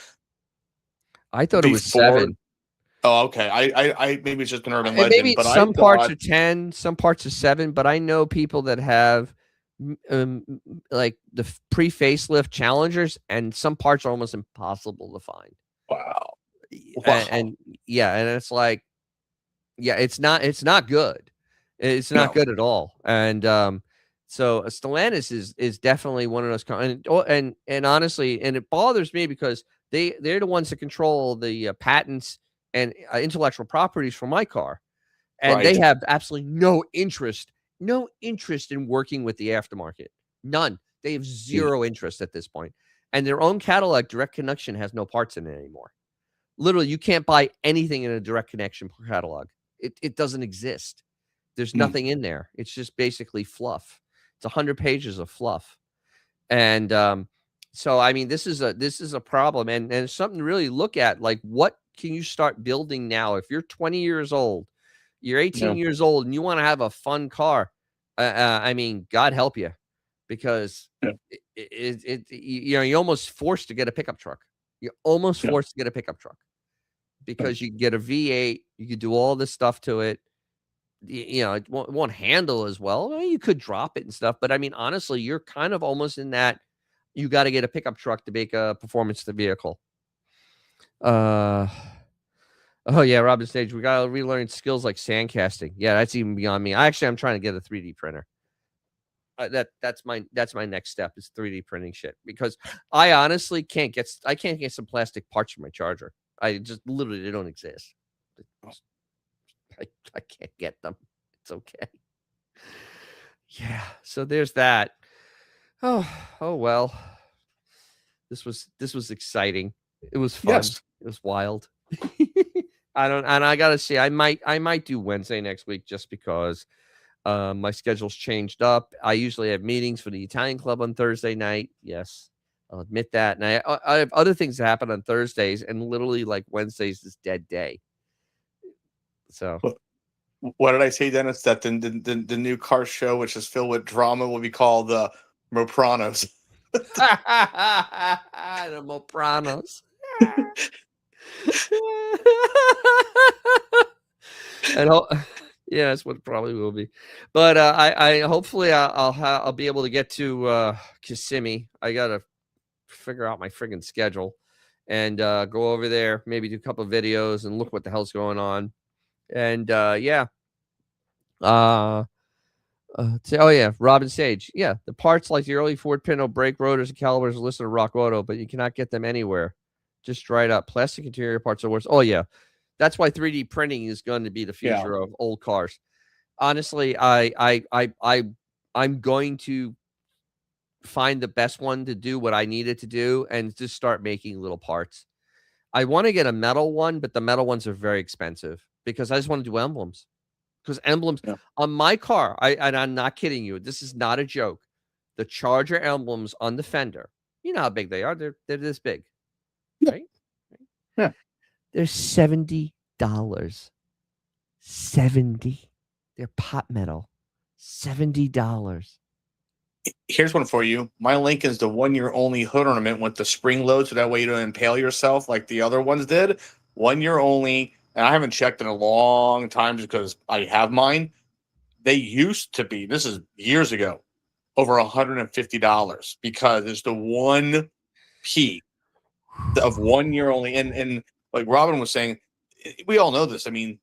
I thought it was 7. Oh, okay. I maybe it's just an urban legend. Maybe But some parts are 10, some parts are 7. But I know people that have like the pre-facelift Challengers, and some parts are almost impossible to find. Wow. And it's like, it's not good. It's not good at all. And so Stellantis is definitely one of those and honestly, and it bothers me because they're the ones that control the patents and intellectual properties for my car, and they have absolutely no interest in working with the aftermarket. None. They have zero interest at this point. And their own Cadillac Direct Connection has no parts in it anymore. Literally, you can't buy anything in a Direct Connection catalog. It doesn't exist. There's nothing in there. It's just basically fluff. It's 100 pages of fluff. And So I mean, this is a problem, and it's something to really look at. Like, what can you start building now? If you're 20 years old, you're 18 years old, and you want to have a fun car, I mean, God help you, because Yeah. you're almost forced to get a pickup truck. You're almost Yeah. forced to get a pickup truck because you can get a V8, you could do all this stuff to it. It won't handle as well. I mean, you could drop it and stuff, but I mean, honestly, you're kind of almost in that. You got to get a pickup truck to make a performance to vehicle. Oh yeah, Robin Stage. We got to relearn skills like sand casting. Yeah, that's even beyond me. I'm trying to get a 3D printer. That's my next step is 3D printing shit, because I honestly can't get some plastic parts for my charger. I just literally, they don't exist. I can't get them. It's okay. Yeah. So there's that. Oh well. This was exciting. It was fun. Yes. It was wild. I gotta see. I might do Wednesday next week just because my schedule's changed up. I usually have meetings for the Italian club on Thursday night. Yes, I'll admit that. And I have other things that happen on Thursdays, and literally like Wednesdays is dead day. So what did I say, Dennis? That the new car show, which is filled with drama, will be called the Mopranos. The Mopranos. And yeah, that's what it probably will be. But I hopefully I'll be able to get to Kissimmee. I gotta figure out my friggin' schedule and go over there, maybe do a couple of videos and look what the hell's going on. And yeah. Oh yeah, Robin Sage. Yeah, the parts like the early Ford Pinto brake rotors and calipers are listed at Rock Auto, but you cannot get them anywhere. Just dried up. Plastic interior parts are worse. Oh yeah, that's why 3D printing is going to be the future of old cars. Honestly, I'm going to find the best one to do what I need it to do and just start making little parts. I want to get a metal one, but the metal ones are very expensive because I just want to do emblems. Because emblems on my car, and I'm not kidding you. This is not a joke. The Charger emblems on the fender, you know how big they are. They're this big, right? Yeah. They're $70. 70. They're pot metal. $70. Here's one for you. My Lincoln's the 1 year only hood ornament with the spring load, so that way you don't impale yourself like the other ones did. 1 year only. And I haven't checked in a long time just because I have mine. They used to be, this is years ago, over $150 because it's the one piece of 1 year only. And like Robin was saying, we all know this. I mean,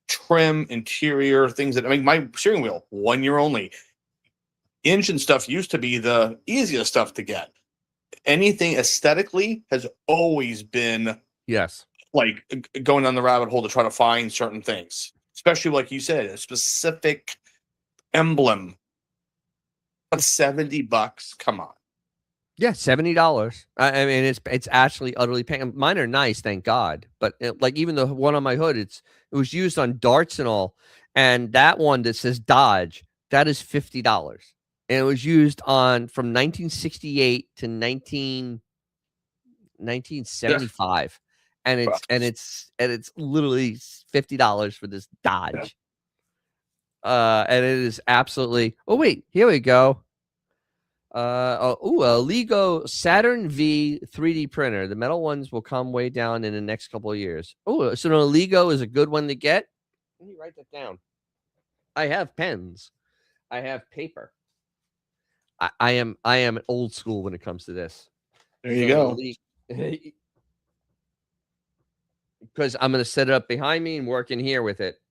trim, interior, things that, I mean, my steering wheel, 1 year only. Engine stuff used to be the easiest stuff to get. Anything aesthetically has always been like going on the rabbit hole to try to find certain things, especially like you said, a specific emblem. But $70, come on. Yeah, $70. I mean, it's actually utterly paying. Mine are nice, thank God. But like even the one on my hood, it was used on darts and all. And that one that says Dodge, that is $50. And it was used on from 1968 to 1975. And it's literally $50 for this Dodge. And it is absolutely. Oh wait, here we go. A Lego Saturn V 3D printer. The metal ones will come way down in the next couple of years. Oh, so no, Lego is a good one to get. Let me write that down. I have pens. I have paper. I am old school when it comes to this. There you go. Because I'm going to set it up behind me and work in here with it.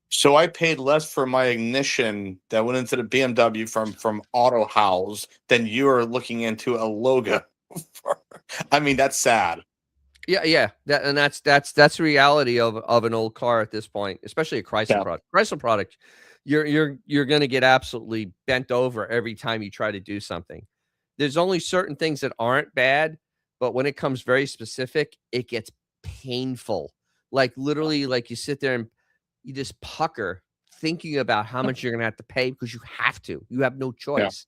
So I paid less for my ignition that went into the BMW from Auto House than you are looking into a logo. I mean, that's sad. Yeah. That's the reality of an old car at this point, especially a Chrysler product. Chrysler product, you're going to get absolutely bent over every time you try to do something. There's only certain things that aren't bad, but when it comes very specific, it gets painful. Like literally, like you sit there and you just pucker thinking about how much you're going to have to pay because you have to. You have no choice.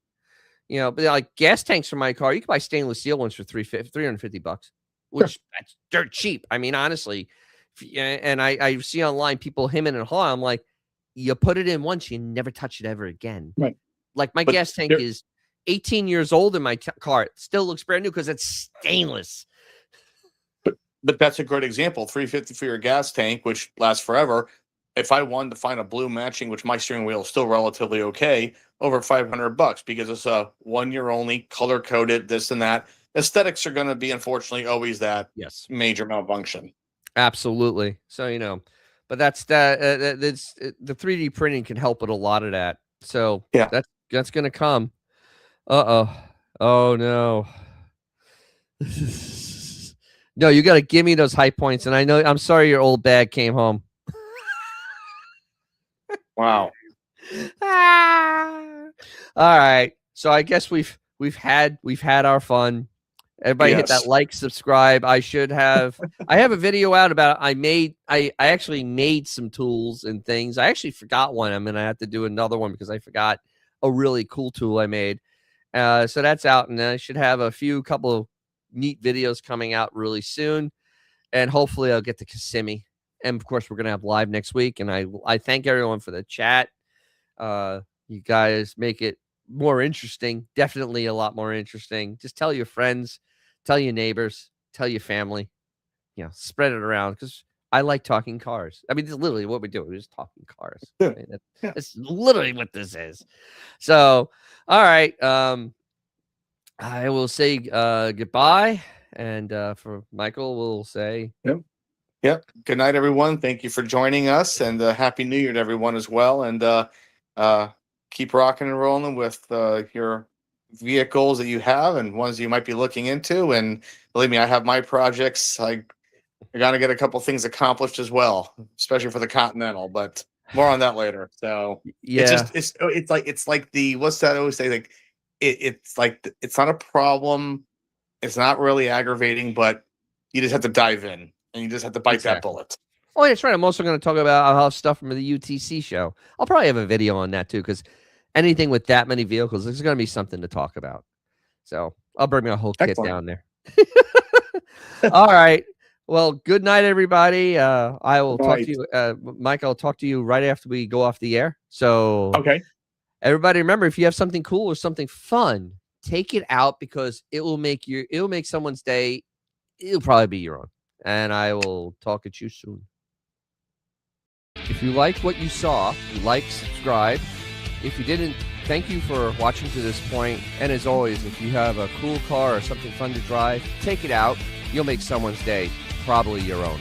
But like gas tanks for my car, you can buy stainless steel ones for $350, which that's dirt cheap. I mean, honestly, and I see online people hemming and hawing. I'm like, you put it in once, you never touch it ever again. Right. Like my gas tank is 18 years old in my car. It still looks brand new because it's stainless. But that's a great example. $350 for your gas tank, which lasts forever. If I wanted to find a blue matching, which my steering wheel is still relatively okay, over $500 because it's a 1 year only, color coded, this and that. Aesthetics are going to be, unfortunately, always that major malfunction. Absolutely. So but that's that. That's the 3D printing can help with a lot of that. So that's going to come. Oh no. No, you got to give me those high points. And I'm sorry your old bag came home. Wow. All right. So I guess we've had our fun. Everybody hit that like, subscribe. I have a video out about I actually made some tools and things. I actually forgot one. I'm going to have to do another one because I forgot a really cool tool I made. So that's out, and I should have couple of neat videos coming out really soon, and hopefully I'll get to Kissimmee. And of course, we're gonna have live next week. And I thank everyone for the chat. You guys make it more interesting, definitely a lot more interesting. Just tell your friends, tell your neighbors, tell your family. Spread it around because I like talking cars. I mean, it's literally what we do. We're just talking cars. Right? That's literally what this is. So, all right. I will say goodbye, and for Michael, we'll say Yep. Good night, everyone. Thank you for joining us, and Happy New Year to everyone as well. And keep rocking and rolling with your vehicles that you have and ones you might be looking into. And believe me, I have my projects. I got to get a couple things accomplished as well, especially for the Continental. But more on that later. So it's like the what's that I always say like. It's like it's not a problem. It's not really aggravating, but you just have to dive in and you just have to bite that bullet. Oh, that's right. I'm also going to talk about how stuff from the UTC show. I'll probably have a video on that too, because anything with that many vehicles, there's going to be something to talk about. So I'll bring my whole kit down there. All right. Well, good night, everybody. I will talk to you, Mike. I'll talk to you right after we go off the air. So okay. Everybody, remember, if you have something cool or something fun, take it out because it will make someone's day. It'll probably be your own. And I will talk at you soon. If you liked what you saw, like, subscribe. If you didn't, thank you for watching to this point. And as always, if you have a cool car or something fun to drive, take it out. You'll make someone's day, probably your own.